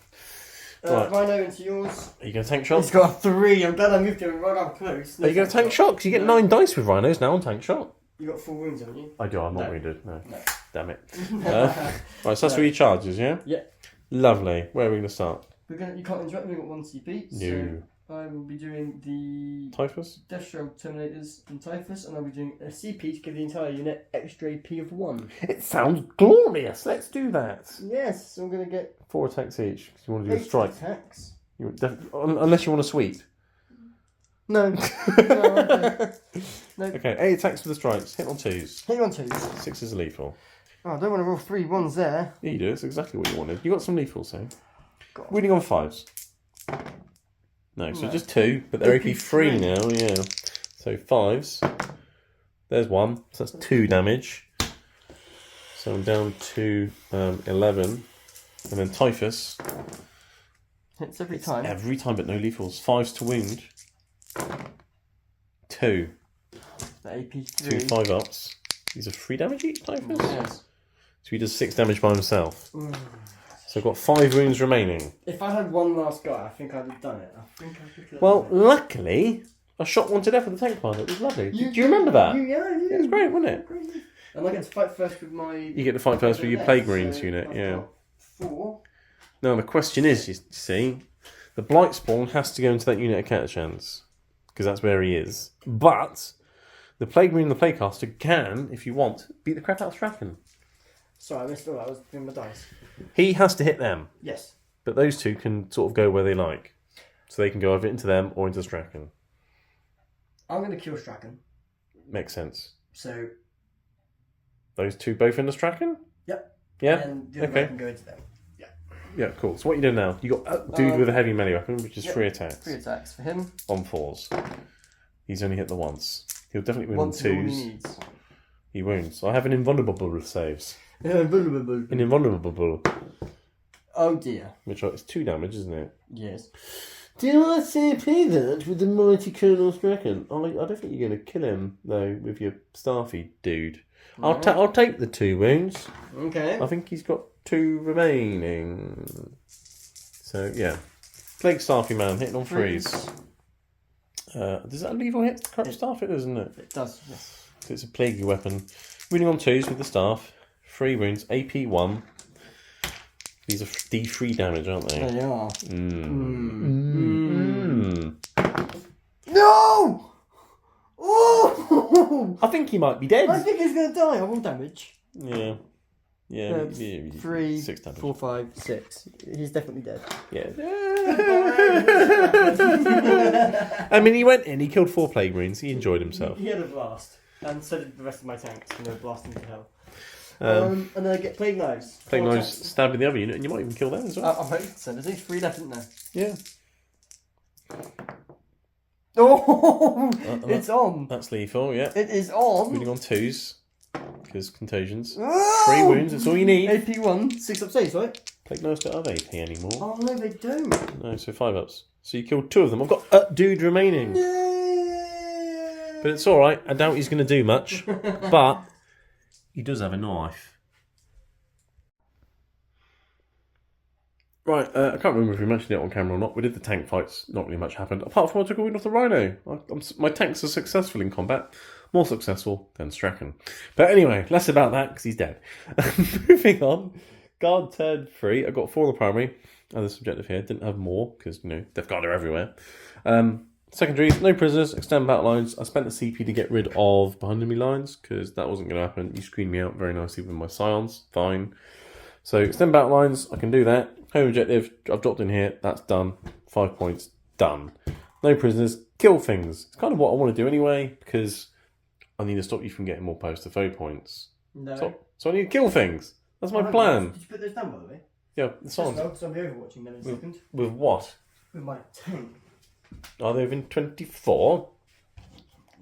Right. Rhino into yours. Are you going to tank shot? He's got a 3. I'm glad I moved him right up close. Are you going to tank shot? Because you get 9 dice with rhinos now on tank shot. You got 4 wounds, haven't you? I do, I'm not wounded. No. Damn it. No. Right, so that's where your charges, yeah? Yeah. Lovely. Where are we going to start? You can't interrupt me, we've got 1 CP. No. So I will be doing the Typhus? Death Shroud Terminators and Typhus, and I'll be doing a CP to give the entire unit extra AP of 1. It sounds glorious. Let's do that. Yes, so I'm going to get 4 attacks each, because you want to do a 8 strike. attacks. Unless you want a suite. No. No. Okay, 8 attacks with the strikes. Hit on 2s. Hit on 2s. 6 is lethal. Oh, I don't want to roll 3 1s there. Yeah, you do. It's exactly what you wanted. You got some lethal, so. God. Winning on 5s. No, so No. just 2, but they're AP AP 3 now, yeah. So 5s. There's 1. So that's 2 damage. So I'm down to 11. And then Typhus. Hits every time. Every time, but no lethals. 5s to wound. 2. The AP 3. 2 5-ups. These are 3 damage each, Typhus? Yes. So he does 6 damage by himself. Mm. So I've got 5 wounds remaining. If I had one last guy, I think I'd have done it. Well, luckily, I shot one to death with the tank pilot. It was lovely. Do you remember that? Yeah. It was great, wasn't it? And I get to fight first with my... You get to fight first with your Plague Marines unit, I've yeah. got 4. Now, the question is, you see, the Blight Spawn has to go into that unit of Catachans, because that's where he is. But the Plague Marine and the Plaguecaster can, if you want, beat the crap out of Strachan. Sorry, I missed all that. I was doing my dice. He has to hit them, Yes. but those two can sort of go where they like. So they can go either into them or into Strachan. I'm going to kill Strachan. Makes sense. So... Those two both into Strachan? Yep. Yeah? And the other guy can go into them. Yeah, cool. So what you doing now? You got a dude with a heavy melee weapon, which is Yep. 3 attacks. 3 attacks for him. On 4s. He's only hit the once. He'll definitely win Once on is all he 2s. needs. He won't. So I have an invulnerable saves. Vulnerable. An invulnerable, Oh dear. which is 2 damage, isn't it? Yes. Do you want to CP that with the mighty Colonel Strachan? I don't think you're going to kill him, though, with your Starfy dude. No. I'll take the 2 wounds. Okay. I think he's got 2 remaining. So, yeah. Plague Starfy man, hitting on 3s. Does that lethal hit corrupt staff? It does, isn't it? It does, yes. So it's a plaguey weapon. Winning on 2s with the staff. 3 wounds. AP 1. These are D3 damage, aren't they? They are. No! Oh! I think he might be dead. I think he's going to die. I want damage. Yeah. Yeah. 3, 6 damage. 4, 5, 6. He's definitely dead. Yeah. I mean, he went in, he killed 4 Plague Marines, he enjoyed himself. He had a blast. And so did the rest of my tanks, and they were blasting to hell. And then I get Plague Knives. Plague 4 Knives attacks. stabbing the other unit, and you might even kill them as well. I'm hoping so. There's only 3 left, isn't there? Yeah. Oh! It's on! That's lethal, yeah. It is on! Winning on 2s, because contagions. Oh! 3 wounds, that's all you need. AP 1, 6 up saves, right? Plague Knives don't have AP anymore. Oh no, they don't. No, so 5 ups. So you killed 2 of them. I've got a dude remaining. But it's alright. I doubt he's going to do much. But he does have a knife. Right, I can't remember if we mentioned it on camera or not. We did the tank fights. Not really much happened. Apart from I took a win off the Rhino. My tanks are successful in combat. More successful than Strachan. But anyway, less about that because he's dead. Moving on. Guard turned 3. I got 4 on the primary. And the subjective here. Didn't have more because, Death Guard are everywhere. Secondaries, no prisoners, extend battle lines. I spent the CP to get rid of behind enemy lines because that wasn't going to happen. You screened me out very nicely with my scions. Fine. So extend battle lines, I can do that. Home objective, I've dropped in here. That's done. 5 points, done. No prisoners, kill things. It's kind of what I want to do anyway because I need to stop you from getting more post to foe points. No. So I need to kill things. That's my plan. Did you put those down, by the way? Yeah, the scions. No, because I'll be overwatching them in a second. With what? With my tank. Are they within 24?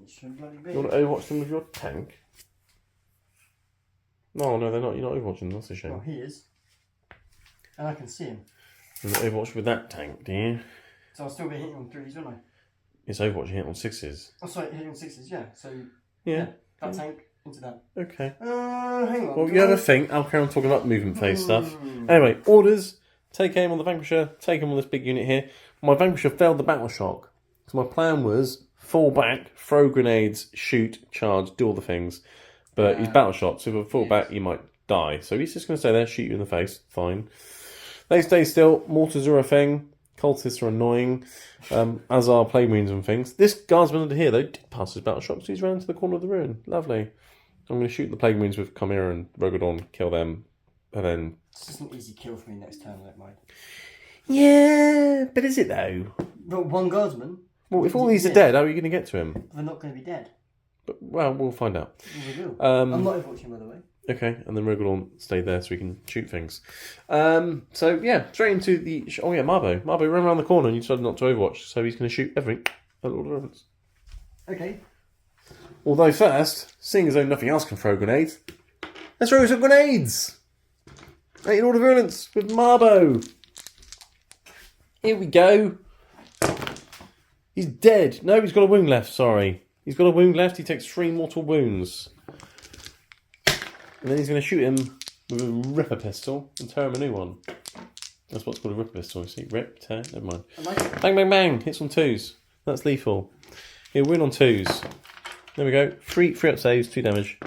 It should bloody be. You want to overwatch them with your tank? No, they're not. You're not overwatching them. That's a shame. Well, he is. And I can see him. You're not overwatch with that tank, do you? So I'll still be hitting on 3s, won't I? It's overwatch you hit on 6s. Oh, sorry, hitting on 6s, yeah. So, Yeah. that tank into that. Okay. Hang on. Well, you have a think. I'll carry on talking about movement phase stuff. Anyway, orders. Take aim on the Vanquisher. Take aim on this big unit here. My Vanquisher failed the battle shock. So my plan was fall back, throw grenades, shoot, charge, do all the things. But he's battle shocked, so if I fall back, you might die. So he's just going to stay there, shoot you in the face. Fine. They stay still. Mortars are a thing. Cultists are annoying, as are plague marines and things. This guardsman under here, though, did pass his battle shock, so he's ran into the corner of the ruin. Lovely. I'm going to shoot the plague marines with Chimera and Rogodon, kill them, and then... It's just an easy kill for me next turn, I don't mind. Yeah, but is it though? But one guardsman? Well, if all these are dead, how are you going to get to him? They're not going to be dead. But, well, we'll find out. We will. I'm not overwatching, by the way. Okay, and then Rogodon stayed there so we can shoot things. So, yeah, straight into the... Oh, yeah, Marbo. Marbo ran around the corner and you decided not to overwatch, so he's going to shoot everything at Lord of Reverence. Okay. Although first, seeing as though nothing else can throw grenades, let's throw some grenades! 8 Lord of Virulence with Marbo. Here we go. He's dead. No, he's got a wound left, sorry. He's got a wound left, he takes 3 mortal wounds. And then he's going to shoot him with a ripper pistol and tear him a new one. That's what's called a ripper pistol, you see? Rip, tear, never mind. I like it. Bang, bang, bang. Hits on 2s. That's lethal. He'll win on 2s. There we go. 3 up saves, 2 damage.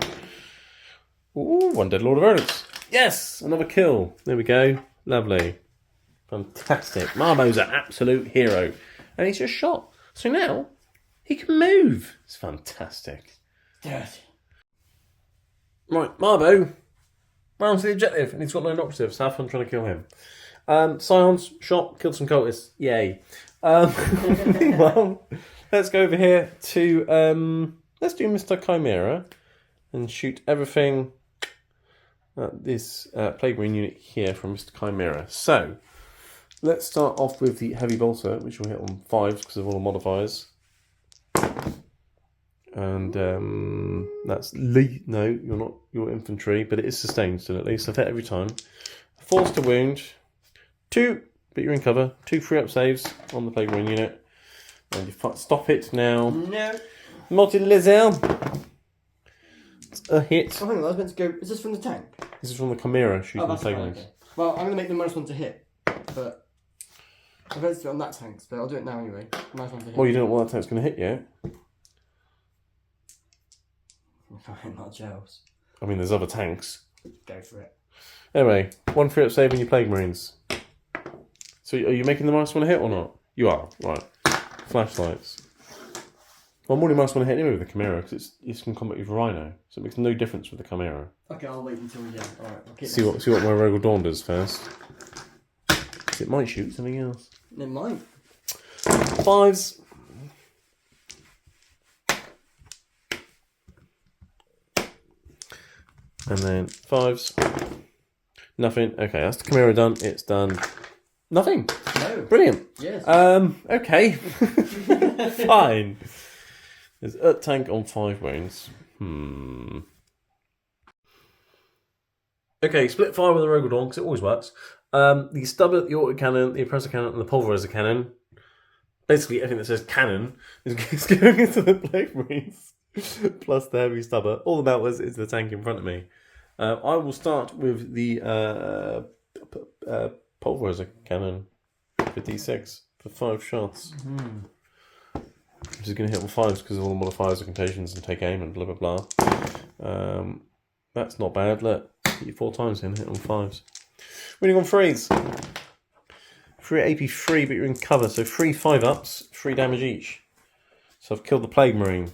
Ooh, 1 dead Lord of Virulence. Yes! Another kill. There we go. Lovely. Fantastic. Marbo's an absolute hero. And he's just shot. So now, he can move. It's fantastic. Dirty. Right, Marbo. Round to the objective. And he's got lone operatives. Have fun trying to kill him. Scions, shot, killed some cultists. Yay. Well, let's go over here to... let's do Mr. Chimera. And shoot everything... this Plague Marine unit here from Mr. Chimera. So, let's start off with the Heavy Bolter, which will hit on 5s because of all the modifiers. And that's no, you're not. You're infantry, but it is sustained still at least. I've hit every time. Force to wound. 2, but you're in cover. 2 3-up saves on the Plague Marine unit. And you stop it now. No. Multi-Lizelle. A hit. Oh, hang on, I was meant to go... Is this from the tank? This is from the Chimera shooting the Plague Marines. Okay. Well, I'm going to make the minus 1 to hit, but... I've got to do it on that tank, but I'll do it now anyway. Minus 1 to hit. Well, you don't know what that tank's going to hit yet. Not gels. I mean, there's other tanks. Go for it. Anyway, 1 3-up save on your Plague Marines. So are you making the minus 1 to hit or not? You are, right. Flashlights. Well, I'm already minus 1 to hit anyway with the Chimera because it's in combat with Rhino. So it makes no difference with the Chimera. Okay, I'll wait until yeah. Alright, I'll keep See what my Rogal Dawn does first. It might shoot something else. It might. 5s. And then 5s. Nothing. Okay, that's the Chimera done. It's done. Nothing. No. Brilliant. Yes. Okay. Fine. There's a tank on 5 wounds. Okay, split fire with the Rogal Dawn because it always works. The stubber, the autocannon, the oppressor cannon, and the pulverizer cannon. Basically, everything that says cannon is going into the Plague Marines. Plus the heavy stubber. All that matters is the tank in front of me. I will start with the pulverizer cannon for D6 for 5 shots. Which is going to hit on 5s because of all the modifiers and contagions and take aim and blah blah blah. That's not bad. Look, hit you 4 times in, hit on 5s. Winning on 3s. 3 AP 3, but you're in cover, so 3 5-ups, 3 damage each. So I've killed the Plague Marine.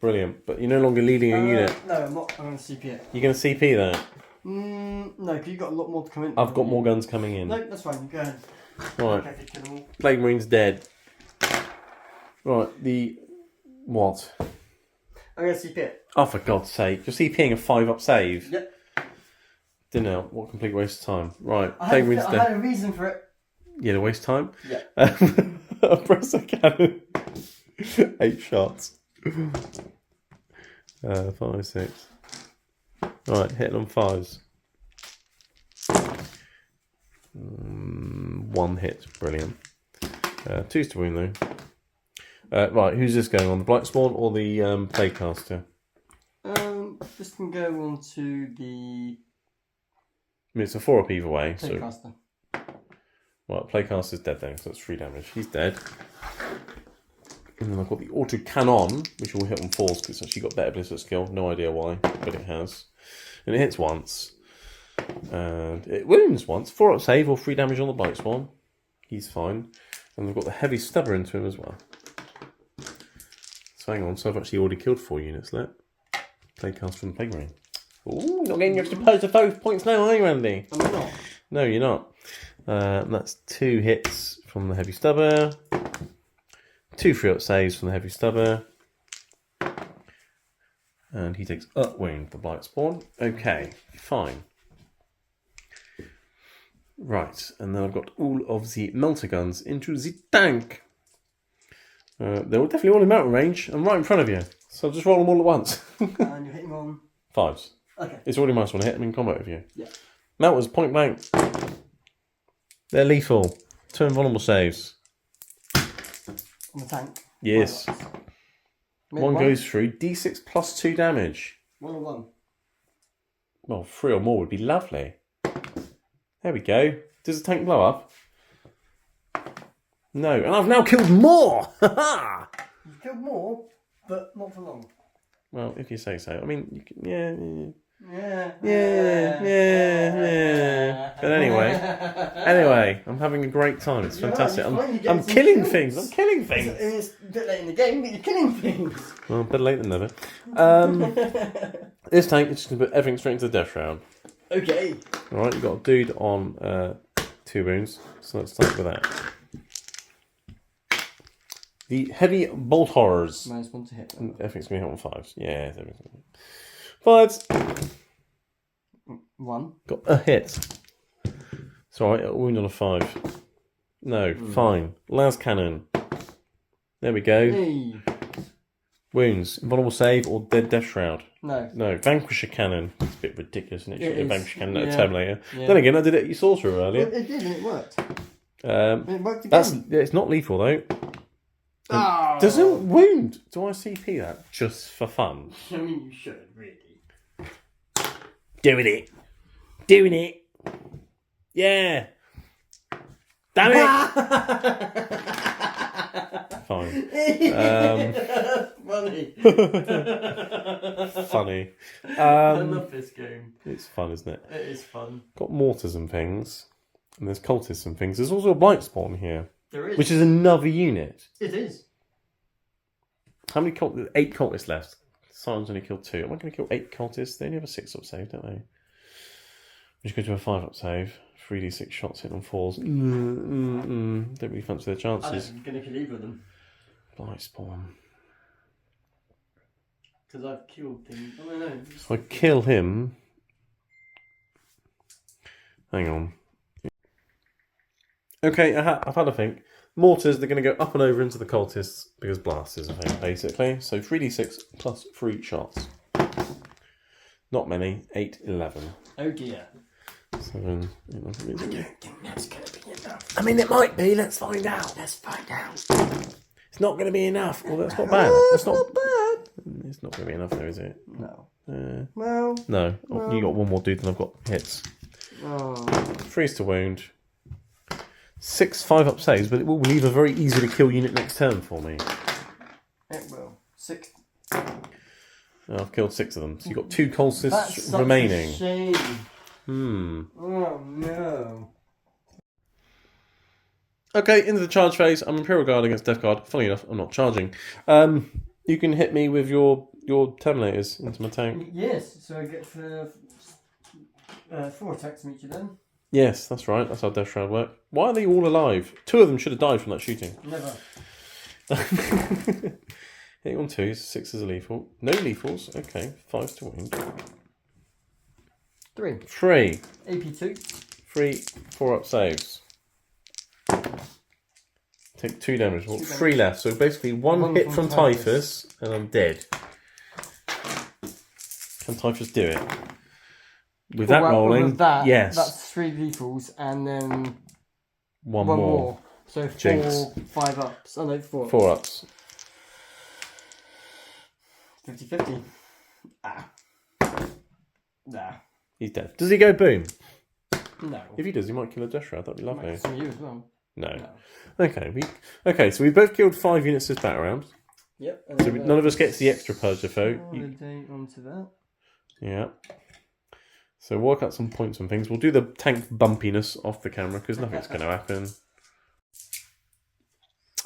Brilliant. But you're no longer leading a unit. No, I'm not. I'm going to CP it. You're going to CP that? No, because you've got a lot more to come in. I've got more guns coming in. No, that's fine. Go ahead. Right. Okay, kill them all. Plague Marine's dead. Right, the... What? I'm going to CP it. Oh, for God's sake. You're CPing a 5-up save? Yep. Didn't know. What a complete waste of time. Right, I Plague Marine's dead. had a reason for it. Yeah, to waste time? Yeah. A presser cannon. 8 shots. 5, 6. Right, hitting on 5s. 1 hit, brilliant. 2's to wound though. Right, who's this going on? The Blightspawn or the Plaguecaster? This can go on to the I mean, it's a 4-up either way. Plaguecaster. So, well, Plaguecaster's dead then, so that's 3 damage. He's dead. And then I've got the Auto Cannon, which will hit on 4s because it's actually got better ballistic skill. No idea why, but it has. And it hits once. And it wounds once. 4-up save or 3 damage on the Blightspawn. He's fine. And we've got the Heavy Stubber into him as well. So hang on, so I've actually already killed 4 units there. Plaguecaster from the Plague Marine. Ooh, not getting your extra pose of 5 points now, are you, Andy? Am I not? No, you're not. That's 2 hits from the Heavy Stubber. 2 3-up saves from the Heavy Stubber. And he takes up wound, the Blightspawn. Okay, fine. Right, and then I've got all of the melter guns into the tank. They're all definitely all in mountain range. I'm right in front of you. So I'll just roll them all at once. And you're hitting on 5s. Okay. It's already minus 1 to hit them in combat with you. Yeah. Melters, point blank. They're lethal. 2 invulnerable saves. On the tank. Yes. One goes through. D6 plus 2 damage. 1 on 1. Well, 3 or more would be lovely. There we go. Does the tank blow up? No. And I've now killed more! Ha-ha! You've killed more, but not for long. Well, if you say so. I mean, you can, yeah. But anyway, I'm having a great time. It's fantastic. I'm killing things. I'm killing things. It's a bit late in the game, but you're killing things. Well, better late than never. This tank is just going to put everything straight into the death round. Okay. Alright, you've got a dude on 2 wounds, so let's start with that. The Heavy Bolt Horrors. -1 to hit. Everything's going to hit on 5s. Yeah, everything's 5s. 1. Got a hit. It's alright, a wound on a 5. No, fine. Las Cannon. There we go. Hey. Wounds. Invulnerable save or death shroud. No. No, Vanquisher Cannon. It's a bit ridiculous, isn't it? It is. Vanquisher Cannon at a Yeah. Terminator. Yeah. Then again, I did it at your sorcerer earlier. It did, and it worked. It worked again. It's not lethal though. Oh. Doesn't wound. Do I CP that just for fun? I mean, you should, really. Doing it. Doing it. Yeah. Damn it. Fine. Funny. Funny. I love this game. It's fun, isn't it? It is fun. Got mortars and things. And there's cultists and things. There's also a Blightspawn here. There is. Which is another unit. It is. How many 8 cultists left. Simon's only killed 2. Am I going to kill 8 cultists? They only have a 6-up save, don't they? We just go to a 5-up save. 3d6 shots hit on 4s. Don't really fancy their chances. I'm going to kill either of them. Blightspawn. Because I've killed things. I don't know. If I kill him... Hang on. Okay, I've had a think. Mortars, they're going to go up and over into the cultists because blast is a thing, basically. So 3d6 plus 3 shots. Not many. 8, 11. Oh dear. 7, 8, 9, 10, 11. I don't think that's going to be enough. I mean, it might be. Let's find out. Let's find out. It's not going to be enough. Well, that's not bad. That's not bad. It's not going to be enough, though, is it? No. No. Oh, you got one more dude than I've got hits. Oh. 3's to wound. 6 5-up saves, but it will leave a very easy to kill unit next turn for me. It will. 6. I've killed 6 of them. So you've got 2 cultists That's such remaining. a shame. Hmm. Oh no. Okay, into the charge phase. I'm Imperial Guard against Death Guard. Funny enough, I'm not charging. You can hit me with your Terminators into my tank. Yes, so I get 4 attacks from each of them. Yes, that's right. That's how Death Shroud work. Why are they all alive? 2 of them should have died from that shooting. Never. Hitting on 2s, 6 is a lethal. No lethals. Okay, 5's to wound. 3. 3. AP2. 3, 4 up saves. Take 2 damage. Well, 3 left. So basically, one hit from Typhus, and I'm dead. Can Typhus do it? With that rolling, with that, yes. That's 3 lethals, and then one more. So 4, Jinx. 5 ups. Oh no, 4. 4 ups. 50-50. Nah. He's dead. Does he go boom? No. If he does, he might kill a Death Shroud. That'd be lovely. Might some of you as well. No. Okay. So we both killed 5 units this battle round. Yep. So none of us gets the extra purge of foe. Holiday onto that. Yeah. So work out some points and things. We'll do the tank bumpiness off the camera because nothing's going to happen.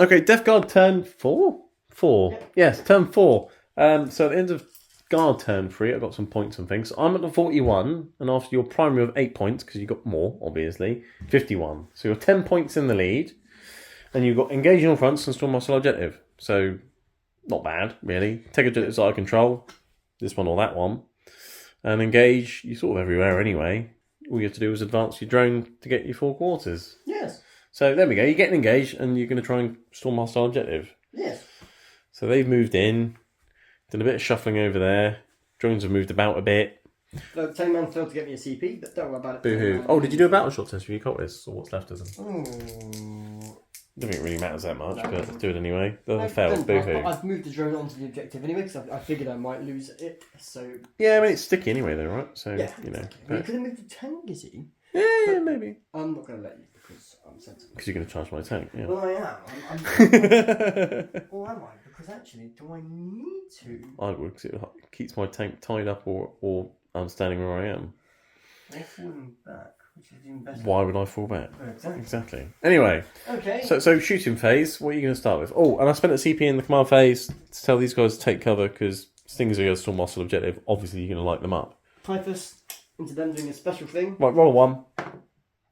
Okay, Death Guard turn 4? 4. Yep. Yes, turn 4. So at the end of Guard turn 3, I've got some points and things. I'm at the 41, and after your primary of 8 points, because you got more, obviously, 51. So you're 10 points in the lead, and you've got engaging on fronts and storm hostile objective. So, not bad, really. Take objectives out of control, this one or that one, and engage, you're sort of everywhere anyway. All you have to do is advance your drone to get your 4 quarters. Yes. So there we go, you're getting engaged, and you're going to try and storm hostile objective. Yes. So they've moved in. Done a bit of shuffling over there. Drones have moved about a bit. The Tame Man failed to get me a CP, but don't worry about it. Boo-hoo. Oh, did you do a battle shot test with your cultists, or what's left of them? Oh. I don't think it really matters that much, No. but do it anyway. They'll have No, failed. Boo-hoo. I've moved the drone onto the objective anyway, because I figured I might lose it, so... Yeah, I mean, it's sticky anyway, though, right? So, Yeah, you know. you could have moved the tank, you see. Yeah, maybe. I'm not going to let you, because I'm sensible. Because you're going to charge my tank, yeah. Well, I am. Or am I? Because actually, do I need to? I would, because it keeps my tank tied up, or I'm standing where I am. They're falling back, which is even better. Why would I fall back? Oh, exactly. Exactly. Anyway. Okay. So shooting phase, what are you going to start with? Oh, and I spent a CP in the command phase to tell these guys to take cover, because things are going to storm hostile objective. Obviously, you're going to light them up. Typhus, into them doing a special thing. Right, roll a 1.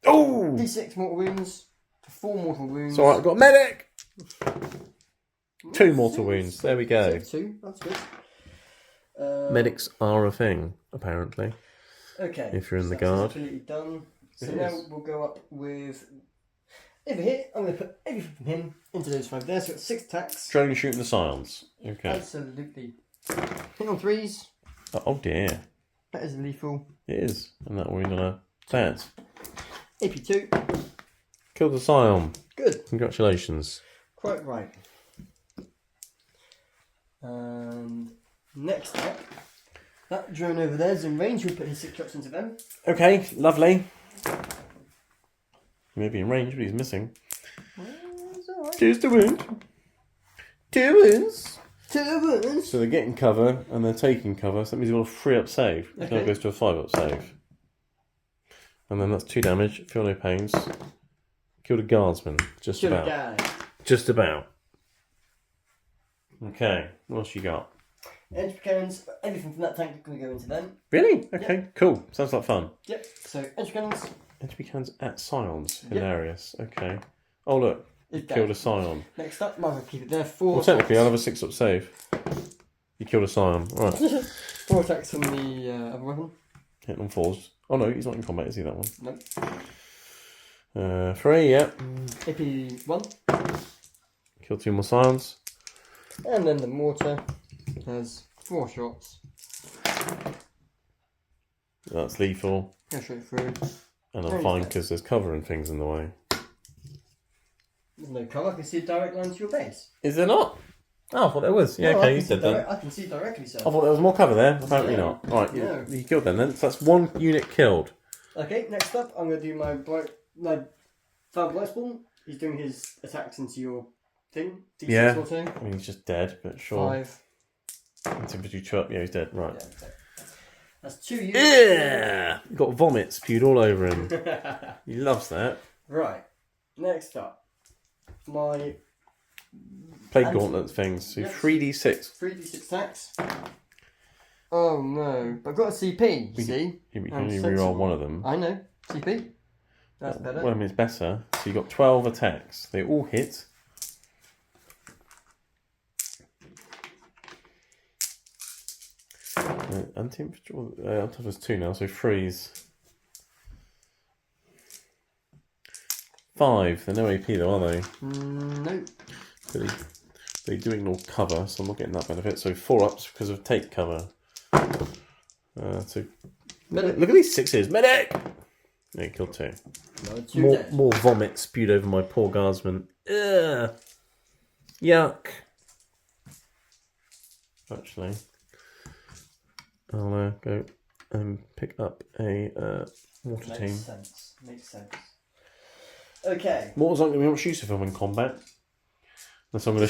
Oh! D6 mortal wounds, 4 mortal wounds. So I've got medic! 2 mortal wounds. There we go. 2, that's good. Medics are a thing, apparently. Okay. If you're in the that's guard. absolutely done. So It now is. we'll go up with... Over here, I'm going to put everything from him into those 5 there. So we've got 6 attacks. Drone shooting the scions. Okay. Absolutely. Hit on 3s. Oh dear. That is lethal. It is. And that wound on a that. AP2. Kill the scion. Good. Congratulations. Quite right. And next up, that drone over there is in range. We'll put his 6 shots into them. Okay, lovely. Maybe in range, but he's missing. Well, it's alright. Just a wound. 2 wounds. 2 wounds. So they're getting cover and they're taking cover. So that means you've got a 3 up save. Which now Okay. goes to a 5 up save. And then that's 2 damage. Feel no pains. Killed a guardsman. Just Should have about. died. Just about. Okay. What else you got? Entry cannons, everything from that tank is going to go into them. Really? Okay. Cool. Sounds like fun. Yep. So entry cannons. Entry cannons at scions. Yep. Hilarious. Okay. Oh look. Is Killed dead. a scion. Next up, might as well keep it there. 4. Well, technically, I'll have a 6 up save. You killed a scion. Right. 4 attacks from the other weapon. Hitting on 4s. Oh no, he's not in combat, is he, that one? Nope. 3, yeah. AP1. Kill 2 more scions. And then the mortar has 4 shots. That's lethal. Go straight through. And Oh, I'm fine he's dead. because there's cover and things in the way. There's no cover. I can see a direct line to your base. Is there not? Oh, I thought there was. Yeah, No, I okay, can you see said that. I can see directly, sir. I thought there was more cover there. Apparently No. not. Alright, No. you killed them then. So that's 1 unit killed. Okay, next up, I'm going to do my Val Blightspawn. He's doing his attacks into your thing. D6 Yeah. or 2. I mean, he's just dead, but sure. 5. Infantry 2 up. Yeah, he's dead. Right. Yeah, okay. That's 2 units. Yeah! Got vomit spewed all over him. He loves that. Right. Next up, my Plague Gauntlet things. So Yes. 3d6. 3d6 attacks. Oh no, but I've got a CP, you see? You can I'm only sensible. reroll one of them. I know, CP. That's better. Well, I mean, it's better. So you got 12 attacks. They all hit. Anti-infantry is 2 now, so freeze. 5. They're no AP though, are they? No. They do ignore cover, so I'm not getting that benefit. So 4 ups because of take cover. So Medic. look at these 6s. Medic! Yeah, killed 2. No, 2 dead. More vomit spewed over my poor guardsman. Ugh. Yuck. Actually, I'll go and pick up a water Makes team. sense. Makes sense. Okay. Mortars aren't going to be much use if I'm in combat. Unless I'm going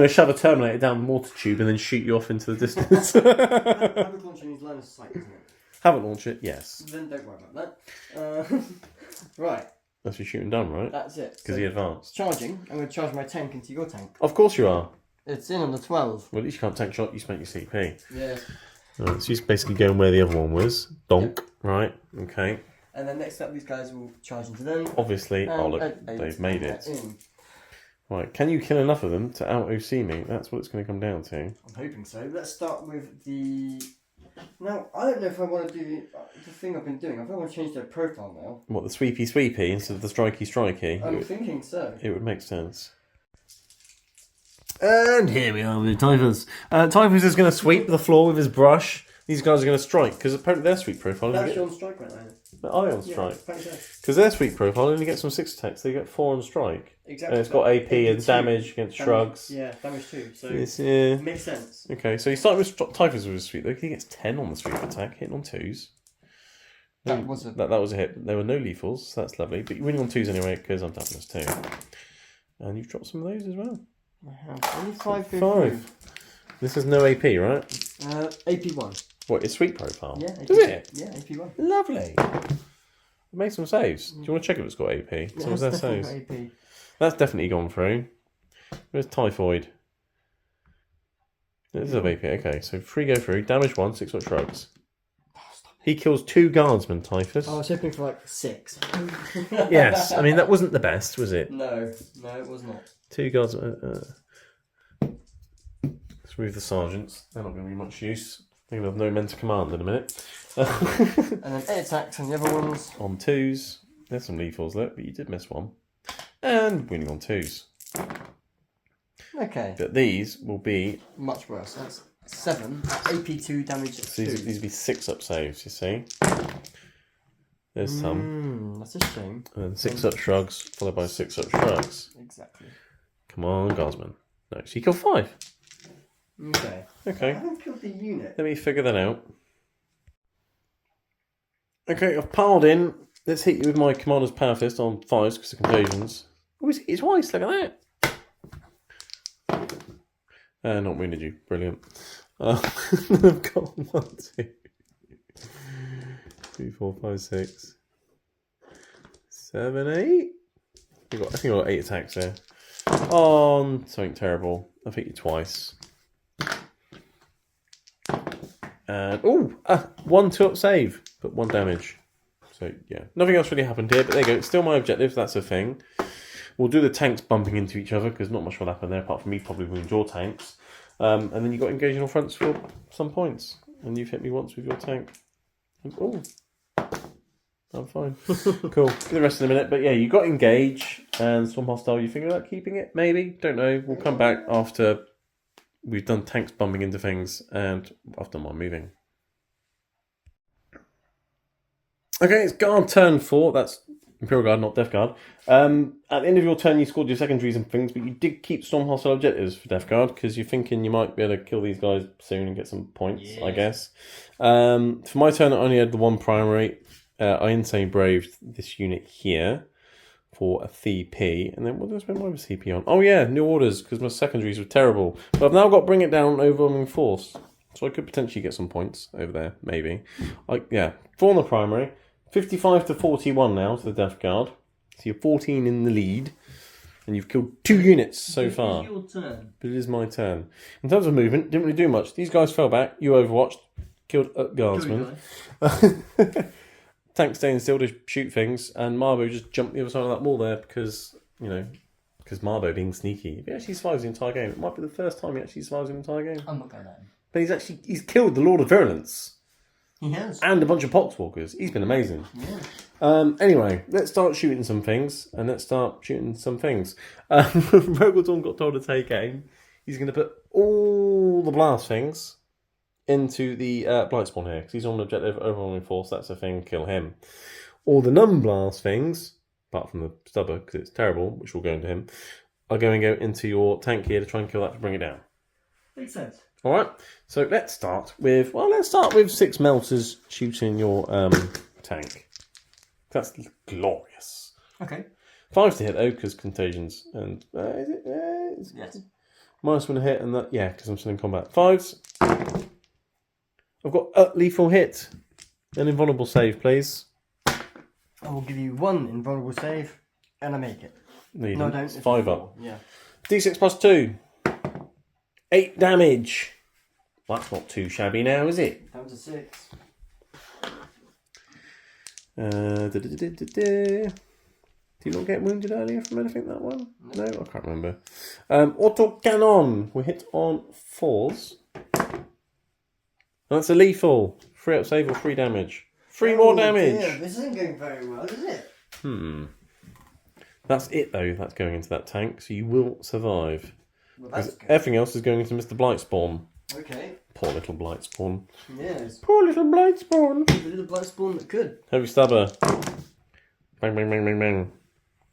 to shove a Terminator down the mortar tube and then shoot you off into the distance. Havoc launcher needs line of sight, isn't it? Haven't launched it, yes. Then don't worry about that. Right. That's your shooting done, right? That's it. Because he advanced. Charging, I'm going to charge my tank into your tank. Of course you are. It's in on the 12. Well, at least you can't tank shot. You spent your CP. Yeah. Right, so he's basically going where the other one was. Donk. Yep. Right. Okay. And then next up, these guys will charge into them. Obviously, oh look, they've made it. Right, can you kill enough of them to out-OC me? That's what it's going to come down to. I'm hoping so. Let's start with the... Now, I don't know if I want to do the thing I've been doing. I think I want to change their profile now. What, the sweepy instead of the strikey? I'm thinking so. It would make sense. And here we are with Typhus. Typhus is going to sweep the floor with his brush. These guys are going to strike, because apparently their sweep profile... They're actually on strike right now. But I on strike. Yeah, because their sweep profile only gets some 6 attacks, they get 4 on strike. Exactly. And it's got AP and damage against shrugs. Yeah, damage 2. So yeah. Makes sense. Okay, so you start with Typhus with his sweep, though. He gets 10 on the sweep attack, hitting on 2s. That was a hit. There were no lethals, so that's lovely. But you're winning on 2s anyway, because I'm toughness 2. And you've dropped some of those as well. I have only 5 go 5. through. This is no AP, right? AP1. What, it's sweep profile? Yeah, AP1. Is it? Yeah, AP1. Lovely. Make some saves. Do you want to check if it's got AP? So what's that saves? AP. That's definitely gone through. Where's Typhoid? This is AP. Okay, so 3 go through. Damage 1, 6 foot shrugs. He kills 2 guardsmen, Typhus. I was hoping for like 6. Yes, I mean, that wasn't the best, was it? No, it was not. 2 guardsmen. Let's move the sergeants. They're not going to be much use. I think we'll have no men to command in a minute. And then 8 attacks on the other ones. On 2s. There's some lethals there, but you did miss 1. And winning on 2s. Okay. But these will be... much worse. That's 7. AP2 damage 2. These will be 6 up saves, you see. There's some. That's a shame. And then 6 up shrugs, followed by 6 up shrugs. Exactly. Come on, guardsman. No, so you kill 5. Okay. I haven't killed the unit. Let me figure that out. Okay, I've piled in. Let's hit you with my commander's power fist on 5s because of conversions. Oh, he's twice. Look at that. Not wounded you. Brilliant. I've got 1, 2, 3, 4, 5, 6, 7, 8. I think I've got 8 attacks there. On something terrible. I've hit you twice. And 1 2-up save, but 1 damage. So yeah, nothing else really happened here. But there you go. It's still my objective. That's a thing. We'll do the tanks bumping into each other because not much will happen there apart from me probably wound your tanks. And then you got engaging on fronts for some points, and you've hit me once with your tank. I'm fine. Cool. For the rest of the minute, but yeah, you got engage and storm hostile. You thinking about keeping it? Maybe. Don't know. We'll come back after we've done tanks bumping into things and I've done my moving. Okay, it's Guard turn 4. That's Imperial Guard, not Death Guard. At the end of your turn, you scored your secondaries and things, but you did keep Storm Hostile objectives for Death Guard because you're thinking you might be able to kill these guys soon and get some points, I guess. For my turn, I only had the 1 primary. I insane braved this unit here for a CP. And then what did I spend my CP on? Oh yeah, new orders because my secondaries were terrible. But I've now got to bring it down overwhelming force. So I could potentially get some points over there, maybe. 4 on the primary. 55 to 41 now to the Death Guard. So you're 14 in the lead. And you've killed 2 units so far. It is your turn. But it is my turn. In terms of movement, didn't really do much. These guys fell back. You overwatched. Killed guardsmen. Tank staying still to shoot things. And Marbo just jumped the other side of that wall there because, because Marbo being sneaky. If he actually survives the entire game, it might be the first time he actually survives the entire game. I'm not going to let him. But he's killed the Lord of Virulence. He has. And a bunch of Poxwalkers. He's been amazing. Yeah. Anyway, let's start shooting some things. Rogaldorn got told to take aim. He's going to put all the blast things into the blight spawn here. Because he's on an objective overwhelming force. That's a thing. Kill him. All the non-blast things, apart from the stubber, because it's terrible, which will go into him, are going to go into your tank here to try and kill that to bring it down. Makes sense. All right, so let's start with 6 melters shooting your tank. That's glorious. Okay. 5 to hit though, because contagions and is it? Yes. -1 to hit and that because I'm still in combat. 5s. I've got lethal hit. An invulnerable save, please. I will give you 1 invulnerable save, and I make it. No, you No, don't. don't. It's It's 5 4. up. Yeah. D6 plus 2. 8 damage. Well, that's not too shabby now, is it? That was a 6. Did you not get wounded earlier from anything, that one? No, I can't remember. Auto cannon. We hit on 4s. That's a lethal. 3 up save or 3 damage. 3 more damage. Dear, this isn't going very well, is it? That's it though. That's going into that tank, so you will survive. Well, that's good. Everything else is going into Mr. Blightspawn. Okay. Poor little Blightspawn. Yes. Poor little Blightspawn. The little black spawn that could. Heavy stubber. Bang, bang, bang, bang, bang.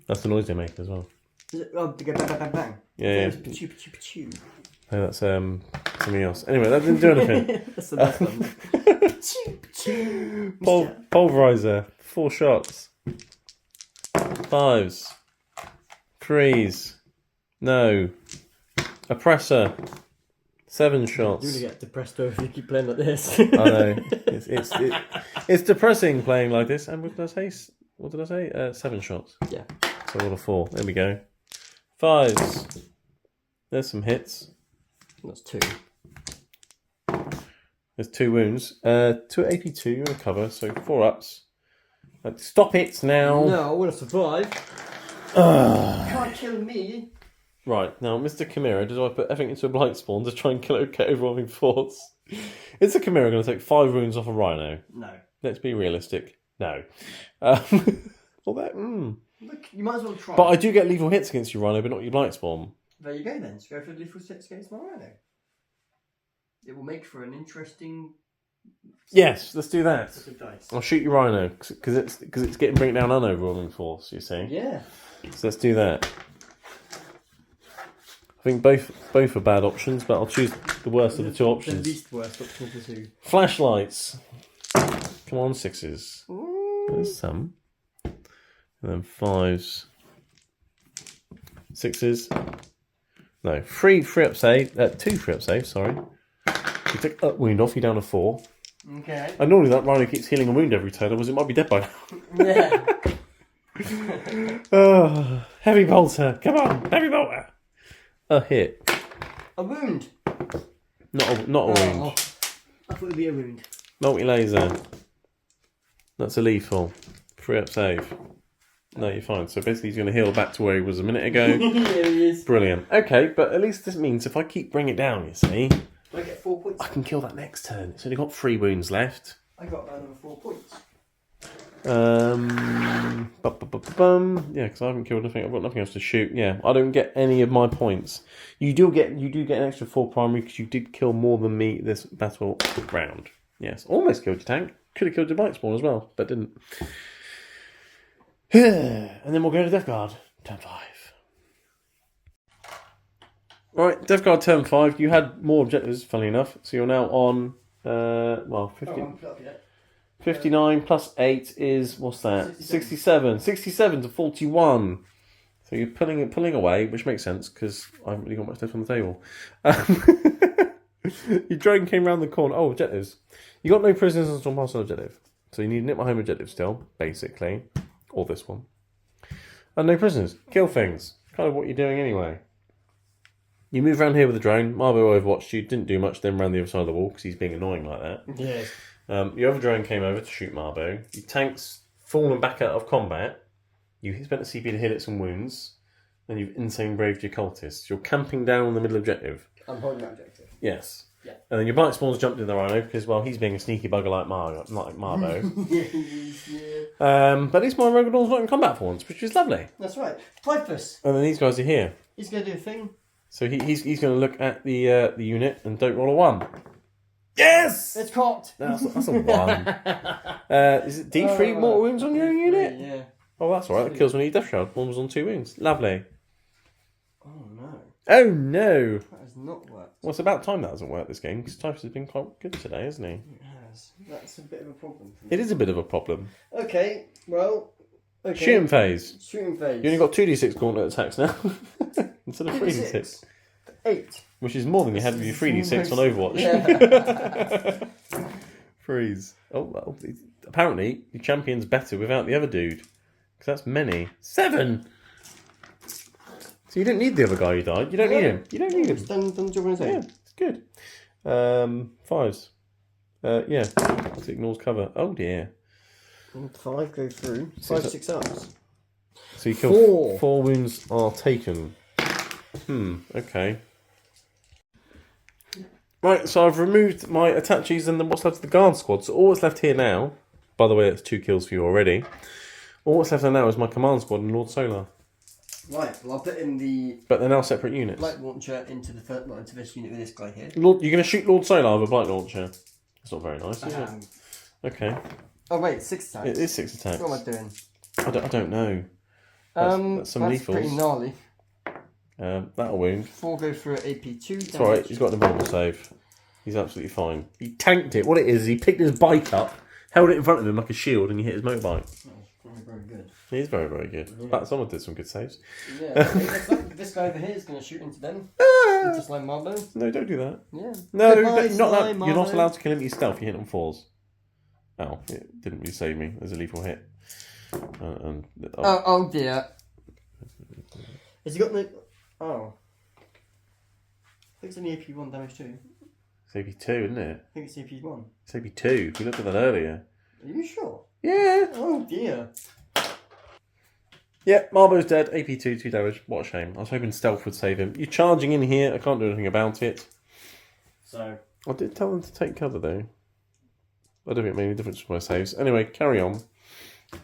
That's the noise they make as well. Is it? Oh, to go bang, bang, bang, bang. Yeah. Pachu, pachu, pachu. No, that's something else. Anyway, that didn't do anything. That's the best one. Pachu, pachu. Pulverizer. 4 shots. 5s. 3s. No. Oppressor. 7 shots. You're going to get depressed over if you keep playing like this. I know. It's depressing playing like this. And what did I say? 7 shots. Yeah. So all a 4. There we go. 5s. There's some hits. That's 2. There's 2 wounds. 2 AP 2. You're in cover. So 4 ups. Stop it now. No, I want to survive. You can't kill me. Right, now, Mr. Chimera, do I put everything into a blight spawn to try and kill it overwhelming force? Is the Chimera going to take 5 wounds off a Rhino? No. Let's be realistic. No. Well, Look, you might as well try. But I do get lethal hits against your Rhino, but not your blight spawn. There you go then. So go for the lethal 6 against my Rhino. It will make for an interesting... Yes, let's do that. Set of dice. I'll shoot your Rhino, because it's getting bring it down on overwhelming force, you see? Yeah. So let's do that. I think both are bad options, but I'll choose the worst of the 2 options. The least worst option of the 2. Flashlights. Come on, 6s. Ooh. There's some. And then 5s. 6s. No, 3 up save. 2 free up saves, sorry. You take up wound off, you're down to 4. Okay. And normally that Rhino keeps healing a wound every turn, otherwise it might be dead by now. Yeah. Heavy bolter. Come on, heavy bolter. A hit. A wound. Not a wound. I thought it'd be a wound. Multi-laser. That's a lethal. 3 up save. No, you're fine. So basically he's going to heal back to where he was a minute ago. There he is. Brilliant. Okay, but at least this means if I keep bringing it down, you see, I get 4 points. I can kill that next turn. It's only got 3 wounds left. I got another 4 points. Yeah, because I haven't killed anything. I've got nothing else to shoot. Yeah, I don't get any of my points. You do get an extra 4 primary because you did kill more than me this battle round. Yes, almost killed your tank. Could have killed your bite spawn as well, but didn't. And then we'll go to Death Guard, turn 5. Right, Death Guard turn 5. You had more objectives, funnily enough. So you're now on 50. 59 plus 8 is, what's that? 67. 67 to 41. So you're pulling away, which makes sense because I haven't really got much left on the table. Your drone came round the corner. Oh, objectives. You got no prisoners on Storm Pass objective. So you need to nip my home objective still, basically. Or this one. And no prisoners. Kill things. kind of what you're doing anyway. You move around here with the drone. Marbo overwatched you, didn't do much, then ran the other side of the wall because he's being annoying like that. Yes. Your other drone came over to shoot Marbo. Your tank's fallen back out of combat. You spent a CP to hit it some wounds. And you've insane braved your cultists. You're camping down on the middle objective. I'm holding that objective. Yes. Yeah. And then your bite spawns jumped in the rhino because, well, he's being a sneaky bugger like Marbo. Yeah. But at least my Rogadorn's not in combat for once, which is lovely. That's right. Typhus. And then these guys are here. He's going to do a thing. So he's going to look at the unit and don't roll a 1. Yes! It's cocked. That's a 1. Is it D3 mortal wounds on your own unit? Yeah. Oh, that's alright. That kills when you death shroud. One was on 2 wounds. Lovely. Oh no. Oh no! That has not worked. Well, it's about time that hasn't worked this game because Typhus has been quite good today, hasn't he? It has. That's a bit of a problem for me. It is a bit of a problem. Okay, well... Okay. Shooting phase. Shooting phase. You only got 2d6 gauntlet attacks now instead of 3d6. 8. Which is more than you had with your 3d6 on Overwatch. Yeah. Freeze. Oh, well, apparently your champion's better without the other dude. Because that's many. 7! So you didn't need the other guy who died. You don't need him. You don't need him. It's done the job on his own. Yeah, it's good. 5s. Yeah, it ignores cover. Oh dear. 5 go through. 5, 6 ups. So you kill 4 wounds are taken. Okay. Right, so I've removed my attaches and then what's left of the guard squad. So all that's left here now, by the way, that's 2 kills for you already. All that's left there now is my command squad and Lord Solar. Right, well I'll put in the... But they're now separate units. Blight launcher into the first, not into this unit with this guy here. You're going to shoot Lord Solar with a blight launcher. That's not very nice, is it? Okay. Oh wait, 6 attacks. It is 6 attacks. What am I doing? I don't know. That's some that's lethals. pretty gnarly. That'll wound. 4 go for AP2. It's alright, he's got an invulnerable save. He's absolutely fine. He tanked it. What it is he picked his bike up, held it in front of him like a shield, and he hit his motorbike. Very, very good. He is very, very good. Yeah. But someone did some good saves. Yeah, this guy over here is going to shoot into them. Just like Marbo. No, don't do that. Yeah. No, Goodbye, not that. Sly You're not Marbo. allowed to kill him. He's stealth. You hit on 4s. Oh, it didn't really save me. There's a lethal hit. Oh dear. Has he got no... Oh. I think it's only AP1 damage too. It's AP2, isn't it? I think it's AP1. It's AP2. We looked at that earlier. Are you sure? Yeah. Oh dear. Yeah, Marbo's dead. AP2, 2 damage. What a shame. I was hoping stealth would save him. You're charging in here. I can't do anything about it. So... I did tell them to take cover though. I don't think it made any difference to my saves. Anyway, carry on.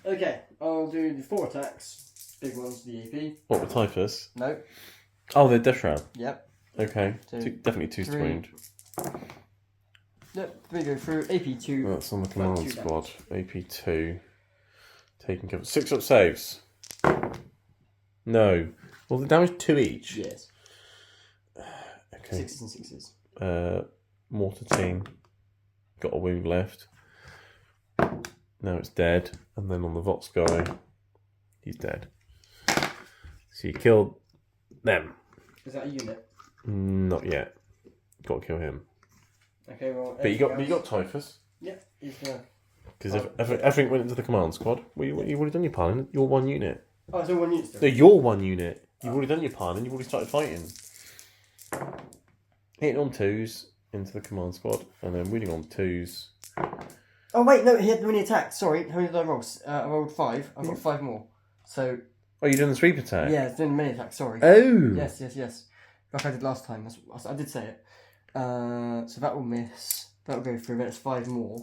Okay, I'll do the 4 attacks. Big ones, the AP. What with Typhus? No. Oh, they're Death Shroud. Yep. Okay. 2, Definitely 2 to 3. wound. Yep, 3 go through. AP2. That's on the command 2 squad. AP2. Taking cover. 6 up saves. No. Well, the damage 2 each. Yes. Okay. 6s and 6s. Mortar team. Got a wound left. Now it's dead. And then on the Vox guy, he's dead. So you killed them. Is that a unit? Not yet. Got to kill him. Okay, well... But you got Typhus. Yeah, he's gonna... Because everything went into the command squad. Well, you've already done your piling. You're 1 unit. Oh, it's all 1 unit still? No, you're 1 unit. You've already done your piling. You've already started fighting. Hitting on 2s into the command squad, and then winning on 2s. Oh wait, no, he had many attacks. Sorry, how many did I roll? I rolled 5. I've got 5 more. So... Oh, you're doing the sweep attack? Yeah, it's doing many attacks, sorry. Oh! Yes. Like I did last time. I did say it. So that will miss. That will go through, then it's 5 more.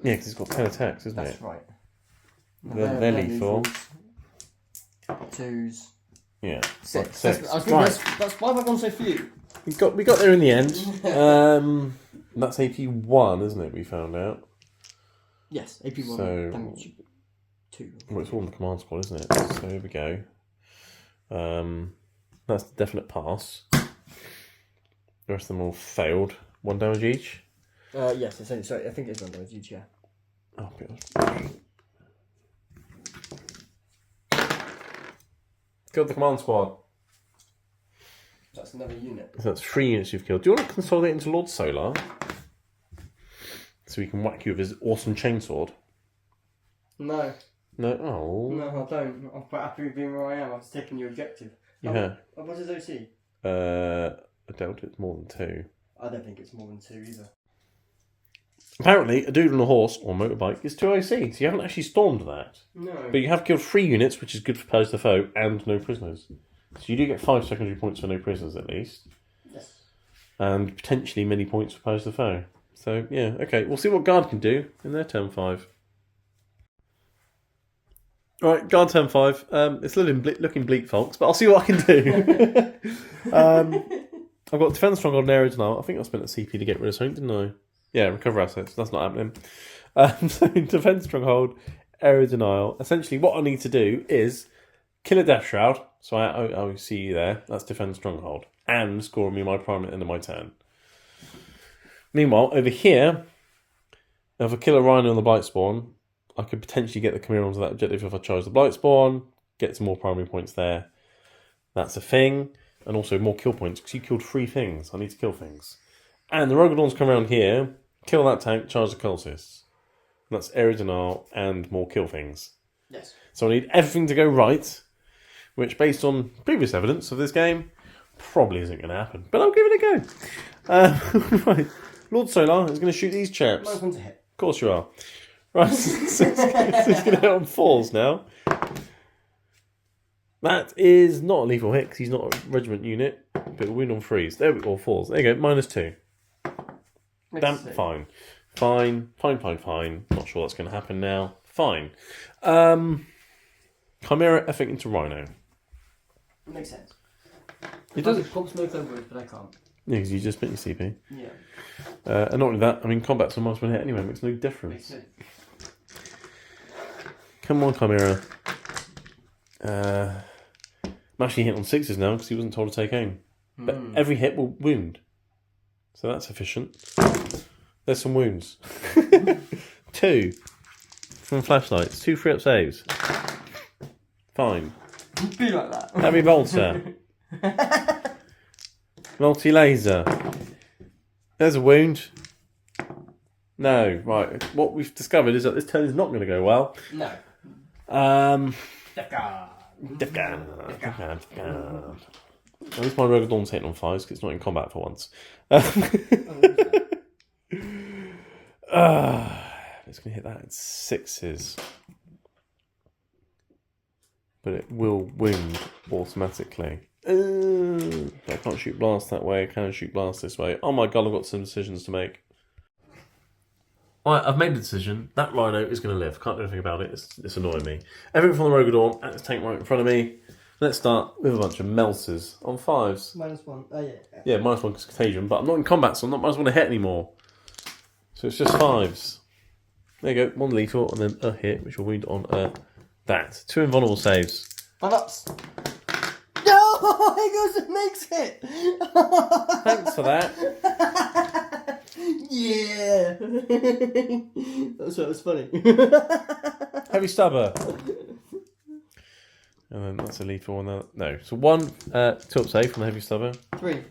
Yeah, because it's got 10 attacks, isn't That's it? right. They're lethal. 2s. Yeah. 6. 6. That's why have I gone so few? We got there in the end. That's AP1, isn't it? We found out. Yes, AP1 So- damage 2. Well, it's all in the command squad, isn't it? So here we go. That's the definite pass. The rest of them all failed. 1 damage each. Yes, it's only, sorry, I think it's 1 damage each, yeah. Oh, God. Killed the command squad. That's another unit. So that's 3 units you've killed. Do you want to consolidate into Lord Solar? So he can whack you with his awesome chainsword? No. No? Oh. No, I don't. I'm quite happy with being where I am. I've taken your objective. Yeah. What is OC? I doubt it's more than 2. I don't think it's more than 2 either. Apparently, a dude on a horse or motorbike is 2 OC, so you haven't actually stormed that. No. But you have killed 3 units, which is good for pose the foe, and no prisoners. So you do get 5 secondary points for no prisoners at least. Yes. And potentially many points for pose the foe. So, yeah, okay. We'll see what Guard can do in their turn 5. Alright, Guard turn 5. It's looking bleak, folks, but I'll see what I can do. I've got Defend Stronghold and Area Denial. I think I spent a CP to get rid of something, didn't I? Yeah, recover assets. That's not happening. So, Defend Stronghold, Area Denial. Essentially, what I need to do is kill a Death Shroud. So I see you there. That's Defend Stronghold. And score me my prime at the end of my turn. Meanwhile, over here, if I kill a Rhino on the Blight Spawn, I could potentially get the Chimera onto that objective if I charge the Blight Spawn. Get some more primary points there. That's a thing. And also more kill points, because you killed 3 things. I need to kill things. And the Rogadorns come around here, kill that tank, charge the cultists. And that's Area Denial and more kill things. Yes. So I need everything to go right, which, based on previous evidence of this game, probably isn't going to happen. But I'll give it a go. Right. Lord Solar is going to shoot these chaps. Mine's one to hit. Of course you are. Right, so he's going to hit on 4s now. That is not a lethal hit, because he's not a regiment unit, but a win on 3s. There we go, 4s. There you go, -2. Damn, fine. Fine. Not sure that's going to happen now. Fine. Chimera effing into Rhino. Makes sense. It does. Pop smoke over it, but I can't. Yeah, because you just spent your CP. Yeah. And not only that, I mean, combat's a -1 hit anyway, makes no difference. Makes sense. Come on, Chimera. I'm actually hit on 6s now because he wasn't told to take aim. But every hit will wound. So that's efficient. There's some wounds. 2 from flashlights. 2 free up saves. Fine. Be like that. Heavy bolter. Multi-laser. There's a wound. No, right. What we've discovered is that this turn is not going to go well. No. Death Guard. At least my Rogadorn's hitting on 5s because it's not in combat for once. It's going to hit that in 6s. But it will wound automatically. I can't shoot blast that way. I can shoot blast this way. Oh my god, I've got some decisions to make. Right, I've made a decision. That Rhino is going to live. Can't do anything about it. It's annoying me. Everything from the Rogadorn and its tank right in front of me. Let's start with a bunch of melters on 5s. -1. Oh, yeah. Yeah, -1 because contagion, but I'm not in combat, so I'm not might as well to hit anymore. So it's just 5s. There you go. 1 lethal and then a hit, which will wound on that. 2 invulnerable saves. 1-ups. No! He goes and makes it! Thanks for that. Yeah! That's what was funny. Heavy stubber. And then that's a lethal one. No. So 1 tilt save from the heavy stubber. 3.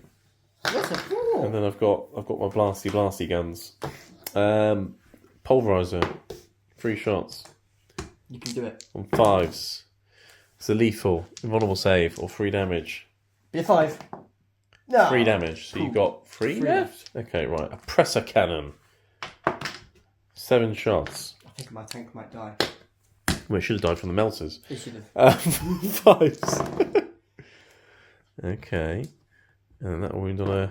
What's a 4? And then I've got my blasty guns. Pulverizer. 3 shots. You can do it. On 5s. It's a lethal, invulnerable save, or 3 damage. Be a 5. No. 3 damage. So you've got 3 left? Okay, right. A presser cannon. 7 shots. I think my tank might die. Well, it should have died from the melters. It should have. 5s. Okay. And then that will wound on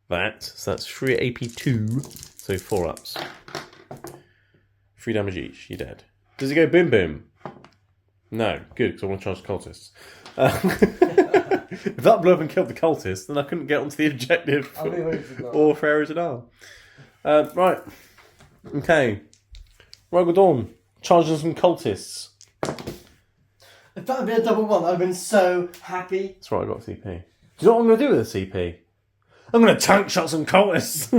that. So that's 3 AP2. So 4 ups. 3 damage each. You're dead. Does it go boom boom? No. Good, because I want to charge the cultists. If that blew up and killed the cultists, then I couldn't get onto the objective. Or for Area Denial. Right. Okay. Rogadorn. Charging some cultists. If that had been a double 1, I'd have been so happy. That's right, I got a CP. Do you know what I'm going to do with a CP? I'm going to tank shot some cultists.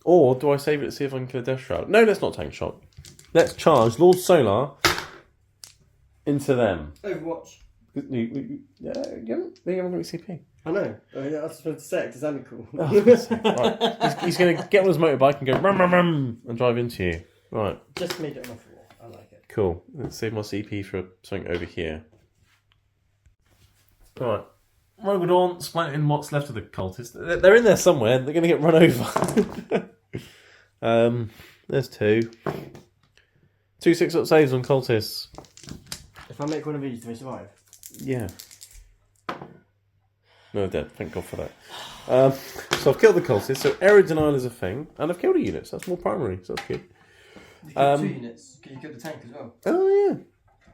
Or do I save it to see if I can kill a Death Shroud? No, let's not tank shot. Let's charge Lord Solar into them. Overwatch. Yeah, they haven't got any CP. I know. I mean, I was supposed to say it because that'd be cool. Oh, right. He's going to get on his motorbike and go rum rum rum and drive into you. Right. Just made it enough war. I like it. Cool. Let's save my CP for something over here. Alright. Rogue Dawn, splitting what's left of the cultists. They're in there somewhere. They're going to get run over. There's 2. 2 6-up saves on cultists. If I make one of these, do they survive? Yeah. No, they're dead. Thank God for that. So I've killed the cultists. So error denial is a thing. And I've killed a unit. So that's more primary. So that's good. You killed 2 units. Because you killed the tank as well. Oh, yeah.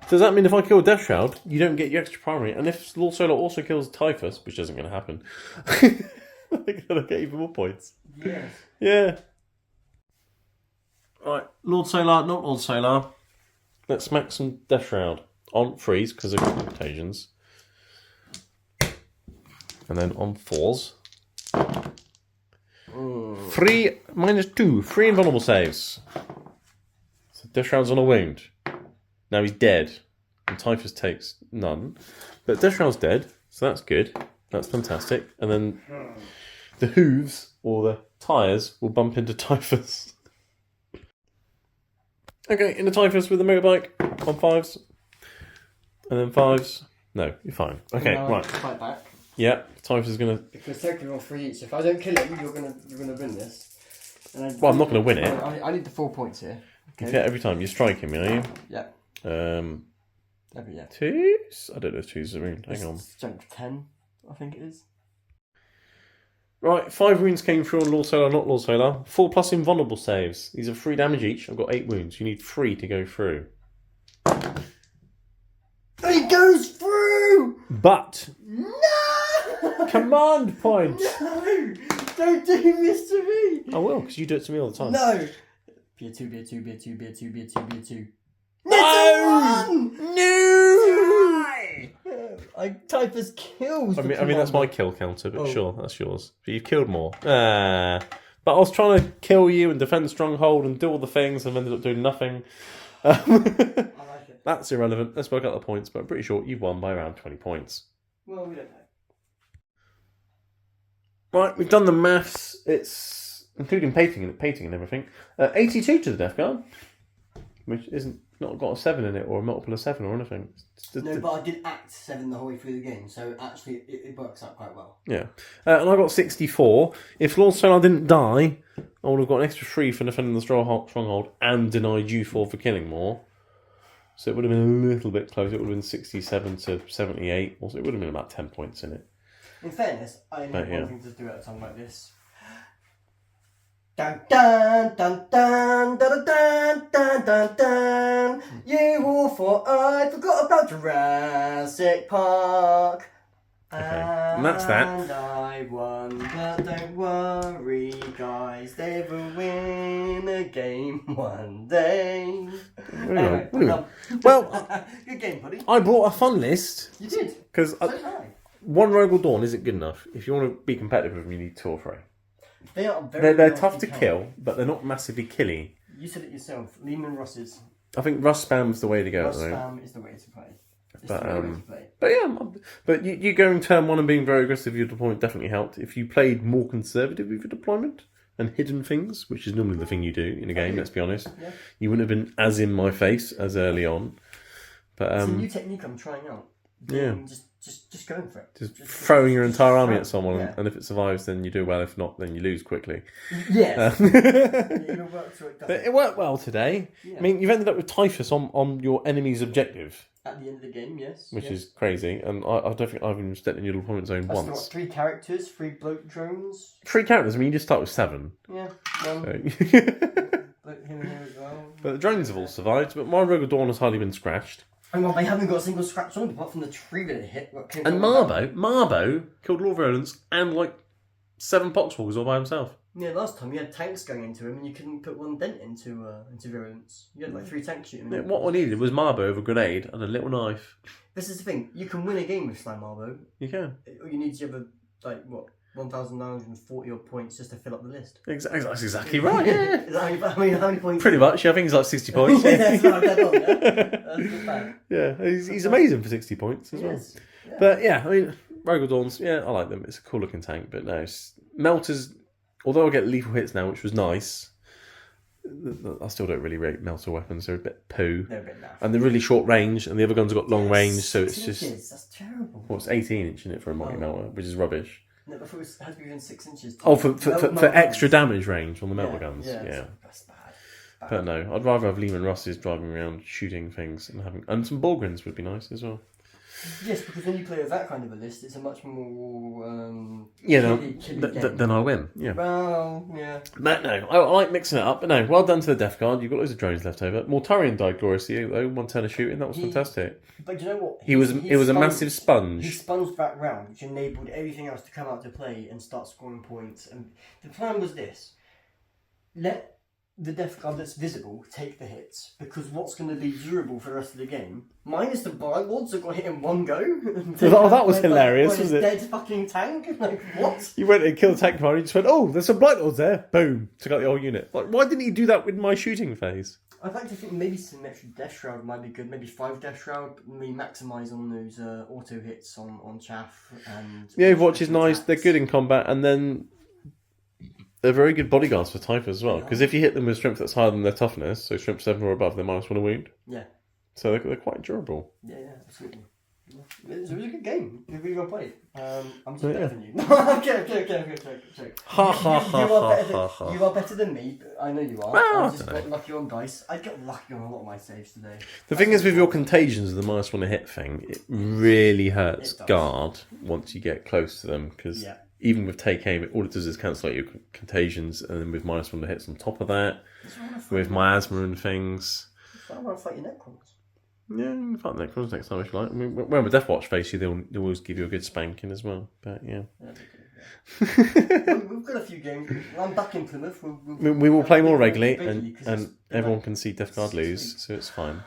So does that mean if I kill Death Shroud, you don't get your extra primary? And if Lord Solar also kills Typhus, which isn't going to happen, they're going to get even more points. Yes. Yeah. Right, Lord Solar, not Lord Solar. Let's smack some Death Shroud on 3s because of occasions. And then on 4s. 3 -2. 3 invulnerable saves. So Death Shroud's on a wound. Now he's dead. And Typhus takes none. But Death Shroud's dead, so that's good. That's fantastic. And then the hooves, or the tyres, will bump into Typhus. Okay, into Typhus with the motorbike on 5s. And then 5s. No, you're fine. Okay, right. Fight back. Yeah, Typhus is going to... Because technically on 3 each. If I don't kill him, you're gonna win this. And Well, I'm not going to win it. I need the 4 points here. Okay. Yeah, every time. You strike him, are you? Yeah. Every, yeah. 2s? I don't know if 2s are in. Hang on. Strength 10, I think it is. Right, 5 wounds came through on Lord Solar, not Lord Solar. 4 plus invulnerable saves. These are 3 damage each. I've got 8 wounds. You need 3 to go through. It goes through! But... No! Command point! No! Don't do this to me! I will, because you do it to me all the time. No! Beer 2, beer 2, beer 2, beer 2, beer 2, beer 2. No! No! Typhus kills. I mean that's my kill counter, but sure, that's yours. But you've killed more. But I was trying to kill you and defend the stronghold and do all the things and ended up doing nothing. I like it. That's irrelevant. Let's work out the points, but I'm pretty sure you've won by around 20 points. Well, we don't know. Right, we've done the maths. It's including painting and everything. 82 to the Death Guard, which isn't not got a 7 in it or a multiple of 7 or anything. No, but I did act 7 the whole way through the game, so actually it works out quite well. Yeah, and I got 64. If Lord Solar didn't die, I would have got an extra 3 for defending the stronghold and denied you 4 for killing more. So it would have been a little bit close. It would have been 67 to 78. Also, it would have been about 10 points in it. In fairness, I only have yeah. one thing to do at a time like this. Dun dun dun dun dun dun dun dun dun. You all thought I forgot about Jurassic Park. Okay, and that's that. And I won, but don't worry, guys, they will win a game one day. Anyway, Well, good game, buddy. I brought a fun list. You did. Because one Rogue Dawn isn't good enough. If you want to be competitive with them, you need 2 or 3. They are very They're tough to kill, but they're not massively killy. You said it yourself. Lehman Russ's. I think Russ spam's the way to go. Russ spam is the way to play. But you going turn 1 and being very aggressive with your deployment definitely helped. If you played more conservative with your deployment and hidden things, which is normally the thing you do in a game, let's be honest, you wouldn't have been as in my face as early on. But it's a new technique I'm trying out. Yeah. Just going for it. Just throwing your entire army at someone, and if it survives, then you do well. If not, then you lose quickly. Yes. It worked well today. Yeah. I mean, you've ended up with Typhus on your enemy's objective. At the end of the game, yes. Which is crazy. And I don't think I've even stepped in your deployment zone once. Got 3 characters, 3 bloke drones. 3 characters? I mean, you just start with 7. Yeah. So. Him here as well. But the drones have all survived, but my Rogue Dawn has hardly been scratched. Hang on, they haven't got a single scratch on them apart from the tree that it hit. And Marbo killed Lord Virulence and like 7 Poxwalkers all by himself. Yeah, last time you had tanks going into him and you couldn't put 1 dent into Virulence. You had like 3 tanks shooting him. Yeah, what I needed was Marbo with a grenade and a little knife. This is the thing, you can win a game with Slime Marbo. You can. All you need is you have 1,940 odd points just to fill up the list. Exactly, that's exactly right, yeah. How many points? Pretty much, I think he's like 60 points. That's not dead on, yeah? Yeah, he's amazing for 60 points as well. Yeah. But yeah, I mean, Rogue Dawns, yeah, I like them. It's a cool looking tank, but no, Melters, although I get lethal hits now, which was nice, I still don't really rate melter weapons. They're a bit poo. They're a bit naff. And they're really short range, and the other guns have got long range, so it's just... That's terrible. Well, it's 18-inch in it for a multi-melter, which is rubbish. No, I thought it had to be within 6 inches. Oh, for extra damage range on the melter guns. Yeah. That's bad. But no, I'd rather have Lehman Russes driving around shooting things and some Borgrins would be nice as well. Yes, because when you play with that kind of a list, it's a much more then I win. Yeah. Well, yeah. But no, I like mixing it up. But no, well done to the Death Guard. You've got loads of drones left over. Mortarion died gloriously though. 1 turn of shooting. That was fantastic. But you know what? It was a massive sponge. He sponged that round, which enabled everything else to come out to play and start scoring points. And the plan was this: let the Death Guard that's visible take the hits, because what's going to be durable for the rest of the game, minus the Blight Lords that got hit in one go. Oh, that was hilarious, was it? Dead fucking tank. Like, what? You went and killed a tank commander, you just went, oh, there's some Blight Lords there. Boom. Took out the whole unit. Like, why didn't you do that with my shooting phase? I'd like to think maybe some extra Death Shroud might be good. Maybe 5 Death Shroud. We maximise on those auto hits on chaff. And yeah, Watch is nice. They're good in combat, and then they're very good bodyguards for Typhus as well. Because if you hit them with strength that's higher than their toughness, so strength 7 or above, they're -1 a wound. Yeah. So they're quite durable. Yeah, absolutely. It was a good game. We really well played. I'm just better than you. Okay. Ha. You are better than me. I know you are. Well, I just got lucky on dice. I got lucky on a lot of my saves today. The thing is with your contagions, the -1 a hit thing, it really hurts guard once you get close to them. Because even with take aim, all it does is cancel out your contagions, and then with -1 a hits on top of that, with miasma and things. I want to fight your Necrons. Yeah, you can fight Necrons next time if you like. I mean, when with Deathwatch face you, they'll always give you a good spanking as well. But yeah. We've got a few games. I'm back in Plymouth. We will play more regularly, and everyone can see Death Guard lose, so it's fine.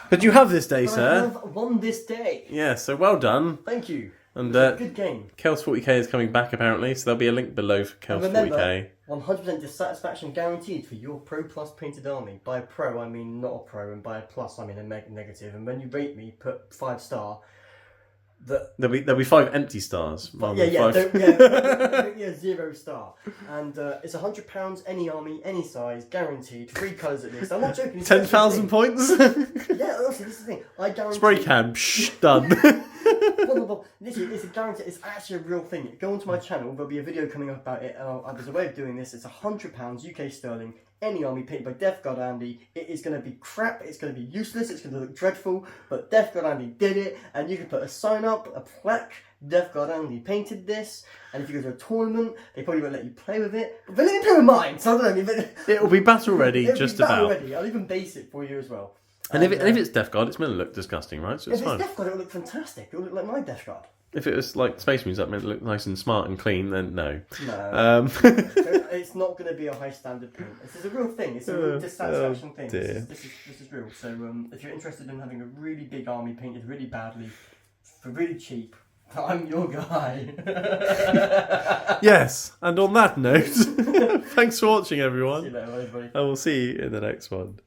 But you have this day, sir. I have won this day. Yeah, so well done. Thank you. And good game. Chaos 40k is coming back apparently, so there'll be a link below for Chaos 40k. 100% dissatisfaction guaranteed for your Pro Plus painted army. By pro, I mean not a pro, and by a plus, I mean a negative. And when you rate me, put 5-star. There'll be 5 empty stars. Yeah, 0 star. And it's £100, any army, any size, guaranteed, 3 colours at least. I'm not joking. 10,000 points. Yeah, honestly, this is the thing. I guarantee. Spray can, done. It's a guarantee. It's actually a real thing. Go onto my channel. There'll be a video coming up about it. There's a way of doing this. It's £100 UK sterling. Any army painted by Death Guard Andy. It is going to be crap. It's going to be useless. It's going to look dreadful. But Death Guard Andy did it, and you can put a sign up, a plaque. Death Guard Andy painted this, and if you go to a tournament, they probably won't let you play with it. But let me play with mine. So I don't know. It'll be battle ready, just about. Ready. I'll even base it for you as well. And if it's Death Guard, it's meant to look disgusting, right? So it's fine. If it's Death Guard, it'll look fantastic. It'll look like my Death Guard. If it was like Space Marines, that meant it look nice and smart and clean, then no. No. It's not going to be a high standard paint. This is a real thing. It's a real dissatisfaction thing. This is real. So if you're interested in having a really big army painted really badly for really cheap, I'm your guy. Yes, and on that note, thanks for watching, everyone. See you later, everybody. And we'll see you in the next one.